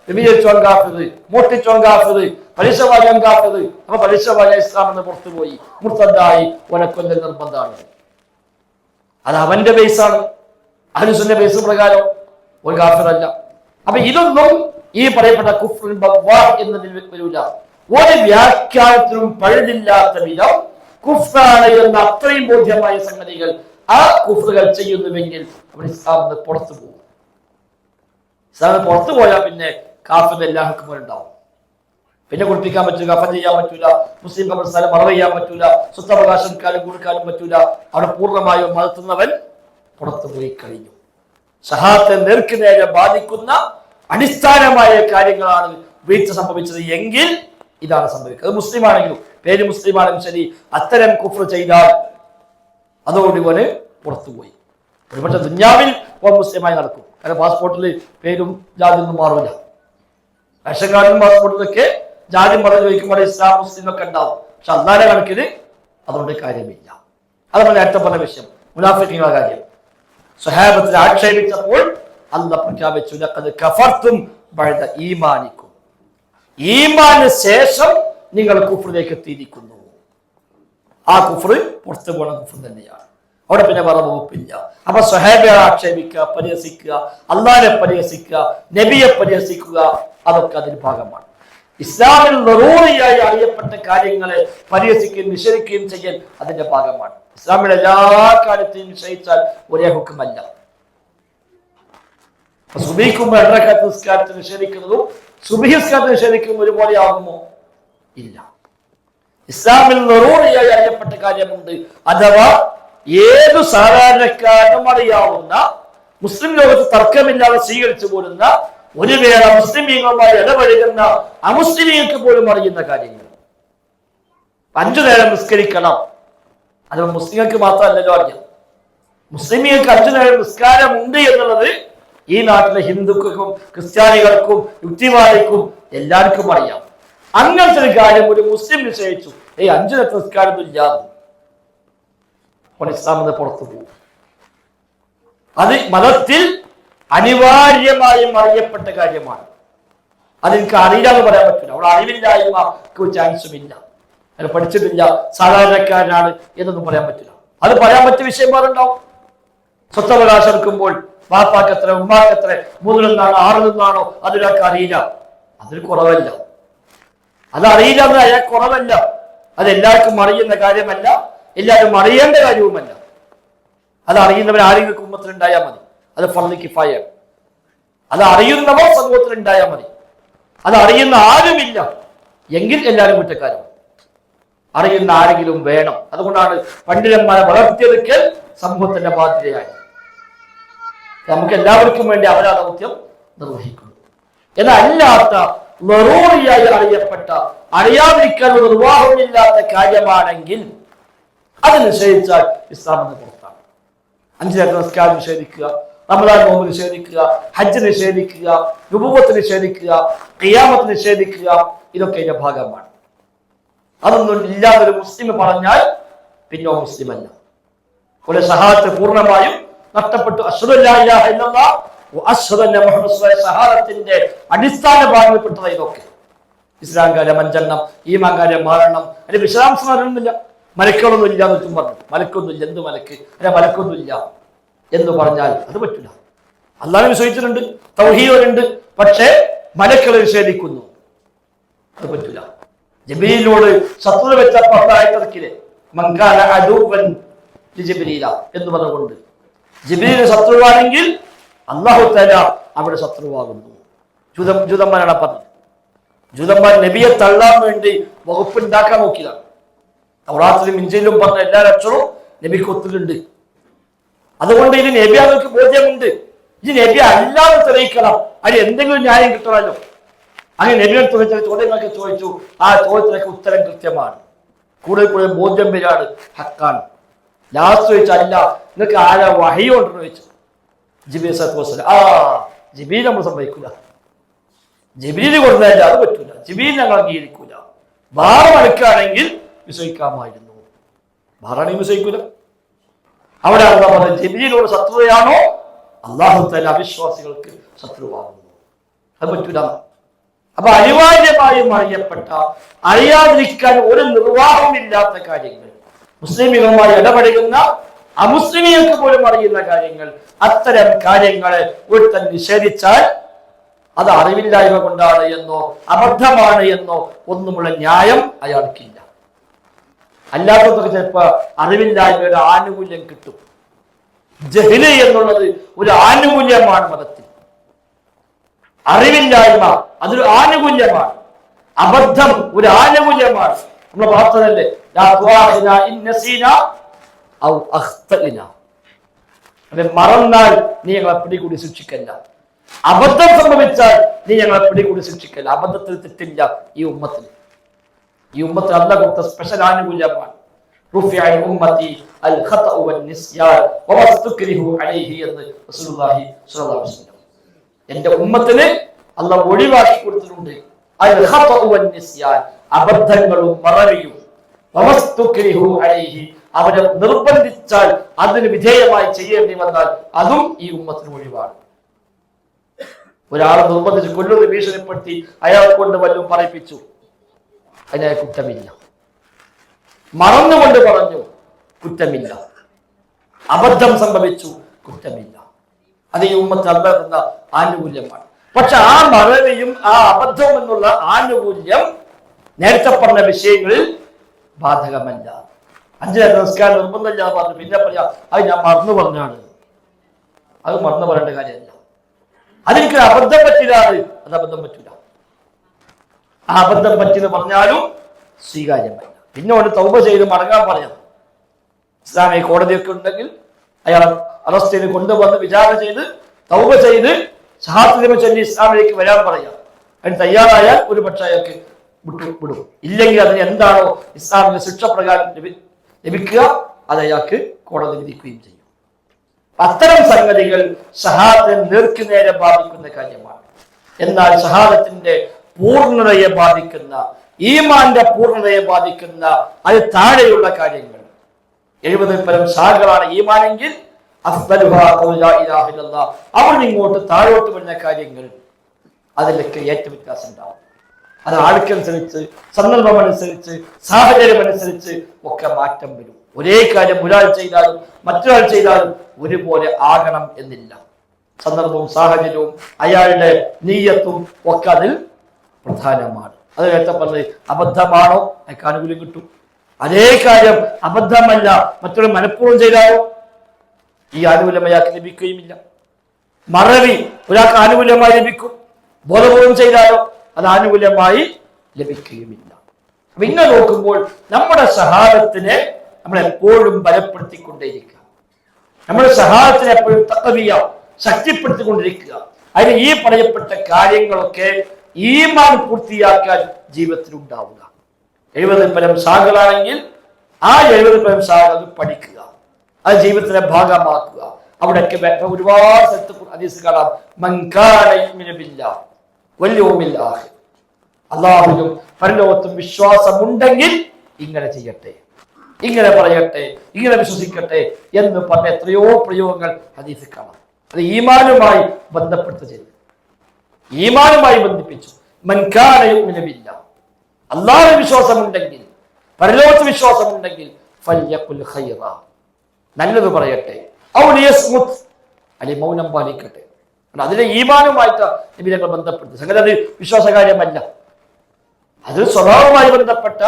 വ്യഭിചരിച്ചവൻ കാഫിർ, മോഷ്ടിച്ചവൻ കാഫിർ, പലിശ വാങ്ങാൻ കാഫിർ. അപ്പൊ പലിശ വാങ്ങാൻ ഇസ്ലാം എന്ന് പുറത്തുപോയി, മുർത്തദായി, ഓനക്കൊല്ലം നിർബന്ധമാണ്. അത് അവന്റെ ബേസാണ്. അഹ്ലുസുന്നത്തിന്റെ ബേസ് പ്രകാരം ഒരു കാഫിറല്ല. അപ്പൊ ഇതൊന്നും ഈ പറയപ്പെട്ട കുഫ്ർ ബവ്വാഹ് എന്നതിൽ വരില്ല. ഒരു വ്യാഖ്യാനത്തിനും പഴുതില്ലാത്ത വിധം കുഫ്റാണ് എന്ന അത്രയും ബോധ്യമായ സംഗതികൾ ആ കുഫ്റുകൾ ചെയ്യുന്നുവെങ്കിൽ അവൻ ഇസ്ലാമിന് പുറത്തു പോകും. ഇസ്ലാമിന് പുറത്തു പോയാൽ പിന്നെ കാഫിന്റെ എല്ലാ ഹുക്കുമും ഉണ്ടാവും. പിന്നെ കുളിപ്പിക്കാൻ പറ്റൂല, കഫൻ ചെയ്യാൻ പറ്റൂല, മുസ്ലിം ഖബർസ്ഥാനം മറവ് ചെയ്യാൻ പറ്റൂല, സ്വത്തവകാശം കൊടുക്കാനും പറ്റൂല. അവിടെ പൂർണ്ണമായും മതത്തുന്നവൻ പുറത്തു പോയി കഴിഞ്ഞു. ഷഹാദത്തെ നേർക്കുനേരെ ബാധിക്കുന്ന അടിസ്ഥാനമായ കാര്യങ്ങളാണ് വീഴ്ച സംഭവിച്ചത് എങ്കിൽ ഇതാണ് സംഭവിക്കുന്നത്. അത് മുസ്ലിം ആണെങ്കിലും, പേര് മുസ്ലിം ആണെങ്കിലും ശരി, അത്തരം കുഫ്ർ ചെയ്താൽ അതോടുകൂടി ഓന് പുറത്തുപോയി. ഒരുപക്ഷെ ദുന്യാവിൽ ഓൻ മുസ്ലിമായി നടക്കും. കാരണം പാസ്പോർട്ടിൽ പേരും ജാതിയൊന്നും മാറില്ല. റേഷൻ കാർഡിലും പാസ്പോർട്ടിലൊക്കെ ജാതി മതം ചോദിക്കുമ്പോൾ ഇസ്ലാം മുസ്ലിം ഒക്കെ ഉണ്ടാവും. പക്ഷെ അള്ളാന്റെ കണക്കിന് അതുകൊണ്ട് കാര്യമില്ല. അത് നമ്മൾ നേരത്തെ പറഞ്ഞ വിഷയം, മുനാഫിക്കുകളുടെ കാര്യം. സ്വഹാബത്തിനെ ആക്ഷേപിച്ചപ്പോൾ അല്ലാഹ് പ്രഖ്യാപിച്ചു, ലഖദ് കഫർതും ബഅദ ഈമാനിക്കും, ഈമാന് ശേഷം നിങ്ങൾ കുഫ്റിലേക്ക് എത്തിയിരിക്കുന്നു. ആ കുഫ്ർ പുറത്തു പോണ കുഫ്ർ തന്നെയാണ്. അവിടെ പിന്നെ വേറെ വകുപ്പില്ല. അപ്പൊ സ്വഹാബിയെ ആക്ഷേപിക്കുക, പരിഹസിക്കുക, അള്ളാഹിനെ പരിഹസിക്കുക, നബിയെ പരിഹസിക്കുക, അതൊക്കെ അതിന്റെ ഭാഗമാണ്. ഇസ്ലാമിൽ ദറൂറിയായി അറിയപ്പെട്ട കാര്യങ്ങളെ പരിഹസിക്കുകയും നിഷേധിക്കുകയും ചെയ്യൽ അതിന്റെ ഭാഗമാണ്. ഇസ്ലാമിലെ എല്ലാ കാര്യത്തെയും നിശ്ചയിച്ചാൽ ഒരേ ഹുക്കുമല്ല. സുബഹിക്കുമ്പോൾ 2 റക്അത്ത് നിസ്കാരത്തെ നിഷേധിക്കുന്നതും സുബഹി നിസ്കാരത്തെ നിഷേധിക്കുന്നതും ഒരുപോലെ ആകുമോ? ഇല്ല. ഇസ്ലാമിൽ ദറൂറിയായി അറിയപ്പെട്ട കാര്യമുണ്ട്. അഥവാ ഏതു സാധാരണക്കാരനും അറിയാവുന്ന, മുസ്ലിം ലോകത്ത് തർക്കമില്ലാതെ സ്വീകരിച്ചു പോരുന്ന, ഒരു വേള മുസ്ലിമീങ്ങളുമായി ഇടപെടുന്ന അമുസ്ലിമീങ്ങൾക്ക് പോലും അറിയുന്ന കാര്യങ്ങൾ. 5 നേരം നിസ്കരിക്കണം, അത് മുസ്ലിങ്ങൾക്ക് മാത്രമല്ലല്ലോ അറിയാം. മുസ്ലിമീങ്ങൾക്ക് 5 നേരം നിസ്കാരമുണ്ട് എന്നുള്ളത് ഈ നാട്ടിലെ ഹിന്ദുക്കൾക്കും ക്രിസ്ത്യാനികൾക്കും യുക്തിവാദിക്കും എല്ലാവർക്കും അറിയാം. അങ്ങനത്തെ ഒരു കാര്യം ഒരു മുസ്ലിം നിശ്ചയിച്ചു, 5 നേരത്തെ നിസ്കാരം ഇല്ലാതെ ഇസ്ലാമിന് പുറത്തു പോകും. അത് മതത്തിൽ അനിവാര്യമായും അറിയപ്പെട്ട കാര്യമാണ്. അതെനിക്ക് അറിയില്ല എന്ന് പറയാൻ പറ്റില്ല. അവിടെ അറിവില്ലായ്മക്ക് ചാൻസും ഇല്ല. അത് പഠിച്ചിട്ടില്ല, സാധാരണക്കാരനാണ് എന്നൊന്നും പറയാൻ പറ്റില്ല. അത് പറയാൻ പറ്റിയ വിഷയം പാടുണ്ടാവും. സ്വത്തവകാശം എടുക്കുമ്പോൾ വാപ്പാക്കെത്ര, ഉമ്മാക്കെത്ര, 3 നിന്നാണോ 6 നിന്നാണോ അതൊരാൾക്ക് അറിയില്ല. അതൊരു കുറവല്ല. അത് അറിയില്ല എന്ന് അയാൾ കുറവല്ല. അത് എല്ലാവർക്കും അറിയുന്ന കാര്യമല്ല, എല്ലാവരും അറിയേണ്ട കാര്യവുമല്ല. അത് അറിയുന്നവർ ആരെങ്കിലും കുടുംബത്തിൽ ഉണ്ടായാൽ മതി. അത് ഫർള് കിഫായ. അത് അറിയുന്നവർ സമൂഹത്തിൽ ഉണ്ടായാൽ മതി. അത് അറിയുന്ന ആരുമില്ല എങ്കിൽ എല്ലാവരും കുറ്റക്കാരും. അറിയുന്ന ആരെങ്കിലും വേണം. അതുകൊണ്ടാണ് പണ്ഡിതന്മാരെ വളർത്തിയെടുക്കൽ സമൂഹത്തിന്റെ ബാധ്യതയായി. നമുക്ക് എല്ലാവർക്കും വേണ്ടി അവരാ ദൗത്യം നിർവഹിക്കുന്നു. എന്നാൽ അല്ലാത്ത ലറൂറിയായി അറിയപ്പെട്ട, അറിയാതിരിക്കാൻ ഒരു നിർവാഹമില്ലാത്ത കാര്യമാണെങ്കിൽ അത് നിഷേധിച്ചാൽ ഇസ്ലാം എന്ന് പുറത്താണ്. 5 നേരത്തെ നിസ്കാരം നിഷേധിക്കുക, റമദാൻ നോമ്പ് നിഷേധിക്കുക, ഹജ്ജ് നിഷേധിക്കുക, നുബുവത്ത് നിഷേധിക്കുക, ഖിയാമത്ത് നിഷേധിക്കുക, ഇതൊക്കെ ഇതിന്റെ ഭാഗമാണ്. അതൊന്നും ഇല്ലാതൊരു മുസ്ലിം പറഞ്ഞാൽ പിന്നെ മുസ്ലിം അല്ല. ഒരു ഷഹാദത്ത് പൂർണ്ണമായും നഷ്ടപ്പെട്ടു. അശ്ഹദു അല്ലാ ഇലാഹ ഇല്ലല്ലാഹ് വ അശ്ഹദു അന്ന മുഹമ്മദ് റസൂലുള്ളാഹി ഷഹാദത്തിന്റെ അടിസ്ഥാന ഭാഗങ്ങളിൽപ്പെട്ടത് ഇതൊക്കെ. ഇസ്ലാം കാര്യം 5 എണ്ണം, ഈമാൻ കാര്യം 6 എണ്ണം. അതിന് വിശദാംശം അറിയുന്നില്ല. മലക്കുകളൊന്നും ഇല്ല എന്നും പറഞ്ഞു. മലക്കൊന്നുമില്ല. എന്ത് മലക്ക്? അല്ല, മലക്കൊന്നുമില്ല എന്ന് പറഞ്ഞാൽ അത് പറ്റില്ല. അല്ലാഹുവിനെ വിശ്വസിച്ചിട്ടുണ്ട്, തൗഹീദുണ്ട്, പക്ഷേ മലക്കുകളെ നിഷേധിക്കുന്നു, അത് പറ്റില്ല. ജിബ്രീലിനോട് ശത്രുത വെച്ച പത്തായത്തിലെ മങ്കാന അദുവൻ ജിബ്രീല എന്ന് പറഞ്ഞുകൊണ്ട് ജിബ്രീലിന് ശത്രുവാണെങ്കിൽ അല്ലാഹു തആല അവിടെ ശത്രുവാകുന്നു. ജൂതന്മാരാണ് പറഞ്ഞത്. ജൂതന്മാർ നബിയെ തള്ളാൻ വേണ്ടി വകുപ്പുണ്ടാക്കാൻ നോക്കിയതാണ്. തൗറാത്തിലും ഇഞ്ചിയിലും പറഞ്ഞ എല്ലാ ലക്ഷണവും നബിക്ക് ഒത്തിട്ടുണ്ട്. അതുകൊണ്ട് ഇത് നബി അവർക്ക് ബോധ്യമുണ്ട്. ഈ നബി അല്ലാതെ തെളിയിക്കണം, അതിന് എന്തെങ്കിലും ന്യായം കിട്ടണമല്ലോ. അങ്ങനെ നബിയുടെ ചോദ്യങ്ങളൊക്കെ ചോദിച്ചു. ആ ചോദ്യത്തിനൊക്കെ ഉത്തരം കൃത്യമാണ്. കൂടുതൽ ബോധ്യം വരാണ്, ഹക്കാണ്. ലാസ്റ്റ് ചോദിച്ചാൽ അല്ല, നിങ്ങൾക്ക് ആരാ വഹി കൊണ്ടെന്ന് ചോദിച്ചു. ജിബ്രീൽ സല്ലല്ലാഹു അലൈഹി വസല്ലം. ജിബ്രീൽ നമ്മൾ സമ്മതിക്കൂല, ജിബ്രീൽ കൊണ്ടല്ല, അത് പറ്റൂല, ജിബ്രീൽ ഞങ്ങൾ അംഗീകരിക്കൂല. വേറെ മണിക്കാണെങ്കിൽ വിശ്വസിക്കാമായിരുന്നു, വേറാണെങ്കിൽ വിശ്വസിക്കൂല. അവിടെ എന്താ പറയുന്നത്? ജിബ്രീലിനോട് ശത്രുതയാണോ? അല്ലാഹു തആല അവിശ്വാസികൾക്ക് ശത്രുവാകുന്നു, അത് പറ്റൂല. അപ്പൊ അനിവാര്യമായും അറിയപ്പെട്ട, അറിയാതിരിക്കാൻ ഒരു നിർവാഹമില്ലാത്ത കാര്യങ്ങൾ, മുസ്ലിമുകളുമായി ഇടപെടുന്ന അമുസ്ലിമികൾക്ക് പോലും അറിയുന്ന കാര്യങ്ങൾ, അത്തരം കാര്യങ്ങളെ ഒരുത്തൻ നിഷേധിച്ചാൽ അത് അറിവില്ലായ്മ കൊണ്ടാണ് എന്നോ അബദ്ധമാണ് എന്നോ ഒന്നുമുള്ള ന്യായം അയാൾക്കില്ല. അല്ലാത്തതൊക്കെ ചിലപ്പോ അറിവില്ലായ്മയുടെ ആനുകൂല്യം കിട്ടും. ജഹ്ല് എന്നുള്ളത് ഒരു ആനുകൂല്യമാണ് മതത്തിൽ. അറിവില്ലായ്മ അതൊരു ആനുകൂല്യമാണ്. അബദ്ധം ഒരു ആനുകൂല്യമാണ്. നമ്മൾ പറഞ്ഞതല്ലേ, മറന്നാൽ നീ ഞങ്ങളെ പിടികൂടി ശിക്ഷിക്കല്ല, അബദ്ധം സംഭവിച്ചാൽ നീ ഞങ്ങളെ പിടികൂടി ശിക്ഷിക്കല്ല. അബദ്ധത്തിൽ തെറ്റില്ല ഈ ഉമ്മത്തിൽ. ഈ ഉമ്മത്തിൽ അല്ലാഹു കൊടുത്ത സ്പെഷ്യൽ ആനുകൂല്യമാണ്. എന്റെ ഉമ്മത്തിന് അല്ലാഹു ഒഴിവാക്കി കൊടുത്തിട്ടുണ്ട് അബദ്ധങ്ങളും മറവിയും. അവരെ നിർബന്ധിച്ചാൽ അതിന് വിധേയമായി ചെയ്യേണ്ടി വന്നാൽ അതും ഈ ഉമ്മത്തിന് ഒഴിവാണ്. ഒരാളെ നിർബന്ധിച്ച് കൊല്ലുന്ന ഭീഷണിപ്പെടുത്തി അയാളെ കൊണ്ട് വല്ലതും പറയിപ്പിച്ചു, അതിനെ കുറ്റമില്ല. മറന്നുകൊണ്ട് പറഞ്ഞു, കുറ്റമില്ല. അബദ്ധം സംഭവിച്ചു, കുറ്റമില്ല. അത് ഈ ഉമ്മത്ത് അല്ലാഹു തന്ന ആനുകൂല്യമാണ്. പക്ഷെ ആ മറവിയും ആ അബദ്ധവും എന്നുള്ള ആനുകൂല്യം നേരത്തെ പറഞ്ഞ വിഷയങ്ങളിൽ ബാധകമല്ല. 5 നേരം നമസ്കാരം നിർബന്ധമില്ല പറഞ്ഞു, പിന്നെ പറയാ അത് ഞാൻ മറന്നു പറഞ്ഞാണ്. അത് മറന്നു പറയേണ്ട കാര്യമല്ല. അതെനിക്ക് അബദ്ധം പറ്റില്ലാതെ, അത് അബദ്ധം പറ്റില്ല. ആ അബദ്ധം പറ്റിയെന്ന് പറഞ്ഞാലും സ്വീകാര്യമല്ല. പിന്നെ ഒന്ന് തൗബ ചെയ്ത് മടങ്ങാൻ പറയാം. ഇസ്ലാമിക കോടതിയൊക്കെ ഉണ്ടെങ്കിൽ അയാൾ അറസ്റ്റ് ചെയ്ത് കൊണ്ടുവന്ന് വിചാരണ ചെയ്ത് തൗബ ചെയ്ത് ഷഹാദത്ത് ചൊല്ലി ഇസ്ലാമിലേക്ക് വരാൻ പറയാം. അതിന് തയ്യാറായാൽ ഒരു പക്ഷേ അയാൾക്ക് വിടും. ഇല്ലെങ്കിൽ അതിന് എന്താണോ ഇസ്ലാമിന്റെ ശിക്ഷ പ്രകാരം ലഭിക്കുക അത് അയാൾക്ക് കോടതി വിധിക്കുകയും ചെയ്യും. അത്തരം സംഗതികൾ ഷഹാദത്തിനെ നേർക്കുനേരെ ബാധിക്കുന്ന കാര്യമാണ്. എന്നാൽ ഷഹാദത്തിന്റെ പൂർണ്ണതയെ ബാധിക്കുന്ന, ഈമാന്റെ പൂർണ്ണതയെ ബാധിക്കുന്ന അത് താഴെയുള്ള കാര്യങ്ങൾ 70 പരം ശാഖകളാണ് ഈമാനെങ്കിൽ അവിടെ ഇങ്ങോട്ട് താഴോട്ട് വരുന്ന കാര്യങ്ങൾ അതിലൊക്കെ ഏറ്റവും വ്യത്യാസം ഉണ്ടാവും. അത് ആൾക്കനുസരിച്ച്, സന്ദർഭമനുസരിച്ച്, സാഹചര്യം അനുസരിച്ച് ഒക്കെ മാറ്റം വരും. ഒരേ കാര്യം ഒരാൾ ചെയ്താലും മറ്റൊരാൾ ചെയ്താലും ഒരുപോലെ ആകണം എന്നില്ല. സന്ദർഭവും സാഹചര്യവും അയാളുടെ നീയത്തും ഒക്കെ അതിൽ പ്രധാനമാണ്. അത് നേരത്തെ പറഞ്ഞത് അബദ്ധമാണോ അയാൾക്ക് ആനുകൂല്യം കിട്ടും. അതേ കാര്യം അബദ്ധമല്ല മറ്റൊരു മനഃപൂർവ്വം ചെയ്താലോ ഈ ആനുകൂല്യം അയാൾക്ക് ലഭിക്കുകയുമില്ല. മറവി ഒരാൾക്ക് ആനുകൂല്യമായി ലഭിക്കും, ബോധപൂർവം ചെയ്താലോ അത് ആനുകൂല്യമായി ലഭിക്കുകയുമില്ല. അപ്പൊ ഇങ്ങനെ നോക്കുമ്പോൾ നമ്മുടെ ഷഹാദത്തിനെ നമ്മൾ എപ്പോഴും ബലപ്പെടുത്തിക്കൊണ്ടേയിരിക്കുക. നമ്മുടെ ഷഹാദത്തിനെ എപ്പോഴും തഖ്വിയ ശക്തിപ്പെടുത്തിക്കൊണ്ടിരിക്കുക. അതിന് ഈ പറയപ്പെട്ട കാര്യങ്ങളൊക്കെ ഈമാൻ പൂർത്തിയാക്കാൻ ജീവിതത്തിൽ ഉണ്ടാവുക. 70 പരം ശാഖകളാണെങ്കിൽ ആ 70 പരം ശാഖകൾ പഠിക്കുക, അത് ജീവിതത്തിന്റെ ഭാഗമാക്കുക. അവിടെയൊക്കെ ഒരുപാട് സ്ഥലത്ത് ഹദീസ് കാണാം, മൻ കാന യുമിനു ബില്ലാഹി വൽ യൗമിൽ ആഖിർ, അല്ലാഹുവിലും പരലോകത്തും വിശ്വാസമുണ്ടെങ്കിൽ ഇങ്ങനെ ചെയ്യട്ടെ. ഇങ്ങനെ പറയട്ടെ, ഇങ്ങനെ വിശ്വസിക്കട്ടെ എന്ന് പറഞ്ഞ എത്രയോ പ്രയോഗങ്ങൾ ഹദീസിൽ കാണാം. അത് ഈമാനുമായി ബന്ധപ്പെട്ട് ചെയ്തു, ഈമാനുമായി ബന്ധിപ്പിച്ചു. മൻ കാന യുഅ്മിനു ബില്ലാഹ്, അല്ലാഹുവിൽ വിശ്വാസമുണ്ടെങ്കിൽ, പരലോകത്ത് വിശ്വാസമുണ്ടെങ്കിൽ, ഫൽയഖുൽ ഖൈറ, നല്ലത് പറയട്ടെ, ഔ ലിയസ്മുത്, അല്ലെങ്കിൽ മൗനം പാലിക്കട്ടെ. അതിലെ ഈമാനുമായിട്ട് നബി തങ്ങൾ ബന്ധപ്പെട്ടു. സംഗതി അത് വിശ്വാസകാര്യമല്ല, അത് സ്വഭാവവുമായി ബന്ധപ്പെട്ട,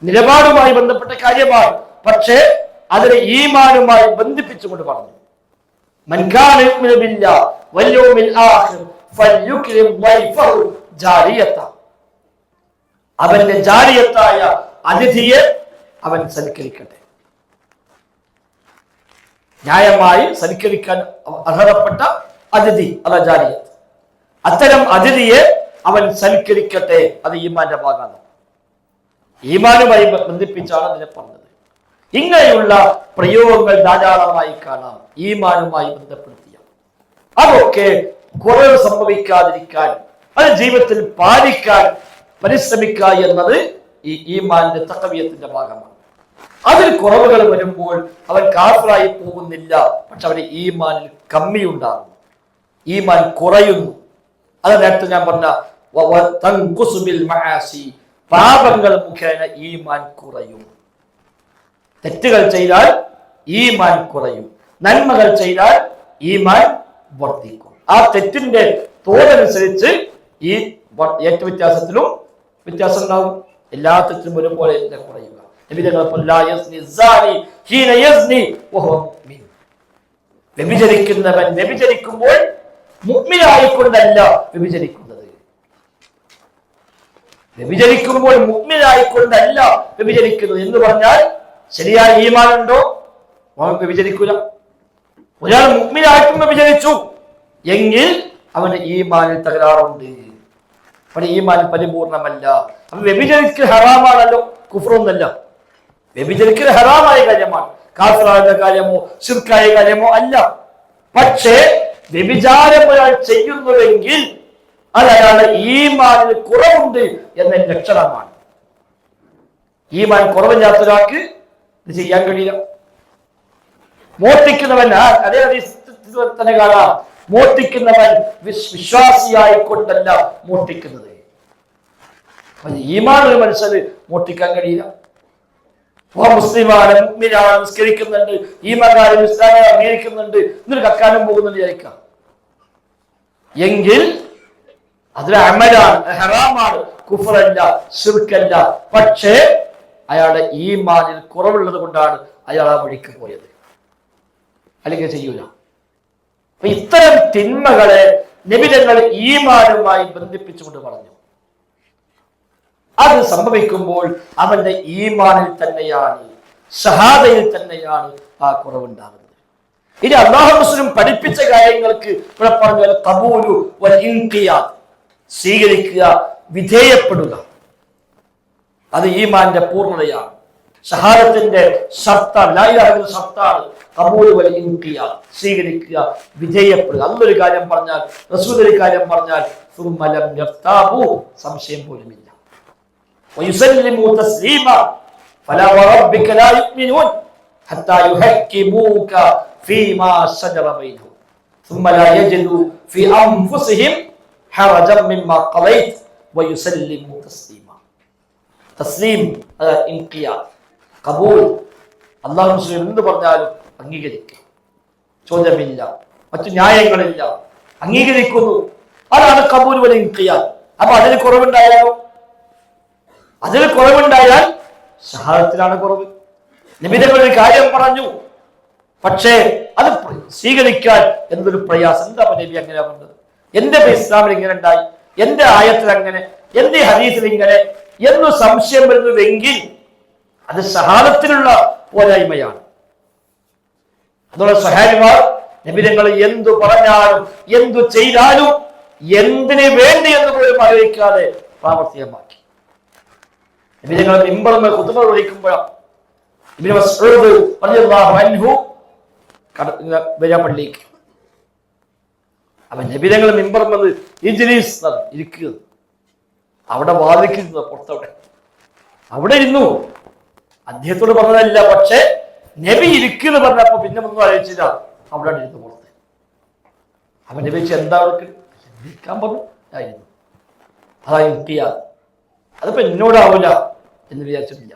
നിലപാടുമായി ബന്ധപ്പെട്ട കാര്യമാണ്. പക്ഷേ അതിനെ ഈമാനുമായി ബന്ധിപ്പിച്ചുകൊണ്ട് പറഞ്ഞു. മൻ കാന യുഅ്മിനു ബില്ലാഹി വൽ യൗമിൽ ആഖിർ ഫൽയുക്രിം ളൈഫഹു ജാരിയത, അവന്റെ ജാരിയത്തായ അതിഥിയെ അവൻ സൽക്കരിക്കട്ടെ. ന്യായമായി സൽക്കരിക്കാൻ അർഹതപ്പെട്ട അതിഥി, അതാ ജാരിയത്ത്. അത്തരം അതിഥിയെ അവൻ സൽക്കരിക്കട്ടെ. അത് ഈമാന്റെ ഭാഗമാണ്. ഈമാനുമായി ബന്ധിപ്പിച്ചാണ് അതിനെ പറഞ്ഞത്. ഇങ്ങനെയുള്ള പ്രയോഗങ്ങൾ ധാരാളമായി കാണാം ഈമാനുമായി ബന്ധപ്പെടുത്തിയ. അതൊക്കെ കുറവ് സംഭവിക്കാതിരിക്കാൻ, അത് ജീവിതത്തിൽ പാലിക്കാൻ പരിശ്രമിക്കുക എന്നത് ഈ ഈമാന്റെ തഖ്വീയത്തിന്റെ ഭാഗമാണ്. അതിൽ കുറവുകൾ വരുമ്പോൾ അവൻ കാഫിറായി പോകുന്നില്ല, പക്ഷെ അവന് ഈമാനിൽ കമ്മിയുണ്ടാകുന്നു, ഈമാൻ കുറയുന്നു. അത് നേരത്തെ ഞാൻ പറഞ്ഞ പാപങ്ങൾ മുഖേന ഈമാൻ കുറയും. തെറ്റുകൾ ചെയ്താൽ ഈമാൻ കുറയും, നന്മകൾ ചെയ്താൽ ഈമാൻ വർദ്ധിക്കും. ആ തെറ്റിന്റെ തോതനുസരിച്ച് ഈ ഏറ്റവ്യത്യാസത്തിലും വ്യത്യാസം ഉണ്ടാവും. എല്ലാ തെറ്റിലും ഒരുപോലെ കുറയുക. വ്യഭിചരിക്കുന്നവൻ വ്യഭിചരിക്കുമ്പോൾ മുഅ്മിനായിക്കൊണ്ടല്ല വ്യഭിചരിക്കുന്നത്. വ്യഭിചരിക്കുമ്പോൾ മുഅ്മിനായിക്കൊണ്ടല്ല വ്യഭിചരിക്കുന്നത് എന്ന് പറഞ്ഞാൽ ശരിയായ ഈമാനുണ്ടോ അവൻ വ്യഭിചരിക്കൂല. ഒരാൾ മുഅ്മിനായിട്ടും വ്യഭിചരിച്ചു എങ്കിൽ അവന് ഈമാനിൽ തകരാറുണ്ട്, അവന് ഈമാൻ പരിപൂർണമല്ല. അവൻ വ്യഭിചരിക്കൽ ഹറാമാണല്ലോ, കുഫ്റൊന്നല്ല. വ്യഭിചരിക്കൽ ഹറാമായ കാര്യമാണ്, കാഫിറായ കാര്യമോ ശിർക്കായ കാര്യമോ അല്ല. പക്ഷേ വ്യഭിചാരം ഒരാൾ ചെയ്യുന്നുവെങ്കിൽ അത് അയാളുടെ ഈമാനിൽ കുറവുണ്ട് എന്ന ലക്ഷണമാണ്. ഈമാൻ കുറവില്ലാത്ത ഒരാൾക്ക് ഇത് ചെയ്യാൻ കഴിയില്ല. മോഷ്ടിക്കുന്നവൻ, അതേ തന്നെ കാണാം, മോഷ്ടിക്കുന്നവൻ വിശ്വാസിയായിക്കൊണ്ടല്ല മോഷ്ടിക്കുന്നത്. ഈമാൻ ഒരു മനുഷ്യന് മോഷ്ടിക്കാൻ കഴിയില്ല. മുസ്ലിമാണ്, മുഅ്മിനാണ്, നിസ്കരിക്കുന്നുണ്ട്, ഈമാൻകാരൻ ഇസ്ലാമിനെ അംഗീകരിക്കുന്നുണ്ട്, എന്നിട്ട് കക്കാനും പോകുന്നുണ്ട് വിചാരിക്കാം എങ്കിൽ അതൊരു അമലാണ്, ഹറാമാണ്, കുഫ്റല്ല, ശിർക്കല്ല. പക്ഷേ അയാളുടെ ഈമാനിൽ കുറവുള്ളത് കൊണ്ടാണ് അയാൾ ആ വഴിക്ക് പോയത്, അല്ലെങ്കിൽ ചെയ്യൂല. അപ്പൊ ഇത്തരം തിന്മകളെ നബി തങ്ങൾ ഈമാനുമായി ബന്ധിപ്പിച്ചുകൊണ്ട് പറഞ്ഞു. അത് സംഭവിക്കുമ്പോൾ അവന്റെ ഈമാനിൽ തന്നെയാണ്, ഷഹാദയിൽ തന്നെയാണ് ആ കുറവുണ്ടാകുന്നത്. ഇനി അല്ലാഹു റസൂലും പഠിപ്പിച്ച കാര്യങ്ങൾക്ക് ഇവിടെ പറഞ്ഞ ഖബൂലു വൽ ഇൻഖിയാദ്, സ്വീകരിക്കുക, വിധേയപ്പെടുക, അത് ഈമാന്റെ പൂർണ്ണതയാണ്. ഷഹാദത്തിന്റെ ഷർത്താണ്, ലാ ഇലാഹ ഇല്ലല്ലാഹ് ഷർത്താണ് ഖബൂലു വൽ ഇൻഖിയാദ്, സ്വീകരിക്കുക, വിധേയപ്പെടുക. അന്നൊരു കാര്യം പറഞ്ഞാൽ, റസൂൽ ഒരു കാര്യം പറഞ്ഞാൽ സുമ്മ ലം യർതാബു, സംശയം പോലുമില്ല. ويسلموا تسليما فلا وربك لا يؤمنون حتى يحكموك فيما شجر بينهم ثم لا يجدوا في أنفسهم حرجا مما قضيت ويسلموا تسليما. തസ്ലീം, ഇൻഖിയാദ്, ഖബൂൽ. അല്ലാഹു റസൂൽ എന്ത് പറഞ്ഞാലും അംഗീകരിക്കുക, ചോദ്യമില്ല, മറ്റു ന്യായങ്ങളില്ല, അംഗീകരിക്കുന്നു. അതാണ് ഖബൂൽ വൽ ഇൻഖിയാദ്. അപ്പൊ അതിന് കുറവുണ്ടായാലോ? അതിൽ കുറവുണ്ടായാൽ ഷഹാദത്തിലാണ് കുറവ്. നബി തങ്ങൾ ഒരു കാര്യം പറഞ്ഞു, പക്ഷേ അത് സ്വീകരിക്കാൻ എന്തൊരു പ്രയാസം. എന്താ നബി അങ്ങനെ പറഞ്ഞത്? എന്റെ ഇസ്ലാമിൽ ഇങ്ങനെ ഉണ്ടായി, എന്റെ ആയത്തിൽ അങ്ങനെ, എന്റെ ഹദീസിൽ ഇങ്ങനെ എന്ന് സംശയം വരുന്നുവെങ്കിൽ അത് ഷഹാദത്തിലുള്ള പോരായ്മയാണ്. അതുകൊണ്ട് സ്വഹാബിമാർ നബി തങ്ങൾ എന്തു പറഞ്ഞാലും എന്തു ചെയ്താലും എന്തിനു വേണ്ടി എന്ന് പോലും ആലോചിക്കാതെ പ്രാവർത്തികമാക്കി. നബി തങ്ങൾ മിമ്പറിന്മേൽ ഖുതുബ നിർവഹിക്കുമ്പോഴാണ് ഇബ്നു മസ്ഊദ് റളിയല്ലാഹു അൻഹു വരിക പള്ളിക്ക്. അവൻ നബി തങ്ങൾ മിമ്പറിന്മേൽ ഇജ്ലിസ് ഇരിക്കുക, അവിടെ വാദിക്കുന്നത് പുറത്തവിടെ അവിടെ ഇരുന്നു. അദ്ദേഹത്തോട് പറഞ്ഞതല്ല. പക്ഷെ നബി ഇരിക്കുന്നു പറഞ്ഞപ്പോ പിന്നെ ഒന്നും ആലോചിച്ചില്ല, അവിടെ ഇരുന്ന് പുറത്ത്. അപ്പൊ നബി വെച്ച് എന്താ അവർക്ക് ഇരിക്കാൻ പറഞ്ഞു ആയിരുന്നു. അതാ ഇരിക്കിയാൽ അതിപ്പോ എന്നോടാവൂല എന്ന് വിചാരിച്ചിട്ടില്ല.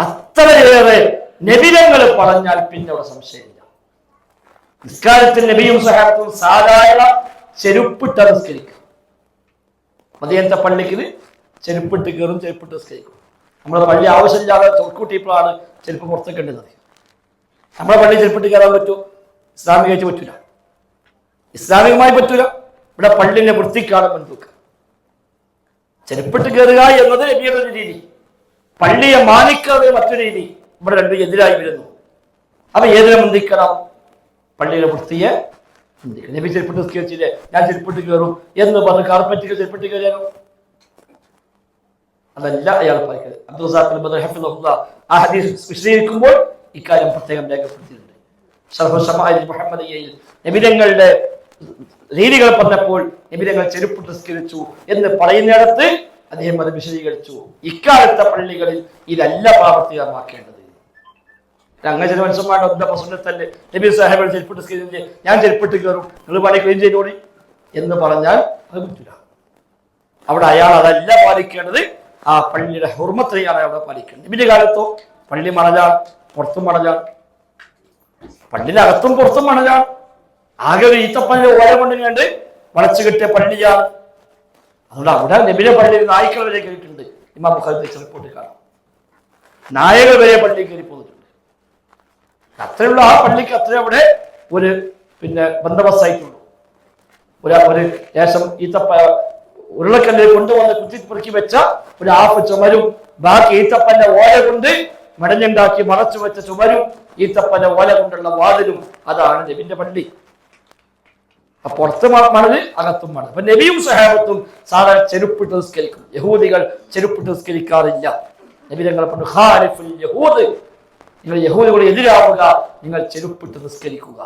അത്രയേറെ നബിതങ്ങൾ പറഞ്ഞാൽ പിന്നെ അവിടെ സംശയമില്ല. നിസ്കാരത്തിൽ നബിയും സഹാബത്തും സാധാരണ ചെരുപ്പിട്ട് നിസ്കരിക്കും. മദീനത്തെ പള്ളിക്ക് ചെരുപ്പിട്ട് കയറും, ചെരുപ്പിട്ട് നിസ്കരിക്കും. നമ്മുടെ പള്ളി ആവശ്യമില്ലാതെ തൊക്കൂട്ടിയപ്പോഴാണ് ചെരുപ്പ് പുറത്തൊക്കെ ഉണ്ടെന്നത്. നമ്മുടെ പള്ളി ചെരുപ്പിട്ട് കയറാൻ പറ്റുമോ? ഇസ്ലാമികമായിട്ട് പറ്റൂല, ഇസ്ലാമികമായി പറ്റൂല. ഇവിടെ പള്ളിനെ വൃത്തിക്കാണ് മുൻതൂക്കം. ചെരുപ്പിട്ട് കയറുക എന്നത് നബിയുടെ ഒരു രീതി, പള്ളിയെ മാനിക്കാതെ മറ്റൊരു രീതി. ഇവിടെ രണ്ടും എതിരായി വരുന്നു. അപ്പൊ ഏതിനെ മുന്തിക്കണം? പള്ളിയുടെ വൃത്തിയെ മുന്തിക്കണം. നബി ചെരുപ്പിട്ട് നിസ്കരിച്ചില്ലേ, ഞാൻ ചെരുപ്പിട്ട് കയറും എന്ന് പറഞ്ഞ് കാർപ്പറ്റിൽ ചെരുപ്പിട്ട് കയറിയാലോ? അതല്ല അയാൾ പറയുന്നത്. അബ്ദുൽ ആ ഹദീസ് വിശദീകരിക്കുമ്പോൾ ഇക്കാര്യം പ്രത്യേകം രേഖപ്പെടുത്തിയിട്ടുണ്ട്. മുഹമ്മദിയയിൽ നബിതങ്ങളുടെ രീതികൾ പറഞ്ഞപ്പോൾ നബിതങ്ങൾ ചെരുപ്പിട്ട് നിസ്കരിച്ചു എന്ന് പറയുന്നിടത്ത് അദ്ദേഹം അത് വിശദീകരിച്ചു. ഇക്കാലത്തെ പള്ളികളിൽ ഇതല്ല പ്രാവർത്തികമാക്കേണ്ടത്. അങ്ങനെ ചില മനുഷ്യന്മാരുടെ ഒന്ന പ്രശ്നത്തല്ലേ നബി സാഹിബ് ചെരുപ്പിട്ട് നിസ്കരിച്ചില്ലേ, ഞാൻ ചെരുപ്പിട്ട് കയറും, നിങ്ങൾ പണി ക്ലീൻ ചെയ്തോളി എന്ന് പറഞ്ഞാൽ അത് പറ്റില്ല. അവിടെ അയാൾ അതല്ല പാലിക്കേണ്ടത്, ആ പള്ളിയുടെ ഹുർമത്തെയാണ് അവിടെ പാലിക്കേണ്ടത്. നബിന്റെ കാലത്തോ പള്ളി മണലാണ്, പുറത്തും മണലാണ്, പള്ളിനകത്തും പുറത്തും മണലാണ്. ആകെ ഒരു ഈത്തപ്പള്ളിയുടെ ഓല കൊണ്ട് കണ്ട് വളച്ചു കിട്ടിയ പള്ളിയാണ്. അതുകൊണ്ട് അവിടെ നബിയുടെ പള്ളിയിൽ നായ്ക്കൾ വരെ കയറിയിട്ടുണ്ട്. ഇമാം ബുഖാരി റിപ്പോർട്ടിൽ കാണാം, നായകൾ വരെ പള്ളിയിൽ കയറി പോന്നിട്ടുണ്ട്. അത്രയുള്ള ആ പള്ളിക്ക് അത്ര അവിടെ ഒരു ബന്ദോബസ്തായിട്ടുള്ളൂ. ഒരു ദേശം ഈത്തപ്പ ഉരുളക്കല്ലിൽ കൊണ്ടുവന്ന് കുത്തിപ്പെറുക്കി വെച്ച ഒരു ആഫ് ചുമരും, ബാക്കി ഈത്തപ്പന്റെ ഓല കൊണ്ട് മടഞ്ഞുണ്ടാക്കി മറച്ചു വെച്ച ചുമരും, ഈത്തപ്പന്റെ ഓല കൊണ്ടുള്ള വാതിലും, അതാണ് നബിന്റെ പള്ളി. പുറത്ത് മണല്, അകത്തും മണൽ. അപ്പൊ നബിയും സഹാബത്തും സാധാരണ ചെരുപ്പിട്ട് നിസ്കരിക്കും. യഹൂദികൾ ചെരുപ്പിട്ട് നിസ്കരിക്കാറില്ല. നബി തങ്ങൾ പറഞ്ഞു, ഖാലിഫുൽ യഹൂദ്, നിങ്ങൾ യഹൂദികളെ എതിരാവുക, നിങ്ങൾ ചെരുപ്പിട്ട് നിസ്കരിക്കുക.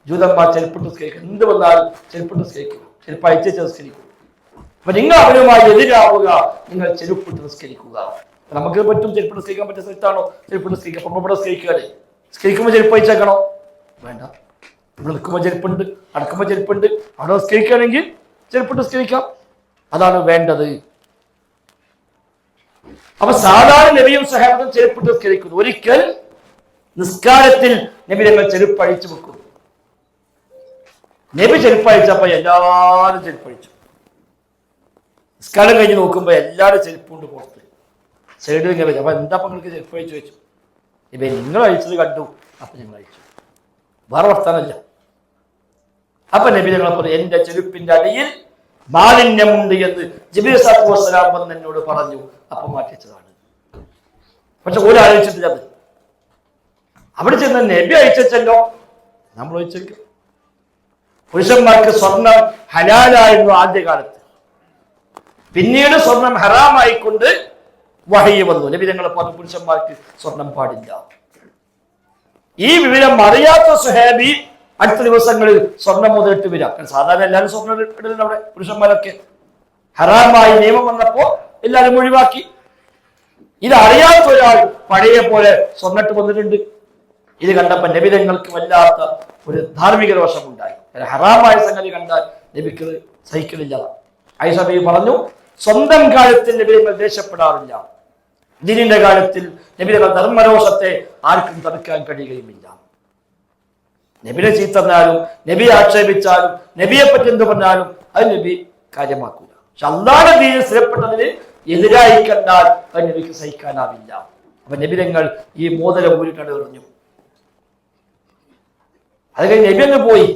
ജൂതന്മാർ ചെരുപ്പിട്ട് നിസ്കരിക്കുക, എന്ത് വന്നാലും ചെരുപ്പിട്ട് നിസ്കരിക്കുക, ചെരുപ്പ് അയച്ചു നിസ്കരിക്കുക. അപ്പൊ നിങ്ങൾ അവരുമായി എതിരാവുക, നിങ്ങൾ ചെരുപ്പിട്ട് നിസ്കരിക്കുക. നമുക്ക് പറ്റും ചെരുപ്പിട്ട് നിസ്കരിക്കാൻ പറ്റിയ സ്ഥലത്താണോ ചെരുപ്പിട്ട് നിസ്കരിക്കുക? അപ്പൊ ഇവിടെ നിസ്കരിക്കാതെ നിസ്കരിക്കുമ്പോൾ ചെരുപ്പ് അയച്ചേക്കണോ? വേണ്ട. ഇവിടെ നിൽക്കുമ്പോൾ ചെരുപ്പുണ്ട്, അടക്കുമ്പോൾ ചെരുപ്പുണ്ട്, അവിടെ നിസ്കരിക്കുകയാണെങ്കിൽ ചെരുപ്പിട്ട് നിസ്കരിക്കാം. അതാണ് വേണ്ടത്. അപ്പൊ സാധാരണ നബിയും സഹാബത്തും ചെരുപ്പിട്ട് നിസ്കരിക്കുന്നു. ഒരിക്കൽ നിസ്കാരത്തിൽ നബി ഞങ്ങൾ ചെരുപ്പ് അഴിച്ചു വെക്കുന്നു. നബി ചെരുപ്പ് അഴിച്ചപ്പോ എല്ലാവരും ചെരുപ്പഴിച്ചു. നിസ്കാരം കഴിഞ്ഞ് നോക്കുമ്പോ എല്ലാവരും ചെരുപ്പുണ്ട് പുറത്ത്, സൈഡിൽ ഇങ്ങനെ വെച്ചു. അപ്പൊ എന്താ നിങ്ങൾക്ക് ചെരുപ്പ് അഴിച്ചു വെച്ചു? ഇപ്പൊ നിങ്ങൾ അഴിച്ചത് കണ്ടു, അപ്പൊ ഞങ്ങൾ അഴിച്ചു, വേറെ വർത്താനല്ല. അപ്പൊ നബി ഞങ്ങൾ പറഞ്ഞു, എന്റെ ചെരുപ്പിന്റെ അടിയിൽ മാലിന്യമുണ്ട് എന്ന് ജിബ്രീൽ സല്ലല്ലാഹു അലൈഹി വസല്ലം വന്ന് എന്നോട് പറഞ്ഞു. അപ്പൊ മാറ്റിച്ചതാണ്. പക്ഷെ ഒരാലോചിച്ചിട്ടില്ല. അത് അവിടെ ചെന്ന് നബി അയച്ചല്ലോ, നമ്മൾ അയച്ചേക്കും. പുരുഷന്മാർക്ക് സ്വർണം ഹലാലായിരുന്നു ആദ്യകാലത്ത്, പിന്നീട് സ്വർണം ഹറാമായിക്കൊണ്ട് വഹയി വന്നു. നബി തങ്ങൾ പറഞ്ഞു, പുരുഷന്മാർക്ക് സ്വർണം പാടില്ല. ഈ വിവരം അറിയാത്ത സുഹൈബി അടുത്ത ദിവസങ്ങളിൽ സ്വർണം മുതലിട്ട് വരാം. സാധാരണ എല്ലാവരും സ്വർണ്ണം ഇടലുണ്ട് അവിടെ. പുരുഷന്മാരൊക്കെ ഹറാമായി നിയമം വന്നപ്പോ എല്ലാവരും ഒഴിവാക്കി. ഇത് അറിയാത്ത ഒരാൾ പഴയ പോലെ സ്വർണ്ണിട്ട് വന്നിട്ടുണ്ട്. ഇത് കണ്ടപ്പോ നബി തങ്ങൾക്ക് വല്ലാത്ത ഒരു ധാർമ്മിക രോഷമുണ്ടായി. ഹറാമായ സംഗതി കണ്ടാൽ നബിക്ക് സഹിക്കലില്ല. ആയിഷ ബീവി പറഞ്ഞു, സ്വന്തം കാര്യത്തിൽ നബി തങ്ങൾ ദേഷ്യപ്പെടാറില്ല. ദീനിന്റെ കാര്യത്തിൽ നബി തങ്ങൾ ധർമ്മരോഷത്തെ ആർക്കും തടുക്കാൻ കഴിയുകയുമില്ല. നബിനെ ചീത്തറിഞ്ഞാലും നബിയെ ആക്ഷേപിച്ചാലും നബിയെ പറ്റി എന്ത് പറഞ്ഞാലും അത് നബി കാര്യമാക്കൂല. പക്ഷെ അല്ലാഹുവിന്റെ ദീനിൽ സ്ഥിരപ്പെട്ടതിന് എതിരായി കണ്ടാൽ അത് നബിക്ക് സഹിക്കാനാവില്ല. അപ്പൊ നബി തങ്ങൾ ഈ മോതിരം ഊരിക്കണ്ട് എറിഞ്ഞു. അത് കഴിഞ്ഞ് നബി അങ്ങ് പോയി.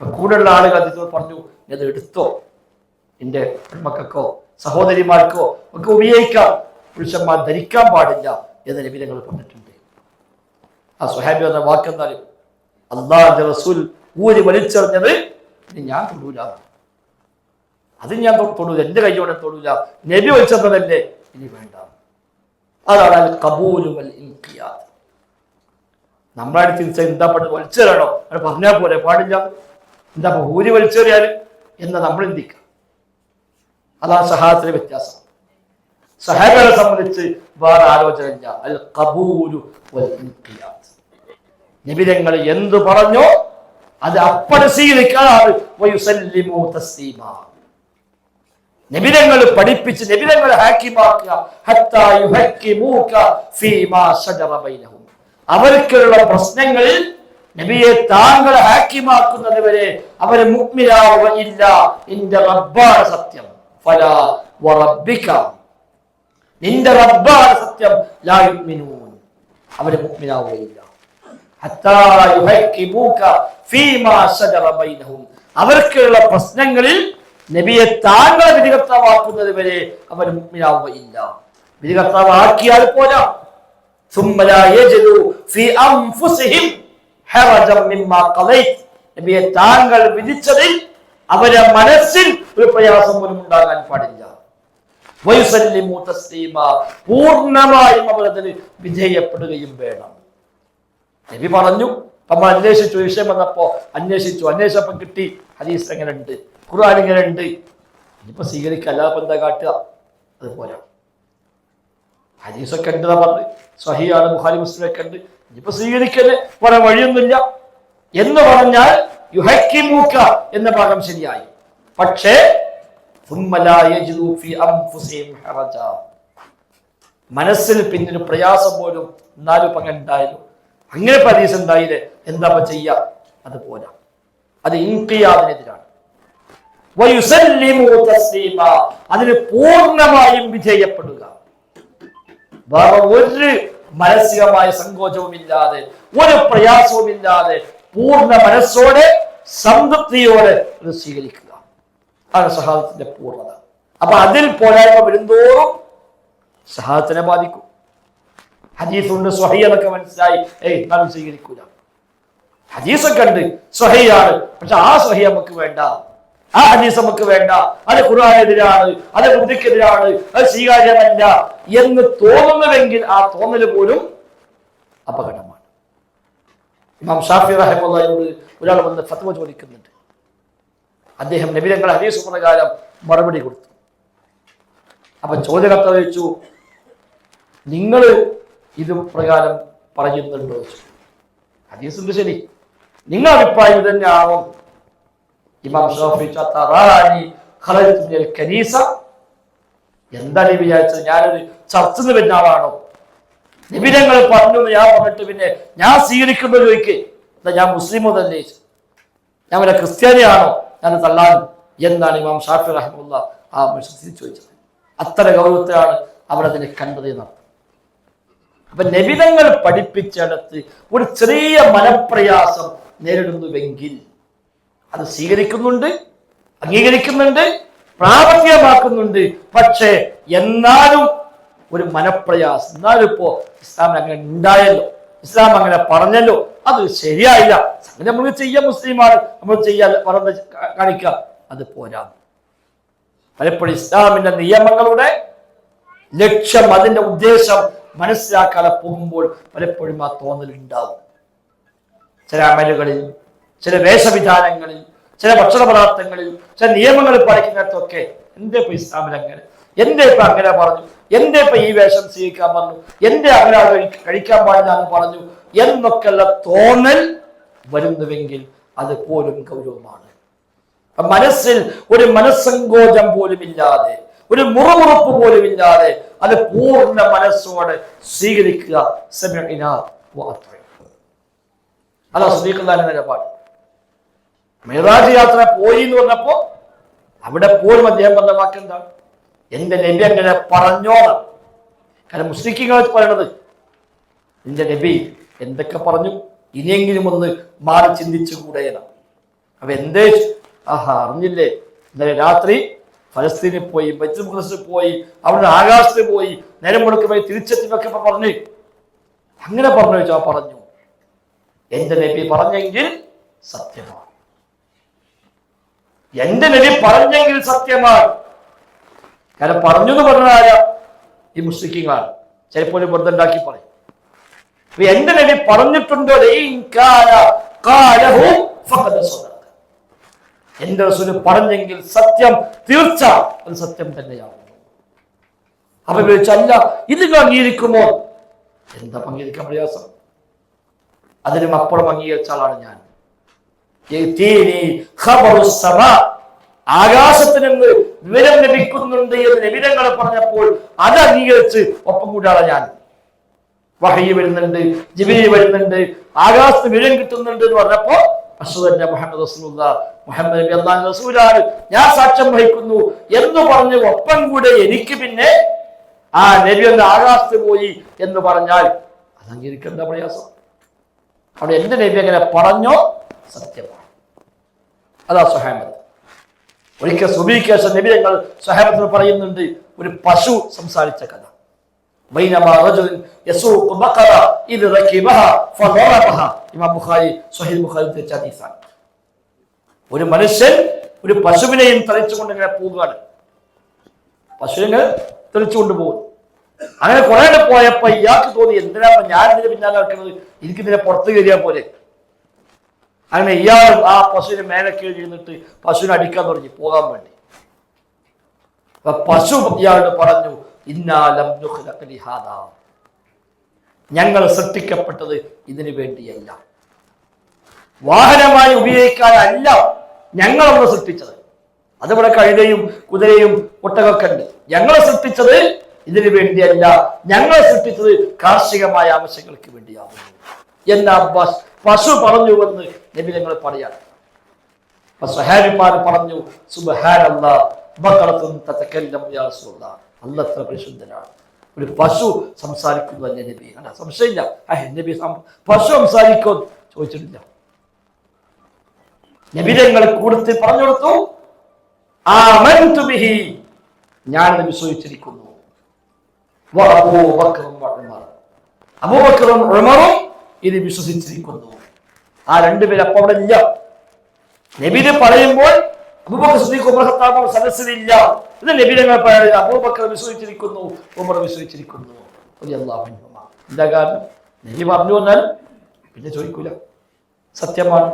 കൂടെയുള്ള ആളുകൾ അദ്ദേഹത്തോട് പറഞ്ഞു, ഇത് എടുത്തോ, എന്റെ മക്കൾക്കോ സഹോദരിമാർക്കോ ഒക്കെ ഉപയോഗിക്കാം, പുരുഷന്മാർ ധരിക്കാൻ പാടില്ല എന്ന് നബി തങ്ങൾ പറഞ്ഞിട്ടുണ്ട്. ആ സുഹൈബി എന്ന വാക്കെന്നാലും അല്ലാഹുവിന്റെ റസൂൽ ഊരി വലിച്ചെറിഞ്ഞത് ഇനി ഞാൻ തൊടൂല, അത് ഞാൻ തൊടൂല, എന്റെ കൈയോടെ തൊടൂല, നബി വലിച്ചെറിഞ്ഞതല്ലേ, ഇനി വേണ്ട. അതാണ് ഖബൂലു വൽ ഇൻഖിയാദ്. നമ്മളായിട്ട് തിരിച്ച എന്താ പറഞ്ഞത്, വലിച്ചെറിയണോ അത് പറഞ്ഞാൽ പോലെ, പാടില്ല. എന്താ ഊരി വലിച്ചെറിയാൽ എന്ന് നമ്മൾ ചിന്തിക്കാം. അതാണ് സഹാബത്തിലെ വ്യത്യാസം. സഹാബികളെ സംബന്ധിച്ച് വേറെ ആലോചനയില്ല. അൽ ഖബൂലു വൽ ഇൻഖിയാദ്. നബി തങ്ങൾ എന്തു പറഞ്ഞോ അത് അപ്പടി സ്വീകരിക്കാനാണ്. വയുസല്ലിമു തസ്ലീമാ. നബിതങ്ങൾ പഠിപ്പിച്ച് നബിതങ്ങൾ ഹാക്കിമാക്കുക. ഹത്താ യുഹക്കിമൂക ഫീമാ ശജറ ബൈനഹും. അവർക്കുള്ള പ്രശ്നങ്ങളിൽ നബിയെ താങ്കൾ ഹാക്കിമാക്കുന്നത് വരെ അവരെ മുഅ്മിനാവുകയില്ല. നിന്റെ റബ്ബാണ് സത്യം. ഫലാ വറബ്ബിക, നിന്റെ റബ്ബാണ് സത്യം. ലാ യുഅ്മിനൂൻ, അവരെ മുഅ്മിനാവുകയില്ല. ഹത്താ യുഹക്കിമൂക ഫീമാ ശജറ ബൈനഹും. അവർക്കുള്ള പ്രശ്നങ്ങളിൽ നബിയെ താങ്കളെ വിധികർത്താവാക്കുന്നത് വരെ അവർ മുഅ്മിനാവുകയില്ല. വിധികർത്താവാക്കിയാൽ പോരാ. ثم لا يجدوا في انفسهم حرجا مما قضيت. നബിയെ താങ്കൾ വിധിച്ചതിൽ അവരുടെ മനസ്സിൽ ഒരു പ്രയാസം പോലും ഉണ്ടാകാൻ പാടില്ല. വയുസല്ലിമു തസ്ലീമാ, പൂർണ്ണമായും അവർ അതിന് വിധേയപ്പെടുകയും വേണം. നബി പറഞ്ഞു. നമ്മൾ അന്വേഷിച്ചു, വിഷയം വന്നപ്പോ അന്വേഷിച്ചപ്പോ കിട്ടി. ഹദീസ് എങ്ങനെ ഉണ്ട്, ഖുർആൻ ഇങ്ങനെ ഉണ്ട്. ഇനിയിപ്പോ സ്വീകരിക്കല്ല, ഇപ്പൊ എന്താ കാട്ടുക? അതുപോലെ ഹദീസൊക്കെ ഉണ്ട് പറഞ്ഞ് സ്വഹീഹാണ്, ബുഖാരി മുസ്ലിമൊക്കെ ഉണ്ട്. ഇനിയിപ്പോ സ്വീകരിക്കല് വേറെ വഴിയൊന്നുമില്ല എന്ന് പറഞ്ഞാൽ യുഹക്കിമൂക എന്ന ഭാഗം ശരിയായി. പക്ഷേ മനസ്സിൽ പിന്നീട് പ്രയാസം പോലും എന്നാലും അങ്ങനെ ഉണ്ടായാലും, അങ്ങനെ ഹദീസ് ഉണ്ടായില്ലേ, എന്താ ചെയ്യാ? അതുപോലെ അത് ഇൻഖിയാദിനെതിരാണ്. അതിന് പൂർണ്ണമായും വിധേയപ്പെടുക. വേറെ ഒരു മാനസികമായ സങ്കോചവുമില്ലാതെ, ഒരു പ്രയാസവുമില്ലാതെ, പൂർണ്ണ മനസ്സോടെ സംതൃപ്തിയോടെ അത് സ്വീകരിക്കുക. അതാണ് സഹാദത്തിന്റെ പൂർണ്ണത. അപ്പൊ അതിൽ പോരായ്മ വരുന്തോറും സഹാദത്തിനെ ബാധിക്കും. ഹദീസുണ്ട് സ്വഹീഹ് എന്നൊക്കെ മനസ്സിലായി, നാം സ്വീകരിക്കൂല. ഹദീസൊക്കെ ഉണ്ട്, സ്വഹീഹാണ്, പക്ഷെ ആ സ്വഹീഹ് നമുക്ക് വേണ്ട, ആ ഹദീസ് നമുക്ക് വേണ്ട, അത് ഖുർആനെതിരാണ്, അത് ബുദ്ധിക്കെതിരാണ്, അത് സ്വീകാര്യമല്ല എന്ന് തോന്നുന്നുവെങ്കിൽ ആ തോന്നൽ പോലും അപകടമാണ്. ഇമാം ഷാഫി റഹിമഹുല്ലാഹിയോട് ഒരാൾ വന്ന് ഫത്വ ചോദിക്കുന്നുണ്ട്. അദ്ദേഹം നബി തങ്ങൾ ഹദീസ് പ്രകാരം മറുപടി കൊടുത്തു. അപ്പൊ ചോദ്യകർത്ത ചോദിച്ചു, നിങ്ങൾ ഇത് പ്രകാരം പറയുന്നുണ്ടോ? ഹദീസുണ്ട്, ശരി, നിങ്ങളുടെ അഭിപ്രായം ഇത് തന്നെയാണോ? ഇമാം ഷാഫി എന്താണ് വിചാരിച്ചത്? ഞാനൊരു ചർച്ചന്ന് വരുന്ന ആളാണോ? നിബിധങ്ങൾ പറഞ്ഞു ഞാൻ പറഞ്ഞിട്ട് പിന്നെ ഞാൻ സ്വീകരിക്കുമ്പോ ചോദിക്കേ, എന്താ ഞാൻ മുസ്ലിമോ തന്നെ, ഞാൻ വല്ല ക്രിസ്ത്യാനിയാണോ ഞാൻ തള്ളാൻ എന്നാണ് ഇമാം ഷാഫി റഹിമഹുല്ലാഹ് ആ മനുഷ്യൻ ചോദിച്ചത്. അത്ര ഗൗരവത്തിലാണ് അവരതിനെ കണ്ടത് എന്നർത്ഥം. അപ്പൊ നബിതങ്ങൾ പഠിപ്പിച്ചെടുത്ത് ഒരു ചെറിയ മനപ്രയാസം നേരിടുന്നുവെങ്കിൽ അത് സ്വീകരിക്കുന്നുണ്ട്, അംഗീകരിക്കുന്നുണ്ട്, പ്രാവർത്തികമാക്കുന്നുണ്ട്. പക്ഷേ എന്നാലും ഒരു മനപ്രയാസം, എന്നാലും ഇപ്പോ ഇസ്ലാം അങ്ങനെ ഉണ്ടായല്ലോ, ഇസ്ലാം അങ്ങനെ പറഞ്ഞല്ലോ, അത് ശരിയായില്ല, നമ്മൾ ചെയ്യാം, മുസ്ലിമാണ്, നമ്മൾ ചെയ്യാൻ പറഞ്ഞ് കാണിക്കാം, അത് പോരാ. പലപ്പോഴും ഇസ്ലാമിന്റെ നിയമങ്ങളുടെ ലക്ഷ്യം, അതിന്റെ ഉദ്ദേശം മനസ്സിലാക്കാതെ പോകുമ്പോൾ പലപ്പോഴും ആ തോന്നലുണ്ടാവും. ചില അമലുകളിൽ, ചില വേഷവിധാനങ്ങളിൽ, ചില ഭക്ഷണ പദാർത്ഥങ്ങളിൽ, ചില നിയമങ്ങൾ പഠിക്കുന്നിടത്തൊക്കെ എന്തേ ഇപ്പൊ ഇസ്ലാമിൽ അങ്ങനെ, എന്തേ ഇപ്പൊ അങ്ങനെ പറഞ്ഞു, എന്തേ ഇപ്പൊ ഈ വേഷം സ്വീകരിക്കാൻ പറഞ്ഞു, എന്തേ അങ്ങനെ കഴിക്കാൻ പാടില്ല എന്ന് പറഞ്ഞു എന്നൊക്കെയുള്ള തോന്നൽ വരുന്നുവെങ്കിൽ അത് പോലും ഗൗരവമാണ്. മനസ്സിൽ ഒരു മനസ്സങ്കോചം പോലും ഇല്ലാതെ, ഒരു മുറുമുറുപ്പ് പോലും ഇല്ലാതെ അത് പൂർണ്ണ മനസ്സോടെ സ്വീകരിക്കുക. അതാ സ്വീകരിക്കുന്ന നിലപാട്. മിഅ്റാജ് യാത്ര പോയി എന്ന് പറഞ്ഞപ്പോ അവിടെ പോലും അദ്ദേഹം പറഞ്ഞ വാക്കെന്താണ്? എന്റെ നബി അങ്ങനെ പറഞ്ഞോണം. കാരണം മുസ്ലിങ്ങൾ പറയണത് എന്റെ നബി എന്തൊക്കെ പറഞ്ഞു, ഇനിയെങ്കിലും ഒന്ന് മാറി ചിന്തിച്ചുകൂടെയാണ്. അപ്പൊ എന്തേ അറിഞ്ഞില്ലേ, ഇന്നലെ രാത്രി ഫലസ്തീനിൽ പോയി, ബൈത്തുൽ മുഖദ്ദസിൽ പോയി, അവിടെ ആകാശത്ത് പോയി, നേരം മുടക്കുമായി തിരിച്ചെത്തിനൊക്കെ പറഞ്ഞു. അങ്ങനെ പറഞ്ഞു ചോദിച്ചാൽ പറഞ്ഞു, എന്റെ നബി പറഞ്ഞെങ്കിൽ സത്യമാണ്, എന്റെ നബി പറഞ്ഞെങ്കിൽ സത്യമാണ്. കാരണം പറഞ്ഞു എന്ന് പറഞ്ഞാൽ ഈ മുസ്ലിങ്ങളാണ്, ചിലപ്പോൾ വെറുതെ ഉണ്ടാക്കി പറയും. എന്റെ നബി പറഞ്ഞിട്ടുണ്ടോ, എന്റെ റസൂൽ പറഞ്ഞെങ്കിൽ സത്യം, തീർച്ച അത് സത്യം തന്നെയാവുന്നു. അപ്പൊ ചോദിച്ചല്ല ഇത് അംഗീകരിക്കുമോ? എന്താ അംഗീകരിക്കാൻ പ്രയാസം? അതിനും അപ്പുറം അംഗീകരിച്ച ആളാണ് ഞാൻ. ആകാശത്ത് നിന്ന് വിവരം ലഭിക്കുന്നുണ്ട് എന്ന് നബിതങ്ങൾ പറഞ്ഞപ്പോൾ അത് അംഗീകരിച്ച് ഒപ്പം കൂടാണ് ഞാൻ. വഹയി വരുന്നുണ്ട്, ജിബ്രീൽ വരുന്നുണ്ട്, ആകാശത്ത് വിവരം കിട്ടുന്നുണ്ട് എന്ന് പറഞ്ഞപ്പോ അഷ്ഹദു മുഹമ്മദ് റസൂലുള്ളാഹ്, മുഹമ്മദ് നബി അല്ലാഹുവിന്റെ റസൂലാണ്, ഞാൻ സാക്ഷ്യം വഹിക്കുന്നു എന്ന് പറഞ്ഞ് ഒപ്പം കൂടെ എനിക്ക് പിന്നെ ആ നബി ഒന്ന് ആകാശത്ത് പോയി എന്ന് പറഞ്ഞാൽ അത് അംഗീകരിക്കേണ്ട പ്രയാസം. അവിടെ എന്റെ നബി അങ്ങനെ പറഞ്ഞോ സത്യമാണ്. അതാ സ്വഹാബത്ത്. ഒരിക്കൽ സുബഹിക്ക് നബി തങ്ങൾ സ്വഹാബത്തിന് പറയുന്നുണ്ട് ഒരു പശു സംസാരിച്ച കഥ. ഒരു മനുഷ്യൻ ഒരു പശുവിനെയും തെളിച്ചുകൊണ്ട് ഇങ്ങനെ പോവുകയാണ്. പശുവിനെ തെളിച്ചുകൊണ്ട് പോകുന്നു. അങ്ങനെ കുറെ പോയപ്പോ ഇയാൾക്ക് തോന്നി എന്തിനാ ഞാൻ ഇതിന് പിന്നാലെ നടക്കുന്നത്, എനിക്കിതിനെ പുറത്ത് കയറിയാൽ പോലെ. അങ്ങനെ ഇയാൾ ആ പശുവിനെ മേലെ കീഴിൽ ഇരുന്നിട്ട് പശുവിനെ അടിക്കാൻ തുടങ്ങി പോകാൻ വേണ്ടി. അപ്പൊ പശു ഇയാളോട് പറഞ്ഞു, ഞങ്ങൾ സൃഷ്ടിക്കപ്പെട്ടത് ഇതിനു വേണ്ടിയല്ല, വാഹനമായി ഉപയോഗിക്കാനല്ല ഞങ്ങളൊന്ന് സൃഷ്ടിച്ചത്. അതിവിടെ കഴുതയും കുതിരയും ഒട്ടകമൊക്കെ ഉണ്ട്. ഞങ്ങളെ സൃഷ്ടിച്ചത് ഇതിനു വേണ്ടിയല്ല, ഞങ്ങളെ സൃഷ്ടിച്ചത് കാർഷികമായ ആവശ്യങ്ങൾക്ക് വേണ്ടിയാകുന്നു എന്നാ പശു പറഞ്ഞുവെന്ന് നബി തങ്ങൾ പറയാൻ. സ്വഹാബിമാർ പറഞ്ഞു, സുബ്ഹാനല്ലാഹ് ബഖറത്തുൻ തതകല്ലമു യാ റസൂലല്ലാഹ്, അല്ലാഹ് അത്ര പരിശുദ്ധനാണ്, ഒരു പശു സംസാരിക്കുന്നു അല്ലേ നബി? അല്ല സംശയമില്ല, നബി പശു സംസാരിക്കോ ചോദിച്ചിട്ടില്ല. നബി തങ്ങൾ കൂടുതൽ പറഞ്ഞു കൊടുത്തു, ആമൻതു ബിഹി, ഞാൻ വിശ്വസിച്ചിരിക്കുന്നു. അബൂബക്കറും ഉമറും ഇത് വിശ്വസിച്ചിരിക്കുന്നു. ആ രണ്ടുപേരും അപ്പം അവിടെ ഇല്ല. നബിനെ പറയുമ്പോൾ അബൂബക്കർ സിദ്ദീഖ് ഉമർ ഖത്താബ് സദസ്സിലില്ല. ഇത് നബി തങ്ങൾ പറയുന്നത് അബൂബക്കർ വിശ്വസിച്ചിരിക്കുന്നു, ഉമർ വിശ്വസിച്ചിരിക്കുന്നു. എന്താ കാരണം? നബി പറഞ്ഞു വന്നാൽ പിന്നെ ചോദിക്കൂല, സത്യമാണ്.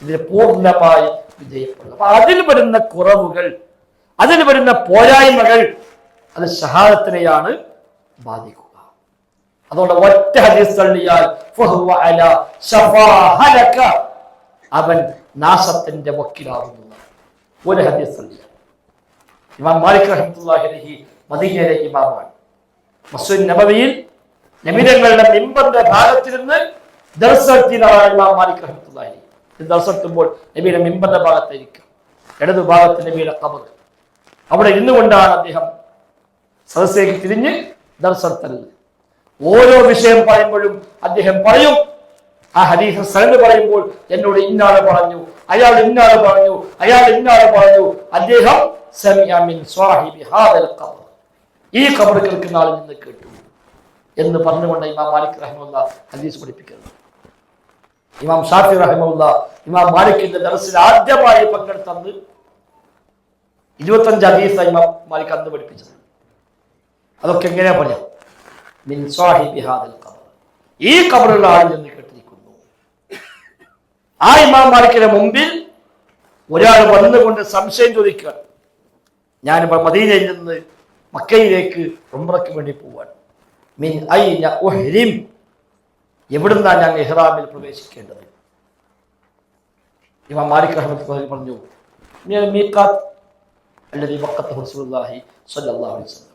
ഇതിന് പൂർണ്ണമായി വിജയപ്പെടുക. അപ്പൊ അതിൽ വരുന്ന കുറവുകൾ, അതിൽ വരുന്ന പോരായ്മകൾ അത് ഷഹാദത്തിനെയാണ് ബാധിക്കുക. അതുകൊണ്ട് ഒറ്റ ഹദീസ് തള്ളിയാൽ അവൻ നാശത്തിന്റെ വക്കിലാകുന്നു. ഒരു ഹദീസ് തള്ളിയാൽ. ഇമാം മാലിക് റഹ്മത്തുള്ളാഹി അലൈഹി മദീനയിലെ ഇമാമാണ്. മസ്ജിദ് നബവിയിൽ നബിതങ്ങളുടെ മിമ്പറിന്റെ ഭാഗത്തിരുന്ന് ദർസ് നടത്തിയതാണ് ഇമാം മാലിക് റഹ്മത്തുള്ളാഹി അലൈഹി. ദർസ് നടത്തുമ്പോൾ നബിയുടെ മിമ്പറിന്റെ ഭാഗത്തായിരിക്കും, ഇടതു ഭാഗത്ത് നബിയുടെ ഖബർ. അവിടെ ഇരുന്നു കൊണ്ടാണ് അദ്ദേഹം സദസ്സിലേക്ക് തിരിഞ്ഞ് ദർസ് നടത്തുന്നത്. ഓരോ വിഷയം പറയുമ്പോഴും അദ്ദേഹം പറയും, ആ ഹദീസ് സനദ് പറയുമ്പോൾ എന്നോട് ഇന്നാള് പറഞ്ഞു, അയാൾ ഇന്നാള് പറഞ്ഞു, അയാൾ ഇന്നാള് പറഞ്ഞു. അദ്ദേഹം സമിഅ മിൻ സ്വാഹിബി ഹാദൽ ഖബർ, ഈ ഖബർ കേൾക്കുന്ന ആളിൽ നിന്ന് കേട്ടു എന്ന് പറഞ്ഞുകൊണ്ട് ഇമാം മാലിക് റഹിമഹുല്ലാഹ് ഹദീസ് പഠിപ്പിക്കുന്നത്. ഇമാം ഷാഫി റഹിമഹുല്ലാഹ് ഇമാം മാലിക്കിന്റെ ദർസിൽ ആദ്യമായി പങ്കെടുത്തത് 25 ഹദീസാണ് ഇമാം മാലിക് അന്ന് പഠിപ്പിച്ചത്. അതൊക്കെ എങ്ങനെയാ പറയാം? മിൻ സ്വാഹിബി ഹാദൽ ഖബർ, ഈ ഖബറുള്ള ആളിൽ നിന്ന് കേട്ടിരിക്കുന്നു. ആ ഇമാം മാലിക്കിന്റെ മുമ്പിൽ ഒരാൾ വന്നുകൊണ്ട് സംശയം ചോദിക്കുക, ഞാൻ മദീനയിൽ നിന്ന് മക്കയിലേക്ക് ഉംറയ്ക്ക് വേണ്ടി പോവാൻ, മിൻ ഐന ഉഹ്രിം, എവിടുന്നാണ് ഞാൻ ഇഹ്റാമിൽ പ്രവേശിക്കേണ്ടത്? ഇമാം മാലിക് റഹ്മത്തുള്ളാഹി പറഞ്ഞു, മീഖാത്ത് അല്ലദീ വഖത്തഹു റസൂലുള്ളാഹി സ്വല്ലല്ലാഹു അലൈഹി വസല്ലം,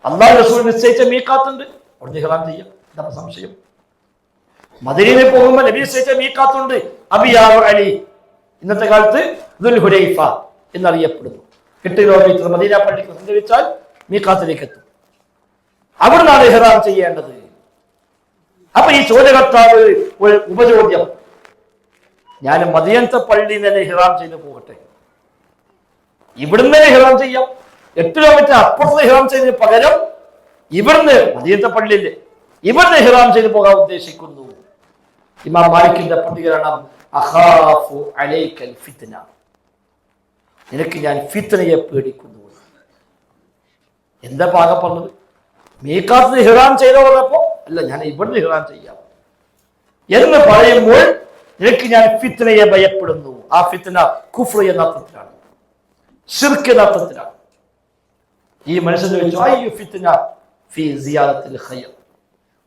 അല്ലാഹു റസൂൽ നിശ്ചയിച്ച മീഖാത്ത് ഉണ്ട്, അവിടെ ഇഹ്റാം ചെയ്യാം. എന്താണ് സംശയം? മദീനയിൽ പോകുമ്പോൾ നബി നിശ്ചയിച്ച മീഖാത്തുണ്ട്, അബിയാർ അലി, ഇന്നത്തെ കാലത്ത് ദുൽ ഹുലൈഫ എന്നറിയപ്പെടുന്നു. 8 കിലോമീറ്റർ മദീന പള്ളിക്ക് സഞ്ചരിച്ചാൽ മീഖാത്തിലേക്ക് എത്തും. അവിടുന്നാണ് ഇഹ്റാം ചെയ്യേണ്ടത്. അപ്പൊ ഈ ചോദ്യകർത്താവ് ഒരു ഉപചോദ്യം, ഞാൻ മദീനത്തെ പള്ളിയിൽ തന്നെ ഇഹ്റാം ചെയ്ത് പോകട്ടെ, ഇവിടുന്ന് ഇഹ്റാം ചെയ്യാം, 8 കിലോമീറ്റർ അപ്പുറത്ത് ഇഹ്റാം ചെയ്തതിന് പകരം ഇവിടുന്ന് മദീനത്തെ പള്ളിയില്ലേ ഇവിടുന്ന് ഇഹ്റാം ചെയ്ത് പോകാൻ ഉദ്ദേശിക്കുന്നു. ഇമാം മാലിക്കിന്റെ പ്രതികരണം, അഖാഫു അലൈക്കൽ ഫിത്ന, നിനക്ക് ഞാൻ ഫിത്നയെ പേടിക്കുന്നു. എന്താ പാകം പറഞ്ഞത്? മീഖാത്ത് ഇഹ്റാം ചെയ്തോ പറഞ്ഞപ്പോ അല്ല, ഞാൻ ഇവിടുന്ന് ഇഹ്റാം ചെയ്യാം എന്ന് പറയുമ്പോൾ നിനക്ക് ഞാൻ ഫിത്നയെ ഭയപ്പെടുന്നു. ആ ഫിത്ന കുഫ്ർ എന്ന അർത്ഥത്തിലാണ്. ശിർക്ക് അർത്ഥത്തിലാണ്. ഈ മനുഷ്യൻ ചോദിച്ചു അയ്യു ഫിത്ന ഫീ സിയാദത്തിൽ ഖൈർ,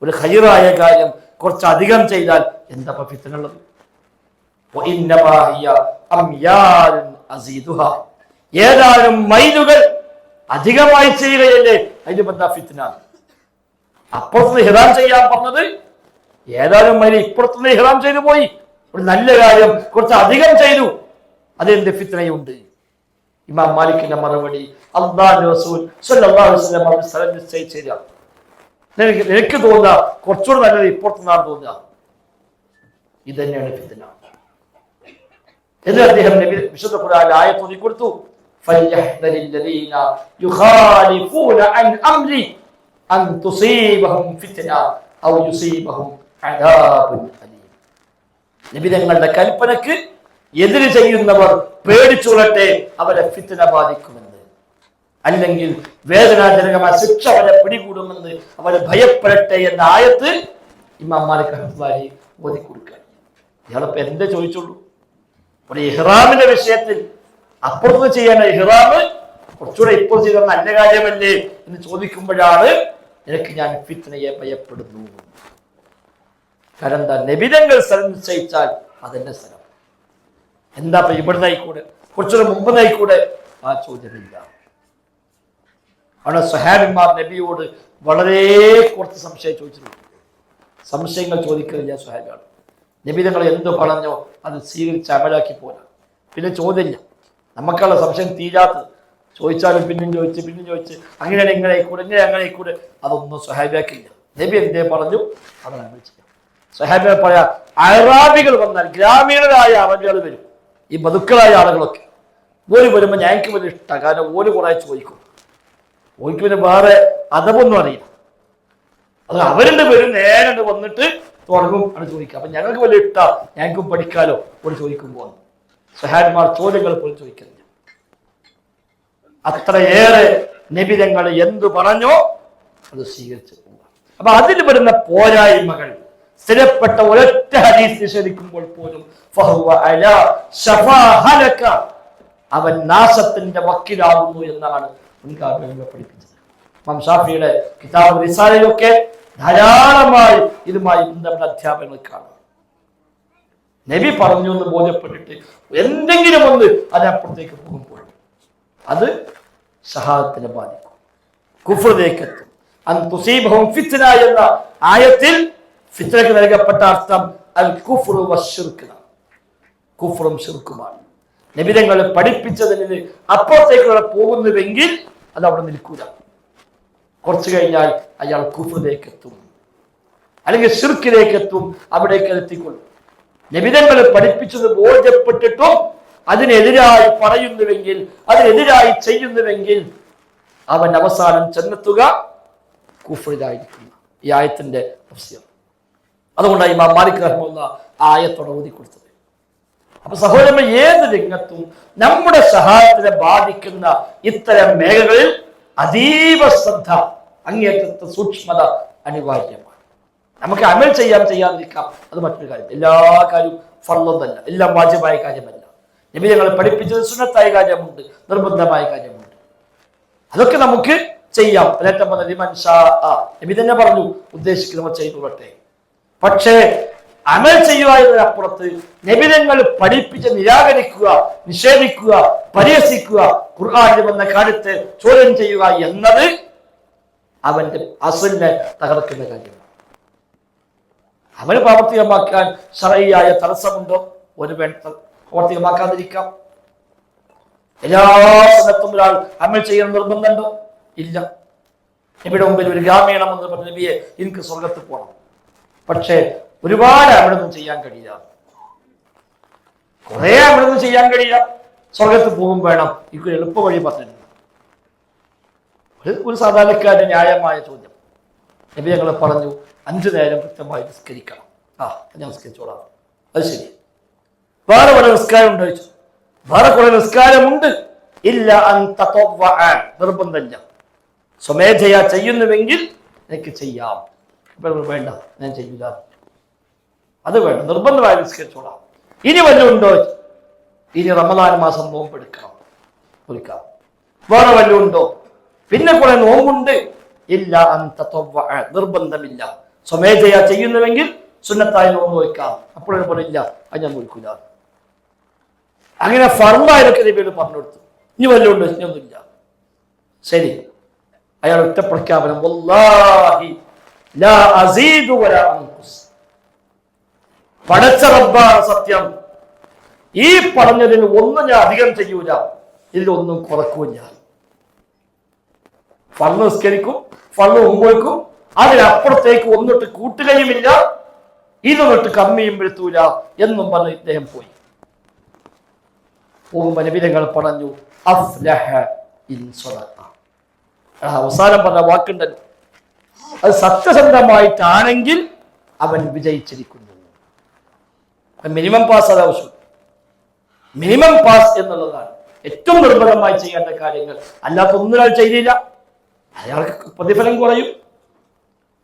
ഒരു ഖൈറായ കാര്യം കുറച്ച് അധികം ചെയ്താൽ എന്താ ഫിത്ന ഉള്ളത്? വഇന്നമാ ഹിയ അംയാലുൻ അസീദുഹാ, ഏതാനും മൈലുകൾ അധികമായി ചെയ്യുകയല്ലേ അതിന് എന്താ ഫിത്ന? അപ്പുറത്ത് ഇഹ്റാം ചെയ്യാൻ പറഞ്ഞത് ഏതാനും മൈൽ ഇപ്പുറത്തുനിന്ന് ഇഹ്റാം ചെയ്തു പോയി, ഒരു നല്ല കാര്യം കുറച്ച് അധികം ചെയ്തു, അതെന്ത് ഫിത്നയുണ്ട്? ഇമാം മാലിക്കിന്റെ മറുപടി അല്ലാഹുവിന്റെ റസൂൽ സ്വല്ലല്ലാഹു അലൈഹി വസല്ലം അവർ സ്ഥലം നിശ്ചയിച്ചില്ല. എനിക്ക് തോന്നുക കുറച്ചുകൂടെ നല്ലത് ഇപ്പുറത്തുനിന്നാണ് തോന്നുക, ഇത് തന്നെയാണ് ഫിത്ന എന്ന് അദ്ദേഹം നബി വിശുദ്ധ ഖുർആനിൽ ആയത്ത് ഓതി കൊടുത്തു. ഫൽയഹ്ദരില്ലദീന യുഖാലിഫൂന അൻ അംരി അൻ തുസീബഹും ഫിത്ന ഔ യുസീബഹും അദാബുൻ അലീം. നബി തങ്ങളുടെ കൽപ്പനക്ക് എതിര് ചെയ്യുന്നവർ പേടിച്ചുകൊള്ളട്ടെ, അവരെ ഫിത്ന ബാധിക്കുമെന്ന്, അല്ലെങ്കിൽ വേദനാജനകമായ ശിക്ഷ അവരെ പിടികൂടുമെന്ന് അവരെ ഭയപ്പെടട്ടെ എന്ന ആയത്ത് ഇമാം മാലിക് റഹ്മത്തുള്ളാഹി ഓതി കൊടുക്കുക. ഇയാളിപ്പോ എന്താ ചോദിച്ചുള്ളൂ? ഒരു ഇഹ്റാമിന്റെ വിഷയത്തിൽ അപ്പുറത്ത് ചെയ്യേണ്ട ഇഹ്റാം കുറച്ചുകൂടെ ഇപ്പോൾ ചെയ്ത നല്ല കാര്യമല്ലേ എന്ന് ചോദിക്കുമ്പോഴാണ് നിനക്ക് ഞാൻ ഫിത്നയെ ഭയപ്പെടുന്നു. കാരണം എന്താ? നബിതങ്ങൾ സ്ഥലം നിശ്ചയിച്ചാൽ അതെന്റെ സ്ഥലം, എന്താ ഇവിടെ നയിക്കൂടെ, കുറച്ചുകൂടെ മുമ്പ് നയിക്കൂടെ? ആ ചോദ്യമില്ല. അവിടെ സ്വഹാബിമാർ നബിയോട് വളരെ കുറച്ച് സംശയം ചോദിച്ചിട്ടുണ്ട്. സംശയങ്ങൾ ചോദിക്കുന്നില്ല സ്വഹാബിയാണ്. നബി തങ്ങൾ എന്ത് പറഞ്ഞോ അത് സ്വീകരിച്ച് അമലാക്കി പോരാ. പിന്നെ ചോദ്യമില്ല, നമുക്കുള്ള സംശയം തീരാത്തത്, ചോദിച്ചാലും പിന്നെയും ചോദിച്ച് അങ്ങനെയാണ് ഇങ്ങനെ ആയിക്കൂടെ, ഇങ്ങനെ അങ്ങനെ ആയിക്കൂടെ, അതൊന്നും സ്വഹാബിയാക്കില്ല. നബി എന്തേ പറഞ്ഞു അത് നമ്മൾ ചെയ്യാം. സ്വഹാബിയെ പറയാ, അറാബികൾ വന്നാൽ, ഗ്രാമീണരായ അറബികൾ വരും, ഈ ബതുക്കളായ ആളുകളൊക്കെ ഓര് വരുമ്പോൾ ഞങ്ങൾക്ക് വലിയ ഇഷ്ടമാണ്. കാരണം ഓര് കുറെ ചോദിക്കും, ഓർക്ക് പിന്നെ വേറെ അതവൊന്നും അറിയില്ല. അത് അവരുടെ പേരും നേരെ വന്നിട്ട് തുടങ്ങും ആണ് ചോദിക്കുക. അപ്പൊ ഞങ്ങൾക്ക് വലിയ ഇഷ്ടമാണ്, ഞങ്ങൾക്കും പഠിക്കാലോ ഓര് ചോദിക്കുമ്പോൾ. സഹാബിമാർ ചോദ്യങ്ങൾ പോലും ചോദിക്കുന്നില്ല. അത്രയേറെ നബിതങ്ങൾ എന്തു പറഞ്ഞോ അത് സ്വീകരിച്ചു പോവുക. അപ്പൊ അതിൽ വരുന്ന പോരായ്മകൾ സ്ഥിരപ്പെട്ട ഒരൊറ്റ ഹദീസ് നിഷേധിക്കുമ്പോൾ പോലും അവൻ നാശത്തിന്റെ വക്കീലാകുന്നു എന്നാണ് മുൻകാലങ്ങൾ പഠിപ്പിച്ചത്. ഇമാം ഷാഫിയുടെ കിതാബ് റിസാലയിലൊക്കെ ധാരാളമായി ഇതുമായി ബന്ധപ്പെട്ട അധ്യാപനങ്ങൾ കാണും. നബി പറഞ്ഞു എന്ന് ബോധ്യപ്പെട്ടിട്ട് എന്തെങ്കിലും ഒന്ന് അതിനപ്പുറത്തേക്ക് പോകുമ്പോൾ അത് ഷഹാദത്തിനെ ബാധിക്കും, കുഫ്റിലേക്ക് എത്തും. അൻ തുസീബഹും ഫിത്ന എന്ന ആയത്തിൽ ഫിത്നക്ക് നൽകപ്പെട്ട അർത്ഥം അൽ കുഫ്റു വശിർക്ക്, കുഫ്റും ശിർക്കുമാണ്. നബിതങ്ങൾ പഠിപ്പിച്ചതിന് അപ്പുറത്തേക്ക് പോകുന്നുവെങ്കിൽ അത് അവിടെ നിൽക്കൂല. കുറച്ചു കഴിഞ്ഞാൽ അയാൾ കുഫ്റിലേക്ക് എത്തും, അല്ലെങ്കിൽ ശിർക്കിലേക്ക് എത്തും, അവിടേക്ക് എത്തിക്കൊള്ളും. നബിതങ്ങൾ പഠിപ്പിച്ചത് ബോധ്യപ്പെട്ടിട്ടും അതിനെതിരായി പറയുന്നുവെങ്കിൽ, അതിനെതിരായി ചെയ്യുന്നുവെങ്കിൽ അവൻ അവസാനം ചെന്നെത്തുക കുഫ്റിലായിരിക്കുന്നു. ഈ ആയത്തിന്റെ അവസ്ഥയാണ്. അതുകൊണ്ടാണ് ഇമാം മാലിക് റഹ്മത്തുള്ളാഹി ആയത്തോടെ ഓതി കൊടുത്തത്. അപ്പൊ സഹോദരന്മാർ, ഏത് രംഗത്തും നമ്മുടെ ഷഹാദത്തിനെ ബാധിക്കുന്ന ഇത്തരം മേഖലകളിൽ അതീവ ശ്രദ്ധ, അങ്ങേയറ്റത്തെ സൂക്ഷ്മത അനിവാര്യമാണ്. നമുക്ക് അമൽ ചെയ്യാതിരിക്കാം, അത് മറ്റൊരു കാര്യം. എല്ലാ കാര്യവും ഫർളൊന്നല്ല, എല്ലാം വാജിബായ കാര്യമല്ല. നബി ഞങ്ങൾ പഠിപ്പിച്ചത് സുന്നത്തായ കാര്യമുണ്ട്, നിർബന്ധമായ കാര്യമുണ്ട്. അതൊക്കെ നമുക്ക് ചെയ്യാം. നബി തന്നെ പറഞ്ഞു, ഉദ്ദേശിക്കുന്നവർ ചെയ്തുകൊള്ളട്ടെ. പക്ഷേ അമൽ ചെയ്യുക എന്നതിനപ്പുറത്ത് നബിതങ്ങൾ പഠിപ്പിച്ച് നിരാകരിക്കുക, നിഷേധിക്കുക, പരിഹസിക്കുക, ഖുർആനിൽ വന്ന കാര്യത്തെ ചോദ്യം ചെയ്യുക എന്നത് അവന്റെ അസ്ലിനെ തകർക്കുന്ന കാര്യമാണ്. അവന് പ്രാവർത്തികമാക്കാൻ ശർഈയായ തടസ്സമുണ്ടോ? ഒരു പ്രാവർത്തികമാക്കാതിരിക്കാം. എല്ലാ സ്ഥലത്തും ഒരാൾ അമൽ ചെയ്യാൻ നിർബന്ധമുണ്ടോ? ഇല്ല. നബിയുടെ മുമ്പിൽ ഒരു ഗ്രാമീണം എന്ന് പറഞ്ഞ നബിയെ, എനിക്ക് സ്വർഗത്തിൽ പോകണം, പക്ഷേ ഒരുപാട് അവിടെ ഒന്നും ചെയ്യാൻ കഴിയില്ല, കുറെ അവിടെ ഒന്നും ചെയ്യാൻ കഴിയില്ല, സ്വർഗത്ത് പോകും വേണം. എനിക്ക് എളുപ്പ വഴി പറഞ്ഞിട്ടുണ്ട്. ഒരു സാധാരണക്കാരന്റെ ന്യായമായ ചോദ്യം. നബി ഞങ്ങൾ പറഞ്ഞു, 5 നേരം കൃത്യമായി നിസ്കരിക്കണം. ഞാൻ നിസ്കരിച്ചോളാം. അത് ശരി. വേറെ കുറെ നിസ്കാരം ഉണ്ട് ചോദിച്ചു. വേറെ കുറെ നിസ്കാരമുണ്ട്. ഇല്ല, നിർബന്ധമില്ല. സ്വമേധയാ ചെയ്യുന്നുവെങ്കിൽ എനിക്ക് ചെയ്യാം. വേണ്ട, ഞാൻ ചെയ്യില്ല, അത് വേണ്ട, നിർബന്ധമായി നിസ്കരിച്ചോളാം. ഇനി വല്ലതുണ്ടോ? ഇനി റമദാൻ മാസം നോമ്പെടുക്കണം, നോൽക്കാം. വേറെ വല്ലതും ഉണ്ടോ? പിന്നെ കുറെ നോമ്പുണ്ട്. ഇല്ല നിർബന്ധമില്ല. സ്വമേധയാ ചെയ്യുന്നുവെങ്കിൽ സുന്നത്തായി നോമ്പ് നോൽക്കാം. അപ്പോഴും പറയില്ല അത് ഞാൻ നോൽക്കൂല. അങ്ങനെ ഫർദായൊക്കെ നബിയോട് പറഞ്ഞു കൊടുത്തു. ഇനി വല്ലതും ഉണ്ടോ? ഇനിയൊന്നുമില്ല. ശരി. അയാൾ ഒറ്റ പ്രഖ്യാപനം, വല്ലാഹി ലാ അസീദു വലാ അൻഖുസ്. പടച്ച റബ്ബാണ് സത്യം, ഈ പറഞ്ഞതിന് ഒന്നും ഞാൻ അധികം ചെയ്യൂല, ഇതിലൊന്നും കുറക്കൂല. ഫർദ് നിസ്കരിക്കും, ഫർദ് മുമ്പോയ്ക്കും, അതിനപ്പുറത്തേക്ക് ഒന്നിട്ട് കൂട്ടുകയുമില്ല, ഇതൊന്നിട്ട് കമ്മിയും വരുത്തൂല എന്നും പറഞ്ഞ് ഇദ്ദേഹം പോയി. പോകുമ്പോ നബി തങ്ങൾ പറഞ്ഞു, അഫ്ലഹ ഇൻ സദഖ. അവസാനം പറഞ്ഞ വാക്കുണ്ടല്ലോ, അത് സത്യസന്ധമായിട്ടാണെങ്കിൽ അവൻ വിജയിച്ചിരിക്കുന്നു. മിനിമം പാസ് അത് ആവശ്യം. മിനിമം പാസ് എന്നുള്ളതാണ് ഏറ്റവും നിർബന്ധമായി ചെയ്യേണ്ട കാര്യങ്ങൾ. അല്ലാത്ത ഒന്നിനാൾ ചെയ്തില്ല, അയാൾക്ക് പ്രതിഫലം കുറയും,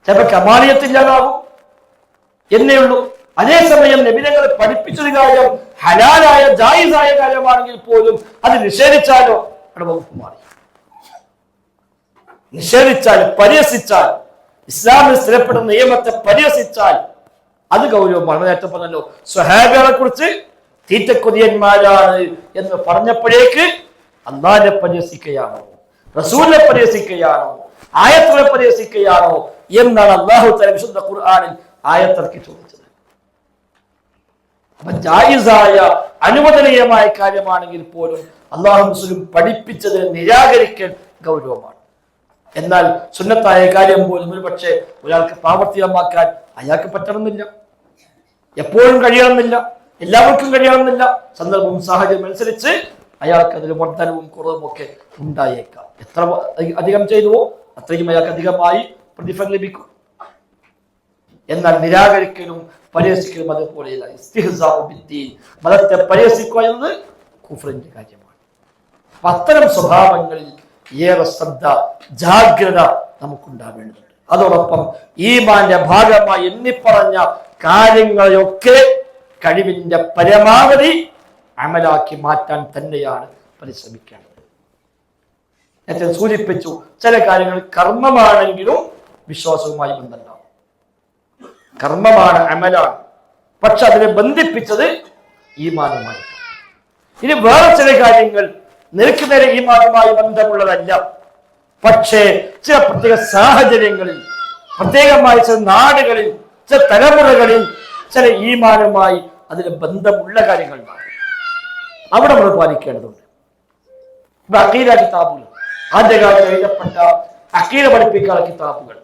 ചിലപ്പോൾ കമാലിയത്തില്ലാതാകും എന്നേ ഉള്ളൂ. അതേസമയം നബിതങ്ങളെ പഠിപ്പിച്ചൊരു കാര്യം ഹലാലായ ജായിസായ കാര്യമാണെങ്കിൽ പോലും അത് നിഷേധിച്ചാലോ അവിടെ വകുപ്പ് മാറി. നിഷേധിച്ചാൽ, പരിഹസിച്ചാൽ, ഇസ്ലാമിൽ സ്ഥിരപ്പെടുന്ന നിയമത്തെ പരിഹസിച്ചാൽ അത് ഗൗരവമാണ്. നേരത്തെ പറഞ്ഞല്ലോ, സ്വഹാബികളെ കുറിച്ച് തീറ്റക്കൊതിയന്മാരാണ് എന്ന് പറഞ്ഞപ്പോഴേക്ക് അല്ലാഹുവിനെ പരിഹസിക്കുകയാണോ, റസൂലിനെ പരിഹസിക്കുകയാണോ, ആയത്തുകളെ പരിഹസിക്കുകയാണോ എന്നാണ് അല്ലാഹു തആല വിശുദ്ധ ഖുർആനിൽ ആയത്തിറക്കി ചോദിച്ചത്. അപ്പൊ ജായിസായ അനുവദനീയമായ കാര്യമാണെങ്കിൽ പോലും അല്ലാഹു റസൂലും പഠിപ്പിച്ചതിനെ നിരാകരിക്കൽ ഗൗരവമാണ്. എന്നാൽ സുന്നത്തായ കാര്യം പോലും ഒരു പക്ഷേ ഒരാൾക്ക് പ്രാവർത്തികമാക്കാൻ അയാൾക്ക് പറ്റണമെന്നില്ല, എപ്പോഴും കഴിയണമെന്നില്ല, എല്ലാവർക്കും കഴിയണമെന്നില്ല. സന്ദർഭവും സാഹചര്യം അനുസരിച്ച് അയാൾക്ക് അതിൽ വർധനവും കുറവും ഒക്കെ ഉണ്ടായേക്കാം. എത്ര അധികം ചെയ്തുവോ അത്രയും അയാൾക്ക് അധികമായി പ്രതിഫലം ലഭിക്കും. എന്നാൽ നിരാകരിക്കലും പരിഹസിക്കലും അതുപോലെയല്ല. ഇസ്തിഹ്സാഉ ബിദ്ദീൻ, മതത്തെ പരിഹസിക്കുക എന്നത് കുഫ്റിന്റെ കാര്യമാണ്. അത്തരം സ്വഭാവങ്ങളിൽ ഏറെ ശ്രദ്ധ, ജാഗ്രത നമുക്കുണ്ടാവേണ്ടതുണ്ട്. അതോടൊപ്പം ഈമാന്റെ ഭാഗമായി എണ്ണിപ്പറഞ്ഞ കാര്യങ്ങളെയൊക്കെ കഴിവിന്റെ പരമാവധി അമലാക്കി മാറ്റാൻ തന്നെയാണ് പരിശ്രമിക്കേണ്ടത്. നേരത്തെ സൂചിപ്പിച്ചു, ചില കാര്യങ്ങൾ കർമ്മമാണെങ്കിലും വിശ്വാസവുമായി ബന്ധമുണ്ടാവും. കർമ്മമാണ്, അമലാണ്, പക്ഷെ അതിനെ ബന്ധിപ്പിച്ചത് ഈമാനുമായി. ഇനി വേറെ ചില കാര്യങ്ങൾ നിനക്ക് നേരെ ഈമാനുമായി ബന്ധമുള്ളതല്ല, പക്ഷേ ചില പ്രത്യേക സാഹചര്യങ്ങളിൽ, പ്രത്യേകമായ ചില നാടുകളിൽ, ചില തലമുറകളിൽ ചില ഈമാനുമായി അതിന് ബന്ധമുള്ള കാര്യങ്ങളുണ്ടാകും. അവിടെ നമ്മൾ പാലിക്കേണ്ടതുണ്ട്. അഖീദ കിതാബുകൾ, ആദ്യകാലത്ത് എഴുതപ്പെട്ട അഖീദ പഠിപ്പിക്കാനുള്ള കിതാബുകൾ,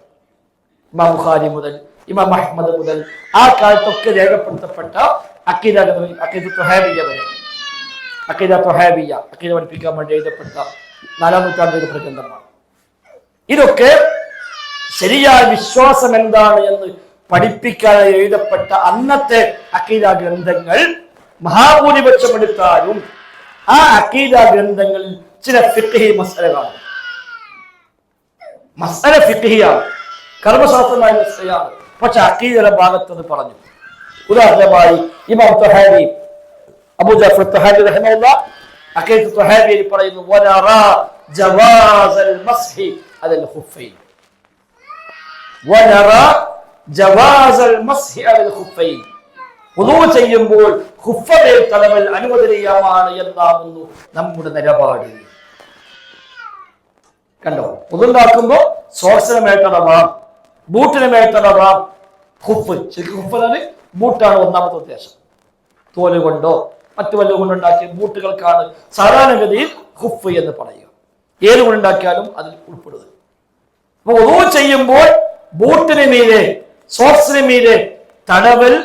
ഇമാം ബുഖാരി മുതൽ ഇമാം അഹ്മദ് മുതൽ ആ കാലത്തൊക്കെ രേഖപ്പെടുത്തപ്പെട്ട അഖീദ ത്വഹാബിയ്യ വരെ, അഖീദ ത്വഹാബിയ്യ, അഖീദ പഠിപ്പിക്കാൻ വേണ്ടി എഴുതപ്പെട്ട 4-ാം നൂറ്റാണ്ടിലെ ഗ്രന്ഥമാണ്. ഇതൊക്കെ ശരിയായ വിശ്വാസം എന്താണ് എന്ന് പഠിപ്പിക്കാനായി എഴുതപ്പെട്ട അന്നത്തെ അഖീദ ഗ്രന്ഥങ്ങൾ മഹാഭൂരിപക്ഷം എടുത്താലും ആ അഖീദ ഗ്രന്ഥങ്ങളിൽ ചില ഫിഖ്ഹി മസ്അലകളാണ്. മസ്അല ഫിഖ്ഹിയാണ്, കർമ്മശാസ്ത്രമായ മസ്അലയാണ്, പക്ഷെ അഖീദയുടെ ഭാഗത്ത് പറഞ്ഞു. ഉദാഹരണമായി ഇമാം ത്വഹാബി, അബൂ ജഅഫർ ത്വഹാബി റഹിമഹുല്ലാഹ് അഖീദ ത്വഹാബിയിൽ പറയുന്നു, വനറാ ജവാസൽ മസ്ഹി അലൽ ഖുഫൈൻ, വനറാ ജവാസൽ മസ്ഹി അലൽ ഖുഫൈൻ. വുളൂ ചെയ്യുമ്പോൾ ഖുഫ്ഫിൽ തലവൽ അനുവദനീയമാണ് എന്നാകുന്നു നമ്മുടെ നിലപാട്. കണ്ടോ, വുളൂണ്ടാക്കുമ്പോ സോക്സിന് മേൽത്തടവാം, ബൂട്ടിന് മേൽത്തടവാം. ഖുഫ്, ശരിക്കും ഖുഫ്ഫാണ്, ബൂട്ടാണ് ഒന്നാമത്തെ ഉദ്ദേശം. തോല് കൊണ്ടോ മറ്റു വല്ലതും കൊണ്ടുണ്ടാക്കിയ ബൂട്ടുകൾക്കാണ് സാധാരണഗതിയിൽ ഖുഫ് എന്ന് പറയുക. ഏത് കൊണ്ടുണ്ടാക്കിയാലും അതിൽ ഉൾപ്പെടുക. അപ്പൊ വുളൂ ചെയ്യുമ്പോൾ ബൂട്ടിന് മീതെ, സോക്സിന് മീതെ തടവൽ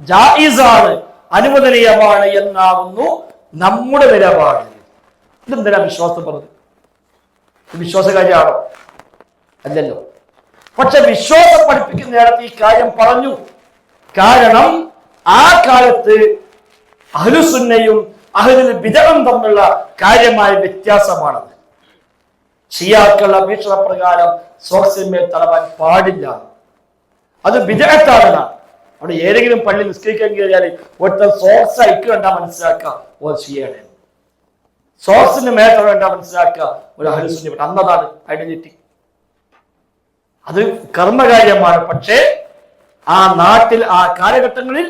ജായിസാണ്, അനുവദനീയമാണ് എന്നാവുന്നു നമ്മുടെ നിലപാട്. ഇതെന്തിനാ വിശ്വാസം പറഞ്ഞത്? വിശ്വാസകാര്യമാണോ? അല്ലല്ലോ. പക്ഷെ വിശ്വാസം പഠിപ്പിക്കുന്ന നേരത്തെ ഈ കാര്യം പറഞ്ഞു. കാരണം ആ കാലത്ത് അഹ്ലുസുന്നയും അഹ്ലുൽ ബിദ്അഉം തമ്മിലുള്ള കാര്യമായ വ്യത്യാസമാണത്. ഷിയാക്കളുടെ വീക്ഷണ പ്രകാരം സോക്സിന്മേൽ തടവാൻ പാടില്ല, അത് ബിദ്അത്താണ്. അവിടെ ഏതെങ്കിലും പള്ളി നിസ്കരിക്കാൻ കയറിയാൽ ഒരുത്തൻ സോക്സ് അയക്ക് കണ്ടാൽ മനസ്സിലാക്കാം ഓ ഷിയാണ്. സോഴ്സിന് മേഖല വേണ്ട മനസ്സിലാക്കുക ഒരു അഹ്ലുസുന്നത്ത് അന്നതാണ് ഐഡന്റിറ്റി. അത് കർമ്മകാര്യമാണ്. പക്ഷേ ആ നാട്ടിൽ ആ കാലഘട്ടങ്ങളിൽ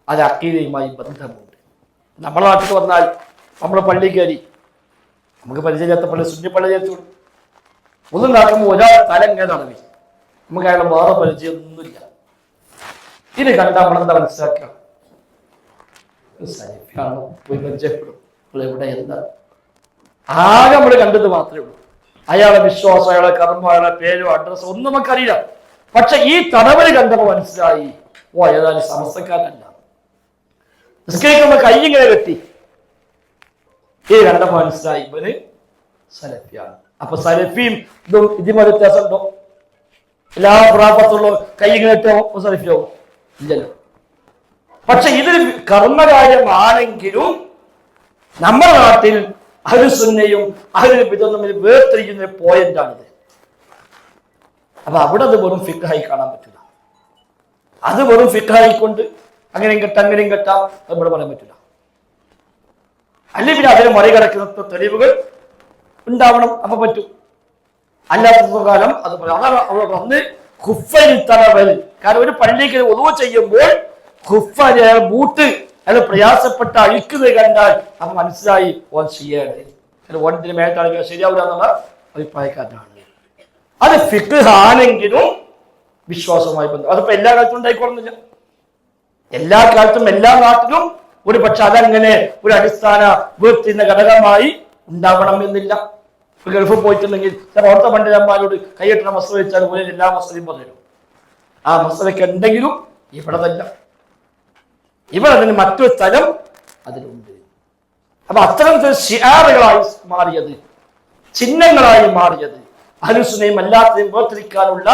അത് അഖീദയുമായി ബന്ധമുണ്ട്. നമ്മളെ നാട്ടിൽ വന്നാൽ നമ്മൾ പള്ളി കയറി നമുക്ക് പരിചയമില്ലാത്ത പള്ളി സുന്നി പള്ളി ചേർത്തു ഒന്നും നടക്കുമ്പോൾ ഒരാൾ തലങ്ങനെ നടവി നമുക്ക് അയാളെ വേറെ പരിചയമൊന്നുമില്ല. ഇത് കണ്ടാൽ നമ്മളെന്താ മനസ്സിലാക്കുക? സലഫിയാണോ പോയി പരിചയപ്പെടും. ഇവിടെ എന്താ ആകെ നമ്മൾ കണ്ടത് മാത്രമേ ഉള്ളൂ. അയാളെ വിശ്വാസം, അയാളെ കർമ്മം, അയാളെ പേരോ അഡ്രസ്സോ ഒന്നും നമുക്കറിയില്ല. പക്ഷെ ഈ തടവല് കണ്ടപ്പോൾ മനസ്സിലായി, ഓ ഏതായാലും സമസ്തക്കാരനല്ല. നിസ്കരിക്കുമ്പോ കൈ ഇങ്ങനെ കെട്ടി ഈ കണ്ടപ്പോൾ മനസ്സിലായി ഇവന് സലഫിയാണ്. അപ്പൊ സലഫിയും ഇതും ഇതിന് വ്യത്യാസം ഉണ്ടോ? എല്ലാ പ്രാപത്തുള്ള കൈ ഇങ്ങനെ ഇട്ടോ സലഫിയാവും? ഇല്ലല്ലോ. പക്ഷെ ഇതൊരു കർമ്മകാര്യമാണെങ്കിലും നമ്മുടെ നാട്ടിൽ അഹ്ലുസുന്നയും അഹ്ലുൽ ബിദ്അത്തും തമ്മിൽ വേർതിരിക്കുന്ന പോയിന്റാണിത്. അപ്പൊ അവിടെ അത് വെറും ഫിഖ്ഹായി കാണാൻ പറ്റില്ല. അത് വെറും ഫിഖ്ഹായിക്കൊണ്ട് അങ്ങനെയും കെട്ടാം അങ്ങനെയും കെട്ടാം അത് ഇവിടെ പറയാൻ പറ്റില്ല. അല്ലെങ്കിൽ പിന്നെ അതിനെ മറികടക്കുന്ന തെളിവുകൾ ഉണ്ടാവണം, അപ്പൊ പറ്റും. അല്ലാത്ത കാലം അത് പറയാം. അതാണ് അവിടെ വന്ന് ഖുഫ്ഫിൽ തടവൽ. കാരണം ഒരു പള്ളിക്ക് ഒതുവ ചെയ്യുമ്പോൾ ഖുഫ്ഫ ബൂട്ട് അത് പ്രയാസപ്പെട്ട് അഴിക്കുന്നത് കണ്ടാൽ അത് മനസ്സിലായി ഓൻ ചെയ്യേണ്ടത് ഓണത്തിന് മേട്ടാണെങ്കിൽ ശരിയാവില്ല എന്നുള്ള അഭിപ്രായക്കാരനാണ്. അത് ഫിഖ് ആണെങ്കിലും വിശ്വാസവുമായി ബന്ധം. അതിപ്പോ എല്ലാ കാലത്തും ഉണ്ടായിക്കൊള്ളുന്നില്ല. എല്ലാ കാലത്തും എല്ലാ നാട്ടിലും ഒരു പക്ഷെ അതങ്ങനെ ഒരു അടിസ്ഥാന വീർത്തിന്ന ഘടകമായി ഉണ്ടാവണം എന്നില്ല. ഗൾഫിൽ പോയിട്ടുണ്ടെങ്കിൽ ഓർത്ത പണ്ഡിതന്മാരോട് കൈയ്യട്ടണ മസല വെച്ചാൽ പോലെ എല്ലാ മസലയും പറഞ്ഞു. ആ മസലയ്ക്ക് എന്തെങ്കിലും ഇവിടെ തന്നെ ഇവിടെ അതിന് മറ്റൊരു സ്ഥലം അതിലുണ്ട്. അപ്പൊ അത്തരം ഷിആറുകളായി മാറിയത്, ചിഹ്നങ്ങളായി മാറിയത്, അഹ്ലുസുന്നയും അല്ലാത്തതും വേർതിരിക്കാനുള്ള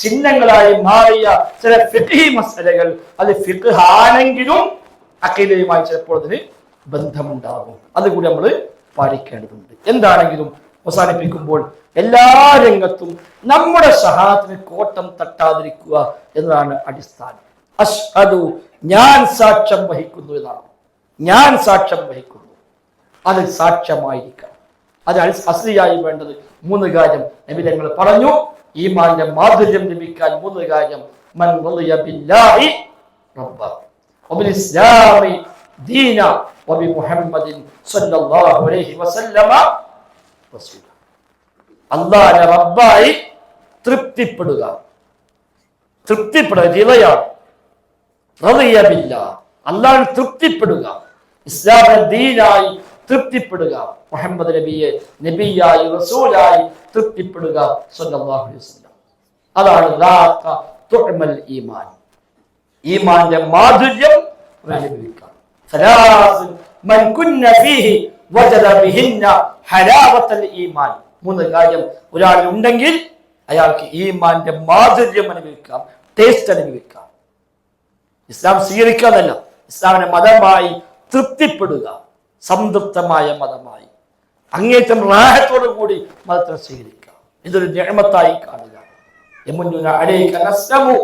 ചിഹ്നങ്ങളായി മാറിയ ചില ഫിഖ്ഹി മസലകൾ അത് ഫിഖ് ആണെങ്കിലും അഖീദയുമായി ചിലപ്പോൾ അതിന് ബന്ധമുണ്ടാകും. അതുകൂടി നമ്മൾ പാലിക്കേണ്ടതുണ്ട്. എന്താണെങ്കിലും അവസാനിപ്പിക്കുമ്പോൾ എല്ലാ രംഗത്തും നമ്മുടെ ഷഹാദത്തിന് കോട്ടം തട്ടാതിരിക്കുക എന്നതാണ് അടിസ്ഥാനം. അശ്ഹദു, ഞാൻ സാക്ഷ്യം വഹിക്കുന്നു എന്നാണ്. ഞാൻ സാക്ഷ്യം വഹിക്കുന്നു, അത് സാക്ഷ്യമായിരിക്കണം. അത് അസ്ലിയായി വേണ്ടത് 3 കാര്യം നബി തങ്ങൾ പറഞ്ഞു. ഈമാന്റെ മാധുര്യം ലഭിക്കാൻ 3 കാര്യം. മൻ റളിയ ബില്ലാഹി റബ്ബ വബിൽ ഇസ്ലാമി ദീന വബി മുഹമ്മദിൻ സ്വല്ലല്ലാഹു അലൈഹി വസല്ലമ റസൂല. അല്ലാഹുവിനെ റബ്ബായി തൃപ്തിപ്പെടുക. റിളയാണ്. റളിയ ബില്ലാഹ്, അല്ലാഹുവിനെ തൃപ്തിപ്പെടുക. ഇസ്ലാമിനെ ദീനായി തൃപ്തിപ്പെടുക. മുഹമ്മദ് നബിയെ നബിയായി റസൂലായി തൃപ്തിപ്പെടുക സ്വല്ലല്ലാഹു അലൈഹി വസല്ലം. അതാണ് ദാഖ തുഅമൽ ഈമാൻ. ഈമാന്റെ മാധുര്യം അനുഭവിക്കാം. സലാസ് മൻ കുന്ന ഫീഹി വജദ ബിഹിന്ന ഹലാവത്തൽ ഈമാൻ. 3 കാര്യം ഒരാളിൽ ഉണ്ടെങ്കിൽ അയാൾക്ക് ഈമാന്റെ മാധുര്യം അനുഭവിക്കാം, ടേസ്റ്റ് അനുഭവിക്കാം. ഇസ്ലാം സ്വീകരിക്കാന്നല്ല, ഇസ്ലാമിന്റെ മതമായി തൃപ്തിപ്പെടുക, സംതൃപ്തമായ മതമായി അങ്ങേറ്റം റാഹത്തോടു കൂടി മതത്തെ സ്വീകരിക്കാം. ഇതൊരു നിഅമത്തായി കാണുക. യമുന്നുന അലൈക നസ്ലമു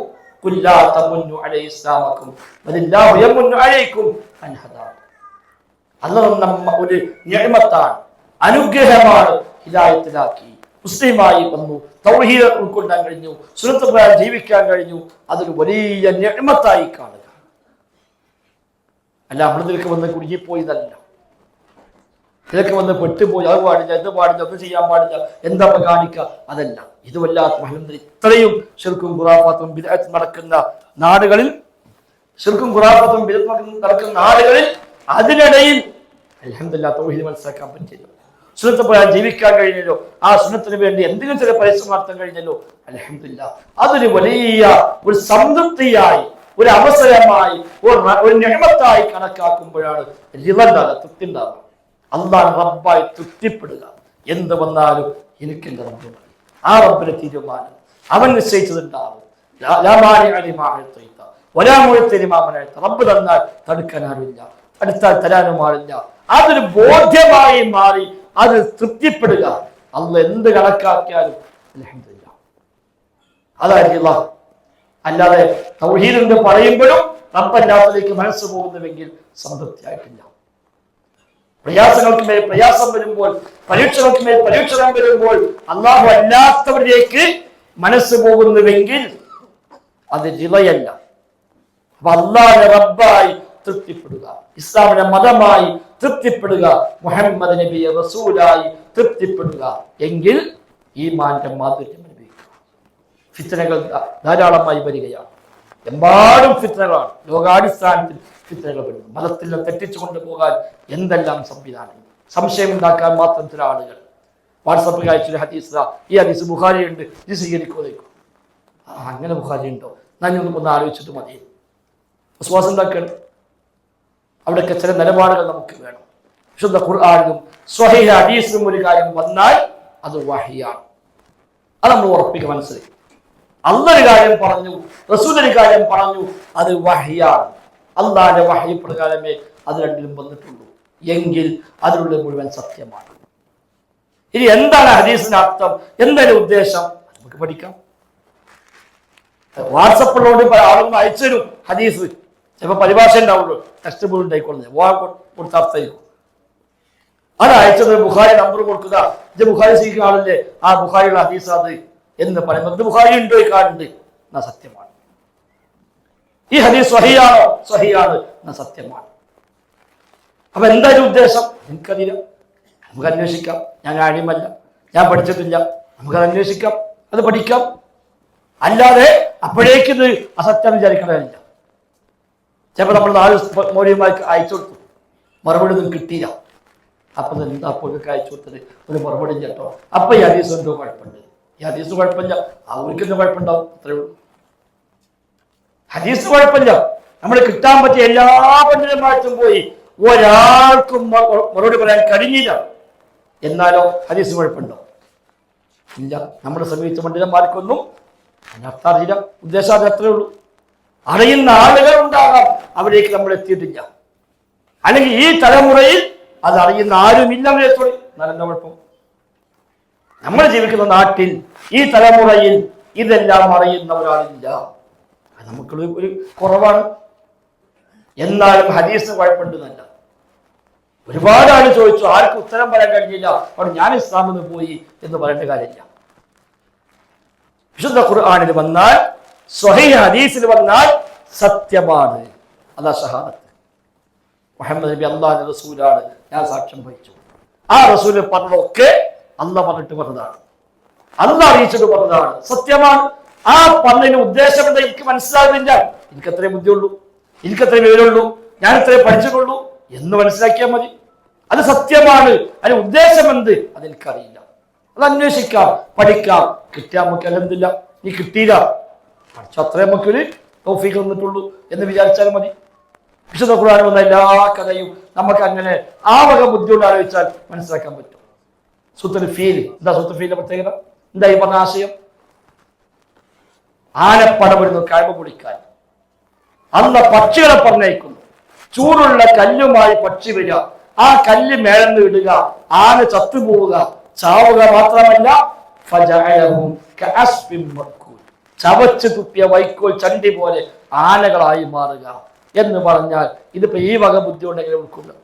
കുല്ലാ തമുന്നു അലൈ ഇസ്ലാമക്കും വലില്ലാഹു യമുന്നു അലൈക്കും അൻ ഹദാക്കും. അല്ലാഹു നമ്മ ഒരു നിഅമത്താണ്, അനുഗ്രഹമാണ് ഹിദായത്തിലാക്കി മുസ്ലിമായി വന്നു, തൗഹീദ് ഉൾക്കൊള്ളാൻ കഴിഞ്ഞു, സുന്നത്ത് പ്രകാരം ജീവിക്കാൻ കഴിഞ്ഞു. അതൊരു വലിയ നിഅമത്തായി കാണുക. അല്ല നമ്മളിതിലേക്ക് വന്ന് കുടുങ്ങിപ്പോയതല്ല, ഇതിലേക്ക് വന്ന് പെട്ടുപോയി അത് പാടില്ല ഇത് പാടില്ല ഒന്നും ചെയ്യാൻ പാടില്ല എന്താ കാണിക്കുക, അതല്ല. ഇത് വല്ലാത്ത അൽഹംദുലില്ലാഹ് ഇത്രയും ശിർക്കും ഖുറാഫത്തും ബിദ്അത്തും നടക്കുന്ന നാടുകളിൽ, ശിർക്കും ഖുറാഫത്തും ബിദ്അത്തും നടക്കുന്ന നാടുകളിൽ അതിനിടയിൽ അൽഹംദുലില്ലാഹ് തൗഹീദ് മനസ്സിലാക്കാൻ പറ്റില്ല, സുന്നത്ത് പ്രകാരം ജീവിക്കാൻ കഴിഞ്ഞല്ലോ, ആ സുന്നത്തിന് വേണ്ടി എന്തെങ്കിലും ചില പരിശ്രമം നടത്താൻ കഴിഞ്ഞല്ലോ, അൽഹംദുലില്ലാഹ് അതൊരു വലിയ ഒരു സംതൃപ്തിയായി, ഒരു അവസരമായി, ഒരു നിഅമത്തായി കണക്കാക്കുമ്പോഴാണ് തൃപ്തി ഉണ്ടാവുക. അല്ലാഹു റബ്ബായി തൃപ്തിപ്പെടുക. എന്ത് വന്നാലും എനിക്ക് എന്റെ റബ്ബുണ്ട്, ആ റബ്ബിന്റെ തീരുമാനം അവൻ നിശ്ചയിച്ചതുണ്ടാവും. റബ്ബ് തന്നാൽ തടുക്കാൻ ആരുമില്ല, തടുത്താൽ തരാനും ആളില്ല. അതൊരു ബോധ്യമായി മാറി അത് തൃപ്തിപ്പെടുക. അല്ലാഹ് എന്ത് കണക്കാക്കിയാലും അൽഹംദുലില്ലാഹ് അതായിരിക്കും. അല്ലാതെ തൗഹീദ് എന്ന് പറയുമ്പോഴും റബ്ബല്ലാത്തതിലേക്ക് മനസ്സ് പോകുന്നുവെങ്കിൽ സംതൃപ്തിയായിട്ടില്ല. പ്രയാസങ്ങൾക്ക് മേൽ പ്രയാസം വരുമ്പോൾ, പരീക്ഷകൾക്ക് മേൽ പരീക്ഷണം വരുമ്പോൾ അള്ളാഹു അല്ലാത്തവരിലേക്ക് മനസ്സ് പോകുന്നുവെങ്കിൽ അത് റിളയല്ല. അപ്പൊ അള്ളാഹുവിനെ റബ്ബായി തൃപ്തിപ്പെടുക, ഇസ്ലാമിന്റെ മതമായി തൃപ്തിപ്പെടുക, മുഹമ്മദ് നബിയെ റസൂലായി തൃപ്തിപ്പെടുക എങ്കിൽ ഈമാന്റെ മാധുര്യം അനുഭവിക്കുക. ഫിത്നകൾ ധാരാളമായി വരികയാണ്. എമ്പാടും ഫിത്നകളാണ്. ലോകാടിസ്ഥാനത്തിൽ ഫിത്നകൾ വരുന്നു. മതത്തിൽ തെറ്റിച്ചു കൊണ്ടുപോകാൻ എന്തെല്ലാം സംവിധാനങ്ങൾ, സംശയം ഉണ്ടാക്കാൻ മാത്രം ചില ആളുകൾ വാട്സപ്പിൽ അയച്ചൊരു ഹദീസ്, ഈ ഹദീസ് ബുഖാരി ഉണ്ട്, ഇത് സ്വീകരിക്കുമോ? അങ്ങനെ ബുഖാരി ഉണ്ടോ? ഒന്ന് ആലോചിച്ചിട്ട് മതി. വിശ്വാസം ഉണ്ടാക്കണം. അവിടെയൊക്കെ ചില നിലപാടുകൾ നമുക്ക് വേണം. വിശുദ്ധ ഖുർആനിലും സ്വഹീഹ ഹദീസിലും ഒരു കാര്യം വന്നാൽ അത് വഹിയാണ്. അത് നമ്മൾ ഉറപ്പിക്കുക, മനസ്സിലായി. അല്ലാഹ് ഒരു കാര്യം പറഞ്ഞു, റസൂൽ ഒരു കാര്യം പറഞ്ഞു, അത് വഹിയാണ്. അള്ളാഹിന്റെ വഹി പ്രകാരമേ അത് രണ്ടിലും വന്നിട്ടുള്ളൂ എങ്കിൽ അതിലുള്ള മുഴുവൻ സത്യമാണ്. ഇനി എന്താണ് ഹദീസിന്റെ അർത്ഥം, എന്താണ് ഉദ്ദേശം, നമുക്ക് പഠിക്കാം. വാട്സപ്പിലോട് പല ആളുകൾ അയച്ചു തരും ഹദീസ്. ചിലപ്പോൾ പരിഭാഷ ഉണ്ടാവുള്ളൂ, ടെക്സ്റ്റ് ബുക്ക് ഉണ്ടായിക്കൊള്ളുന്നത് കൊടുത്ത അർത്ഥമായിരിക്കും. അത് അയച്ചത് ബുഖാരി നമ്പർ കൊടുക്കുക, ഇത് ബുഖാരി സ്വീകരിക്കുന്ന ആളല്ലേ, ആ ബുഖാരിയുള്ള ഹദീസ് അത് എന്ന് പറയുമ്പോൾ ഇത് ബുഖാരി ഉണ്ടോ കാണുന്നുണ്ട്, എന്നാ സത്യമാണ്. ഈ ഹദീസ് സ്വഹിയാണോ, സ്വഹിയാണ്, എന്നാ സത്യമാണ്. അപ്പൊ എന്തായാലും ഉദ്ദേശം എനിക്കറിയില്ല, നമുക്ക് അന്വേഷിക്കാം. ഞാൻ ആണിമല്ല, ഞാൻ പഠിച്ചിട്ടില്ല, നമുക്കത് അന്വേഷിക്കാം, അത് പഠിക്കാം. അല്ലാതെ അപ്പോഴേക്കിത് അസത്യം വിചാരിക്കണമില്ല. ചിലപ്പോൾ നമ്മൾ 4 മൗലവിമാർക്ക് അയച്ചു കൊടുത്തു, മറുപടി ഒന്നും കിട്ടിയില്ല. അപ്പൊ എന്താ അപ്പോഴൊക്കെ അയച്ചു കൊടുത്തത്, ഒരു മറുപടി കേട്ടോ. അപ്പൊ ഈ ഹദീസ് എന്തോ കുഴപ്പമുണ്ട്, ഈ ഹദീസ് കുഴപ്പമില്ല, അവർക്ക് എന്താ കുഴപ്പമുണ്ടാവും, അത്രേ ഉള്ളൂ. ഹദീസ് കുഴപ്പമില്ല, നമ്മൾ കിട്ടാൻ പറ്റിയ എല്ലാ പണ്ഡിതന്മാർക്കും പോയി ഒരാൾക്കും മറുപടി പറയാൻ കഴിഞ്ഞില്ല. എന്നാലോ ഹദീസ് കുഴപ്പമുണ്ടോ? ഇല്ല. നമ്മളെ സമീപിച്ച പണ്ഡിതന്മാർക്കൊന്നും അതിനർത്ഥം അറിയില്ല, ഉദ്ദേശം അത് അത്രേ ഉള്ളൂ. അറിയുന്ന ആളുകൾ ഉണ്ടാകാം, അവരേക്ക് നമ്മൾ എത്തിയിട്ടില്ല. അല്ലെങ്കിൽ ഈ തലമുറയിൽ അത് അറിയുന്ന ആരുമില്ല. നല്ല കുഴപ്പം. നമ്മൾ ജീവിക്കുന്ന നാട്ടിൽ ഈ തലമുറയിൽ ഇതെല്ലാം അറിയുന്ന ഒരാളില്ല, അത് നമുക്കുള്ള ഒരു കുറവാണ്. എന്നാലും ഹദീസിന് കുഴപ്പമുണ്ടെന്നല്ല. ഒരുപാട് ആൾ ചോദിച്ചു, ആർക്കും ഉത്തരം പറയാൻ കഴിഞ്ഞില്ല, അവിടെ ഞാൻ ഇസ്ലാമിന് പോയി എന്ന് പറയേണ്ട കാര്യമില്ല. വിശുദ്ധ ഖുർആനിൽ വന്നാൽ, സ്വഹീഹ് ഹദീസിൽ വന്നാൽ സത്യമാണ്. അതാ ഷഹാദത്ത്. മുഹമ്മദ് നബി അല്ലാഹുവിന്റെ റസൂലാണ്, ഞാൻ സാക്ഷ്യം വഹിച്ചു. ആ റസൂൽ പറഞ്ഞതൊക്കെ അല്ലാഹ് പറഞ്ഞിട്ട് പറഞ്ഞതാണ്, അല്ലാഹ് അറിയിച്ചിട്ട് പറഞ്ഞതാണ്, സത്യമാണ്. ആ പറഞ്ഞതിന് ഉദ്ദേശം എന്താ എനിക്ക് മനസ്സിലാകുന്നില്ല. എനിക്ക് അത്രേ ബുദ്ധിയുള്ളൂ, എനിക്ക് അത്രേ വിവരമുള്ളൂ, ഞാൻ ഇത്രേ പഠിച്ചിട്ടുള്ളൂ എന്ന് മനസ്സിലാക്കിയാൽ മതി. അത് സത്യമാണ്. അതിന് ഉദ്ദേശം എന്ത് അതെനിക്കറിയില്ല. അത് അന്വേഷിക്കാം, പഠിക്കാം. കിട്ടിയാൽ നമുക്ക് അൽഹംദുലില്ലാ, നീ കിട്ടിയില്ല, പഠിച്ച അത്രേ നമുക്കൊരു തൗഫീഖ് വന്നിട്ടുള്ളൂ എന്ന് വിചാരിച്ചാൽ മതി. വിശുദ്ധ ഖുർആൻ വന്ന എല്ലാ കഥയും നമുക്ക് അങ്ങനെ ആ വക ബുദ്ധിയോട് ആലോചിച്ചാൽ മനസ്സിലാക്കാൻ പറ്റും. സൂറത്തുൽ ഫീൽ, എന്താ സൂറത്തുൽ ഫീലിന്റെ പ്രത്യേകത? എന്താ ഈ പറഞ്ഞ ആശയം? ആനപ്പട വരുന്നു കഅബ പൊളിക്കാൻ. അന്ന് പക്ഷികളെ പറഞ്ഞയക്കുന്നു. ചൂടുള്ള കല്ലുമായി പക്ഷി വരിക, ആ കല്ല് മേളന്ന് വിടുക, ആന ചത്തുപോവുക, ചാവുക മാത്രമല്ല ചവച്ച് തുപ്പിയ വൈക്കോൽ ചണ്ടി പോലെ ആനകളായി മാറുക എന്ന് പറഞ്ഞാൽ ഇതിപ്പോ ഈ വക ബുദ്ധി ഉണ്ടെങ്കിൽ ഉൾക്കൊള്ളും.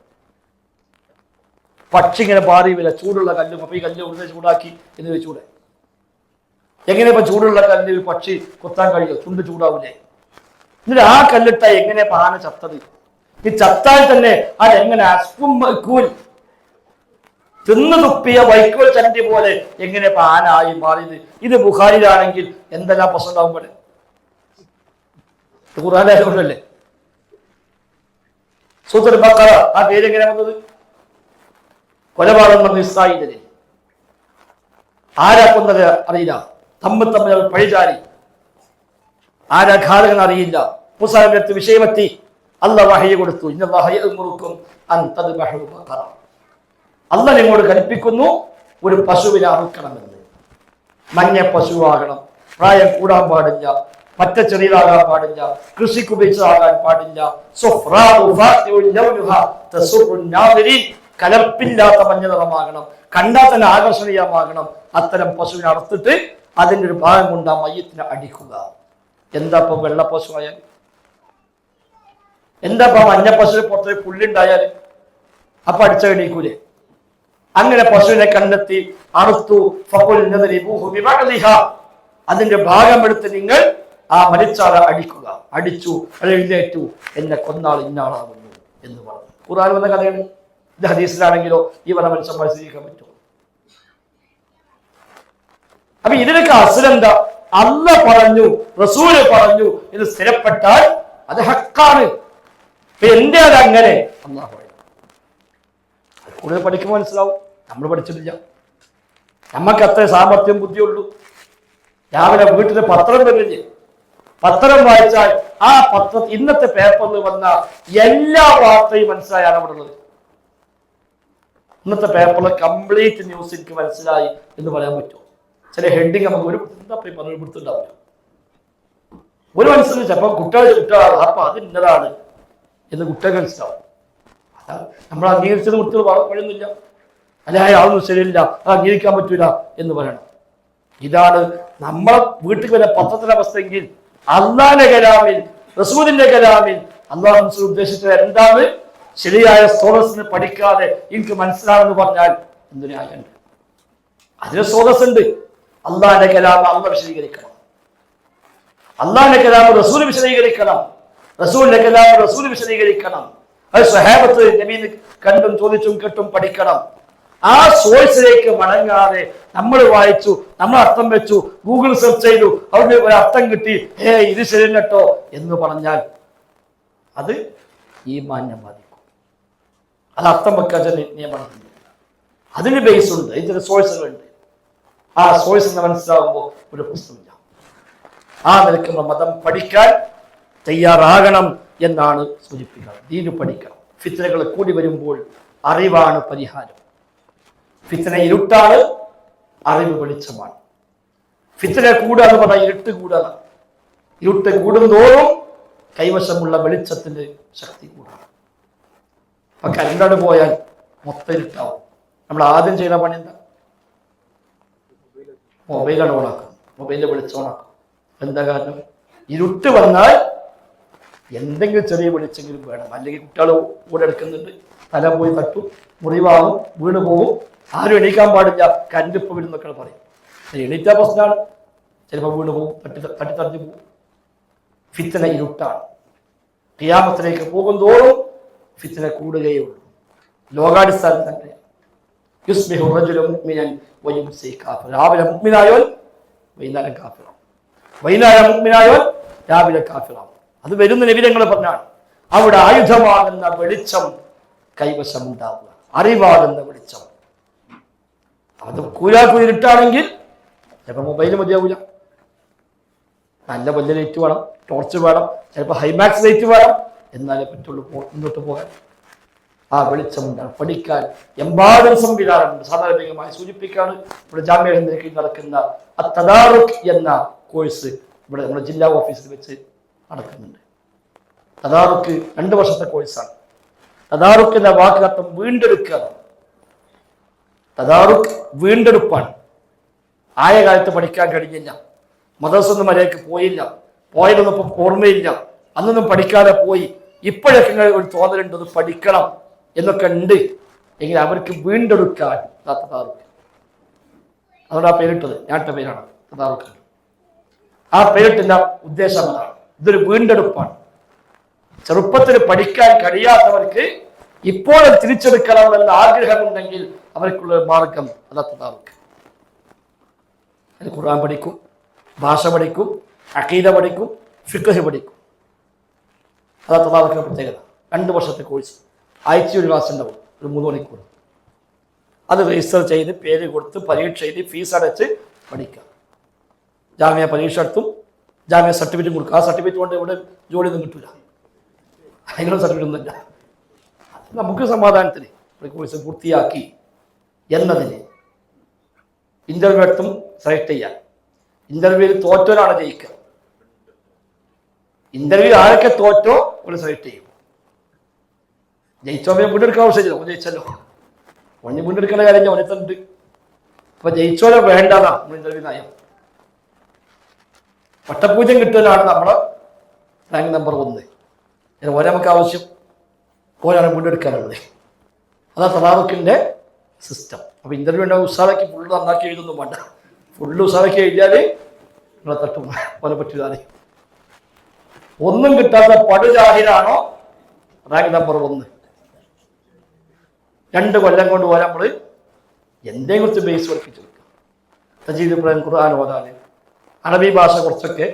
പക്ഷി ഇങ്ങനെ പാറി വരിക, ചൂടുള്ള കല്ലും. അപ്പൊ ഈ കല്ല് ഉടനെ ചൂടാക്കി എന്ന് വെച്ചൂടെ? എങ്ങനെ ഇപ്പൊ ചൂടുള്ള കല്ലിൽ പക്ഷി കൊത്താൻ കഴിയും? ചുണ്ട് ചൂടാവൂലേ? എന്നിട്ട് ആ കല്ലിട്ട എങ്ങനെ ആന ചത്തത്? ഈ ചത്താൽ തന്നെ അതെങ്ങനെ അസ്ഫും മഅ്കൂൽ, തിന്നു തുപ്പിയ വൈക്കോൽ ചണ്ടി പോലെ എങ്ങനെ ആന ആയി മാറിയത്? ഇത് ബുഖാരിയിലാണെങ്കിൽ എന്തെല്ലാം പ്രശ്നം ഉണ്ടാവും പോലെ. ഖുർആനിലായതുകൊണ്ടല്ലേ. സൂറത്തുൽ ബഖറ ആ പേര് എങ്ങനെ വന്നത്? കൊലപാതകം നടന്ന ഇസ്രായേലിനെ ആരാ കൊന്നത് അറിയില്ല, തമ്മിൽ പഴിചാരി, ആരാ ഘാതകൻ അറിയില്ല. മുസാലിന്റെ വിഷയമെത്തി, അല്ലാഹ് വഹയി കൊടുത്തു. ഇന്നല്ലാഹ യഅ്മുറുക്കും അൻ തദ്ബഹു ബഖറ, അല്ലാഹ് നിങ്ങളോട് കൽപ്പിക്കുന്നു ഒരു പശുവിനെ അറുക്കണമെന്ന്. മഞ്ഞ പശുവാകണം, പ്രായം കൂടാൻ പാടില്ല, പറ്റ ചെറിയതാകാൻ പാടില്ല, കൃഷിക്ക് ഉപയോഗിച്ചതാകാൻ പാടില്ല. കലർപ്പില്ലാത്ത മഞ്ഞ നിറമാകണം, കണ്ടാൽ തന്നെ ആകർഷണീയമാകണം. അത്തരം പശുവിനെ അറുത്തിട്ട് അതിൻ്റെ ഒരു ഭാഗം കൊണ്ട് ആ മയ്യത്തിനെ അടിക്കുക. എന്താ ഇപ്പൊ വെള്ള പശു ആയാൽ? എന്താ ഇപ്പൊ മഞ്ഞ പശുവിന് പുറത്തൊരു പുല്ലുണ്ടായാൽ? അപ്പൊ അടിച്ചെണീക്കൂലേ? അങ്ങനെ പശുവിനെ കണ്ടെത്തി അറുത്തു. അതിന്റെ ഭാഗമെടുത്ത് നിങ്ങൾ ആ മരിച്ചാളെ അടിക്കുക. അടിച്ചു, അത് എഴുന്നേറ്റു, എന്നെ കൊന്നാൾ ഇന്നാളാകുന്നു എന്ന് പറഞ്ഞു. ഖുർആൻ വന്ന കഥയാണ് ഇത്. ഹദീസിലാണെങ്കിലോ ഈ പറഞ്ഞ മനുഷ്യന്മാർ സ്വീകരിക്കാൻ പറ്റുമോ? അപ്പൊ ഇതിനൊക്കെ അസുരെന്താ? അല്ല പറഞ്ഞു, റസൂല് പറഞ്ഞു ഇത് സ്ഥിരപ്പെട്ടാൽ അത് ഹക്കാണ്. എന്റെ അത് അങ്ങനെ അല്ലാഹു കൂടുതൽ പഠിക്കുമ്പോൾ മനസ്സിലാവും. നമ്മൾ പഠിച്ചിട്ടില്ല, നമ്മക്ക് അത്ര സാമർത്ഥ്യം ബുദ്ധിയുള്ളൂ. രാവിലെ വീട്ടിൽ പത്രം വരുന്നില്ലേ? പത്രം വായിച്ചാൽ ആ ഇന്നത്തെ പേപ്പറിൽ വന്ന എല്ലാ വാർത്തയും മനസ്സിലായാണ് അവിടെ ഉള്ളത്. ഇന്നത്തെ പേപ്പറിൽ കംപ്ലീറ്റ് ന്യൂസ് എനിക്ക് മനസ്സിലായി എന്ന് പറയാൻ പറ്റുമോ? ചില ഹെഡിങ് നമുക്ക് ഒരു പിടുത്തുണ്ടാവില്ല, ഒരു മനസ്സിലായി. ചിലപ്പോൾ കുട്ടികളാണ്, അപ്പൊ അത് ഇന്നതാണ് എന്ന് കുട്ടികൾ മനസ്സിലാവും. നമ്മൾ അംഗീകരിച്ചത് കുട്ടികൾ പറയുന്നില്ല, അല്ലെ അതൊന്നും ശരിയില്ല, അത് അംഗീകരിക്കാൻ പറ്റൂല എന്ന് പറയണം. ഇതാണ് നമ്മളെ വീട്ടിൽ വരെ പത്രത്തിലെ അവസ്ഥയെങ്കിൽ അള്ളാന്റെ കലാമിൽ, റസൂലിന്റെ കലാമിൽ അള്ളാഹു ഉദ്ദേശിച്ചത് എന്താണ്? ശരിയായ സ്രോതസ്സിന് പഠിക്കാതെ എനിക്ക് മനസ്സിലാണെന്ന് പറഞ്ഞാൽ എന്ത് ന്യായമുണ്ട്? അതിന് സ്രോതസ്സുണ്ട്. അള്ളാന്റെ കലാം അള്ളാഹ് വിശദീകരിക്കണം, അള്ളാന്റെ കലാം റസൂൽ വിശദീകരിക്കണം, റസൂലിന്റെ കലാം റസൂൽ വിശദീകരിക്കണം. അത് സ്വഹാബത്ത് നബീനെ കണ്ടും ചോദിച്ചും കേട്ടും പഠിക്കണം. ആ സോഴ്സിലേക്ക് മടങ്ങാതെ നമ്മൾ വായിച്ചു, നമ്മൾ അർത്ഥം വെച്ചു, ഗൂഗിൾ സെർച്ച് ചെയ്തു, അവിടെ ഒരു അർത്ഥം കിട്ടി, ഇത് ശരി കേട്ടോ എന്ന് പറഞ്ഞാൽ അത് ഈമാനെ ബാധിക്കും. അത് അർത്ഥം വെക്കാൻ നിയമം, അതിന് ബേസ് ഉണ്ട്, ഇതിന് സോഴ്സുകളുണ്ട്. ആ സോഴ്സ് മനസ്സിലാകുമ്പോൾ ഒരു പ്രശ്നമില്ല. ആ നിലക്കുള്ള മതം പഠിക്കാൻ തയ്യാറാകണം എന്നാണ് സൂചിപ്പിക്കുന്നത്. ദീന് പഠിക്കണം. ഫിത്നകൾ കൂടി വരുമ്പോൾ അറിവാണ് പരിഹാരം. ഫിത്ന ഇരുട്ടാണ്, അറിവ് വെളിച്ചമാണ്. ഫിത്ന കൂടുക എന്ന് പറഞ്ഞാൽ ഇരുട്ട് കൂടുക. ഇരുട്ട് കൂടുന്തോറും കൈവശമുള്ള വെളിച്ചത്തിന്റെ ശക്തി കൂടാണ്. അപ്പൊ കരണ്ടട് പോയാൽ മൊത്തം ഇരുട്ടാവും. നമ്മൾ ആദ്യം ചെയ്യുന്ന പണി എന്താ? മൊബൈലാണ് ഓണാക്കുക, മൊബൈലിന്റെ വെളിച്ചം ഓണാക്കുക. എന്താ കാരണം? ഇരുട്ട് വന്നാൽ എന്തെങ്കിലും ചെറിയ വെളിച്ചെങ്കിലും വേണം. അല്ലെങ്കിൽ കുട്ടികൾ കൂടെ എടുക്കുന്നുണ്ട്, തല പോയി തട്ടും, മുറിവാകും, വീണ് പോകും, ആരും എണീക്കാൻ പാടില്ല, കരണ്ടിപ്പ് വരുന്നൊക്കെ പറയും. എണീറ്റാ പ്രശ്നമാണ്, ചിലപ്പോൾ വീണ് പോകും, തട്ടിത്തറിഞ്ഞു പോകും. ഫിത്ന ഇരുട്ടാണ്. ഖിയാമത്തിലേക്ക് പോകുന്തോറും ഫിത്ന കൂടുകയേ ഉള്ളൂ. ലോകാടിസ്ഥാനം തന്നെ. രാവിലെ മുഅ്മിനായോൻ വൈകുന്നേരം കാഫിറാണ്, വൈകുന്നേരം മുഅ്മിനായോൻ രാവിലെ കാഫിറാണ്. അത് വരുന്ന നബിതങ്ങൾ പറഞ്ഞാണ്. അവിടെ ആയുധമാകുന്ന വെളിച്ചം കൈവശമുണ്ടാവുക, അറിവാകുന്ന വെളിച്ചം. അത് കൂരാക്കുരിട്ടാണെങ്കിൽ ചിലപ്പോൾ മൊബൈൽ മതിയാവില്ല, നല്ല വലിയ ലൈറ്റ് വേണം, ടോർച്ച് വേണം, ചിലപ്പോൾ ഹൈമാക്സ് ലൈറ്റ് വേണം, എന്നാലേ പറ്റുള്ളൂ മുന്നോട്ട് പോകാൻ. ആ വെളിച്ചമുണ്ടാണ്. പഠിക്കാൻ എമ്പാടും സംവിധാനമുണ്ട്. സാധാരണമായി സൂചിപ്പിക്കാണ് ഇവിടെ ജാമ്യ ഹിന്ദിൽ നടക്കുന്ന തദാറുക് എന്ന കോഴ്സ് ഇവിടെ നമ്മുടെ ജില്ലാ ഓഫീസിൽ വെച്ച് നടക്കുന്നുണ്ട്. തദാറുക്ക് 2 വർഷത്തെ കോഴ്സാണ്. തദാറുക്ക് എന്ന വാക്കർത്ഥം വീണ്ടെടുക്കുക. തദാറുക്ക് വീണ്ടെടുപ്പാണ്. ആയ കാലത്ത് പഠിക്കാൻ കഴിഞ്ഞില്ല, മദ്രസൊന്നും മര്യാദയ്ക്ക് പോയില്ല, പോയതൊന്നും ഇപ്പം ഓർമ്മയില്ല, അന്നൊന്നും പഠിക്കാതെ പോയി, ഇപ്പോഴൊക്കെ ഒരു തോന്നലുണ്ട് അത് പഠിക്കണം എന്നൊക്കെ ഉണ്ട് എങ്കിൽ അവർക്ക് വീണ്ടെടുക്കാൻ തദാറുക്ക്. അതുകൊണ്ട് ആ പേരിട്ടത് ഞാനിട്ട പേരാണ് തദാറുക്ക്. ആ പേരിട്ടില്ല ഉദ്ദേശം അതാണ്. ഇതൊരു വീണ്ടെടുപ്പാണ്. ചെറുപ്പത്തിൽ പഠിക്കാൻ കഴിയാത്തവർക്ക് ഇപ്പോൾ തിരിച്ചെടുക്കണമെന്ന ആഗ്രഹമുണ്ടെങ്കിൽ അവർക്കുള്ള മാർഗം അതാ തദാറുക്ക്. ഖുർആൻ പഠിക്കും, ഭാഷ പഠിക്കും, അഖീദ പഠിക്കും, ഫിഖ്ഹ് പഠിക്കും. അതാ തദാറുക്കിന്റെ പ്രത്യേകത. 2 വർഷത്തെ കോഴ്സ്. ആഴ്ച ഒരു ക്ലാസ് ഉണ്ടാവും, ഒരു 3 മണിക്കൂർ. അത് രജിസ്റ്റർ ചെയ്ത് പേര് കൊടുത്ത് പരീക്ഷ എഴുതി ഫീസ് അടച്ച് പഠിക്കുക. ജാമ്യ പരീക്ഷ എടുത്തും ജാമ്യ സർട്ടിഫിക്കറ്റ് കൊടുക്കുക. ആ സർട്ടിഫിക്കറ്റ് കൊണ്ട് ഇവിടെ ജോലിയൊന്നും കിട്ടൂല, അതിനുള്ള സർട്ടിഫിക്കറ്റ് ഒന്നുമില്ല. നമുക്ക് സമാധാനത്തിന് കോഴ്സ് പൂർത്തിയാക്കി എന്നതിന് ഇന്റർവ്യൂ എടുത്തും സെലക്ട് ചെയ്യാൻ. ഇന്റർവ്യൂവിൽ തോറ്റോരാണ് ജയിക്കുക. ഇന്റർവ്യൂ ആരൊക്കെ തോറ്റോ ഒരു സെലക്ട് ചെയ്യും. ജയിച്ചോ വീണ്ടെടുക്കാൻ ആവശ്യമില്ല, ഓൻ ജയിച്ചല്ലോ, ഓന് വീണ്ടെടുക്കേണ്ട കാര്യം ഓനെത്തുണ്ട്. അപ്പൊ ജയിച്ചോലെ വേണ്ടതാ ഇന്റർവ്യൂ നയം. പട്ടപൂജ്യം കിട്ടുന്നതാണ് നമ്മളെ റാങ്ക് നമ്പർ 1. ഓരോ നമുക്ക് ആവശ്യം, ഓരാണ് വീണ്ടെടുക്കാനുള്ളത്. അതാ തദാറുക്കിന്റെ സിസ്റ്റം. അപ്പൊ ഇന്റർവ്യൂ ഉണ്ടാവും, ഉഷാറാക്കി ഫുള്ള് നന്നാക്കി എഴുതൊന്നും വേണ്ട. ഫുള്ള് ഉഷാറാക്കി എഴുതിയാല് നിങ്ങളെ തട്ടും പോലെ പറ്റുകാതെ. ഒന്നും കിട്ടാത്ത പടുജാഹിലാണോ റാങ്ക് നമ്പർ 1. 2 കൊല്ലം കൊണ്ട് പോലെ നമ്മള് എന്തെങ്കിലും കുറിച്ച് ബേസ് പഠിപ്പിച്ചെടുക്കുക. തജീദ് ഇബ്രാഹിം ഖുർആൻ ഓതാന്, അറബി ഭാഷ കുറച്ചൊക്കെ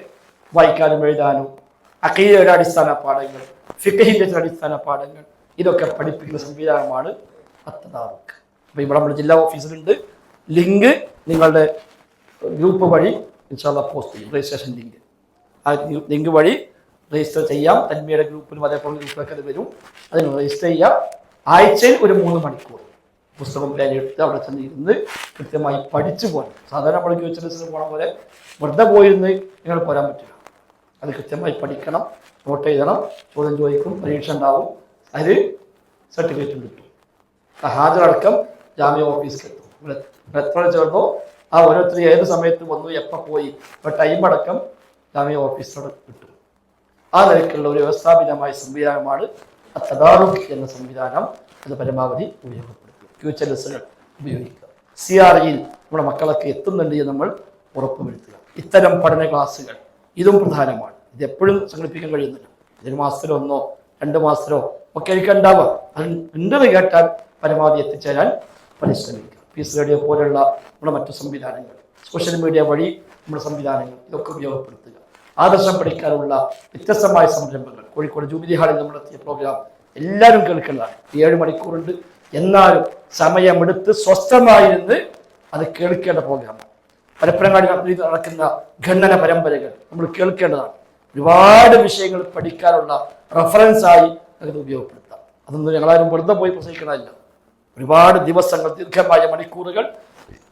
വായിക്കാനും എഴുതാനും, അഖീദയുടെ അടിസ്ഥാന പാഠങ്ങൾ, ഫിഖഹിന്റെ അടിസ്ഥാന പാഠങ്ങൾ, ഇതൊക്കെ പഠിപ്പിക്കുന്ന സംവിധാനമാണ് അത്തദാറുക്ക്. അപ്പൊ ഇവിടെ നമ്മുടെ ജില്ലാ ഓഫീസിലുണ്ട്. ലിങ്ക് നിങ്ങളുടെ ഗ്രൂപ്പ് വഴി ഇൻഷാല്ലാ പോസ്റ്റ് ചെയ്യും, രജിസ്ട്രേഷൻ ലിങ്ക്. ആ ലിങ്ക് വഴി രജിസ്റ്റർ ചെയ്യാം. തന്മയുടെ ഗ്രൂപ്പിലും അതേപോലെ ഗ്രൂപ്പിലൊക്കെ അത് വരും. അതിന് രജിസ്റ്റർ ചെയ്യാം. ആഴ്ചയിൽ ഒരു 3 മണിക്കൂർ പുസ്തകം പേരെടുത്ത് അവിടെ ചെന്നിരുന്ന് കൃത്യമായി പഠിച്ചു പോകണം. സാധാരണ നമ്മൾ ക്യൂച്ചറിന് പോണ പോലെ വെറുതെ പോയിരുന്ന് നിങ്ങൾ പോരാൻ പറ്റില്ല. അത് കൃത്യമായി പഠിക്കണം, നോട്ട് എഴുതണം, ചോദ്യം ചോദിക്കും, പരീക്ഷ ഉണ്ടാവും, അതിൽ സർട്ടിഫിക്കറ്റും കിട്ടും. ഹാജരടക്കം ജാമ്യ ഓഫീസിൽ എത്തും. എത്ര ചേർന്നോ ആ ഓരോരുത്തർ ഏത് സമയത്ത് വന്നു, എപ്പോൾ പോയി, ഇപ്പോൾ ടൈം അടക്കം ജാമ്യ ഓഫീസിനോട് കിട്ടും. ആ നിലയ്ക്കുള്ള ഒരു വ്യവസ്ഥാപിതമായ സംവിധാനമാണ് തദാറുക്ക് എന്ന സംവിധാനം. അത് പരമാവധി ഉപയോഗപ്പെടുത്തുക. QHLSകൾ ഉപയോഗിക്കുക. CREയിൽ നമ്മുടെ മക്കളൊക്കെ എത്തുന്നുണ്ട് എന്ന് നമ്മൾ ഉറപ്പുവരുത്തുക. ഇത്തരം പഠന ക്ലാസ്സുകൾ ഇതും പ്രധാനമാണ്. ഇത് എപ്പോഴും സംഘടിപ്പിക്കാൻ കഴിയുന്നില്ല. 1 മാസത്തിലോ 1 2 മാസത്തിലോ ഒക്കെ എനിക്ക് ഉണ്ടാവുക. അത് ഉണ്ടെന്ന് കേട്ടാൽ പരമാവധി എത്തിച്ചേരാൻ പരിശ്രമിക്കുക. പീസ് റേഡിയോ പോലുള്ള നമ്മുടെ മറ്റു സംവിധാനങ്ങൾ, സോഷ്യൽ മീഡിയ വഴി നമ്മുടെ സംവിധാനങ്ങൾ, ഇതൊക്കെ ഉപയോഗപ്പെടുത്തുക. ആദർശം പഠിക്കാനുള്ള വ്യത്യസ്തമായ സംരംഭങ്ങൾ. കോഴിക്കോട് ജൂബിലി ഹാളിൽ നമ്മൾ നടത്തിയ പ്രോഗ്രാം എല്ലാവരും കേൾക്കേണ്ടതാണ്. 7 മണിക്കൂറുണ്ട്. എന്നാലും സമയമെടുത്ത് സ്വസ്ഥമായിരുന്ന് അത് കേൾക്കേണ്ട പ്രോഗ്രാമാണ്. പരപ്പനങ്ങാടി നടക്കുന്ന ഖണ്ഡന പരമ്പരകൾ നമ്മൾ കേൾക്കേണ്ടതാണ്. ഒരുപാട് വിഷയങ്ങൾ പഠിക്കാനുള്ള റെഫറൻസായി അത് ഉപയോഗപ്പെടുത്താം. അതൊന്നും ഞങ്ങളാരും വെറുതെ പോയി പ്രസംഗിക്കണമല്ല. ഒരുപാട് ദിവസങ്ങൾ, ദീർഘമായ മണിക്കൂറുകൾ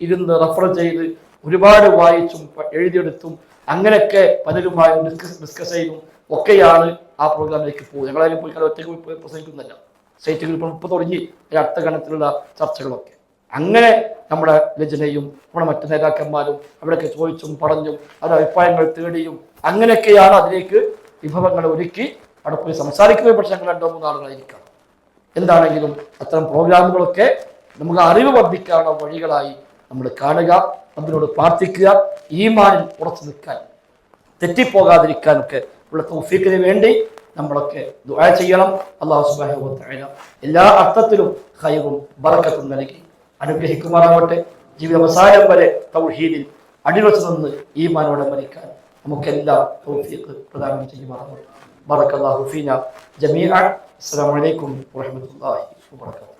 ഇരുന്ന് റെഫർ ചെയ്ത് ഒരുപാട് വായിച്ചും എഴുതിയെടുത്തും അങ്ങനെയൊക്കെ പലരുമായി ഡിസ്കസ് ചെയ്തും ഒക്കെയാണ് ആ പ്രോഗ്രാമിലേക്ക് പോകുന്നത്. ഞങ്ങളാരും പോയി ഒറ്റയ്ക്ക് പോയി പ്രസംഗിക്കുന്നില്ല. സ്റ്റേറ്റ് ഗ്രൂപ്പ് ഇപ്പോൾ തുടങ്ങി അടുത്ത ഗണത്തിലുള്ള ചർച്ചകളൊക്കെ. അങ്ങനെ നമ്മുടെ രചനയും നമ്മുടെ മറ്റു നേതാക്കന്മാരും അവിടെയൊക്കെ ചോദിച്ചും പറഞ്ഞും അവരുടെ അഭിപ്രായങ്ങൾ തേടിയും അങ്ങനെയൊക്കെയാണ് അതിലേക്ക് വിഭവങ്ങൾ ഒരുക്കി അവിടെ പോയി സംസാരിക്കുന്നത്. പക്ഷേ ഞങ്ങൾ 2-3 ആളുകളായിരിക്കാം. എന്താണെങ്കിലും അത്തരം പ്രോഗ്രാമുകളൊക്കെ നമുക്ക് അറിവ് വർദ്ധിക്കാനുള്ള വഴികളായി നമ്മൾ കാണുക, അതിനോട് പ്രാർത്ഥിക്കുക, ഈമാനിൽ ഉറച്ചു നിൽക്കാൻ, തെറ്റിപ്പോകാതിരിക്കാനൊക്കെ ഉള്ള തൗഫീഖിന് വേണ്ടി നമ്മളൊക്കെ ദുആ ചെയ്യണം. അല്ലാഹു സുബ്ഹാനഹു വ തആല എല്ലാ അർത്ഥത്തിലും ഖൈറും ബറക്കത്തും നൽകി അനുഗ്രഹിക്കുമാറാവട്ടെ. ജീവിത അവസാനം വരെ തൗഹീദിൽ അടിയുറച്ചു നിന്ന് ഈമാനോടെ മരിക്കാൻ നമുക്കെല്ലാം തൗഫീഖ് പ്രദാനം ചെയ്യുമാറാവട്ടെ. ബറക്കല്ലാഹു ഫീനാ ജമീഅൻ. അസ്സലാമു അലൈക്കും വറഹ്മത്തുള്ളാഹി വബറകാതുഹു.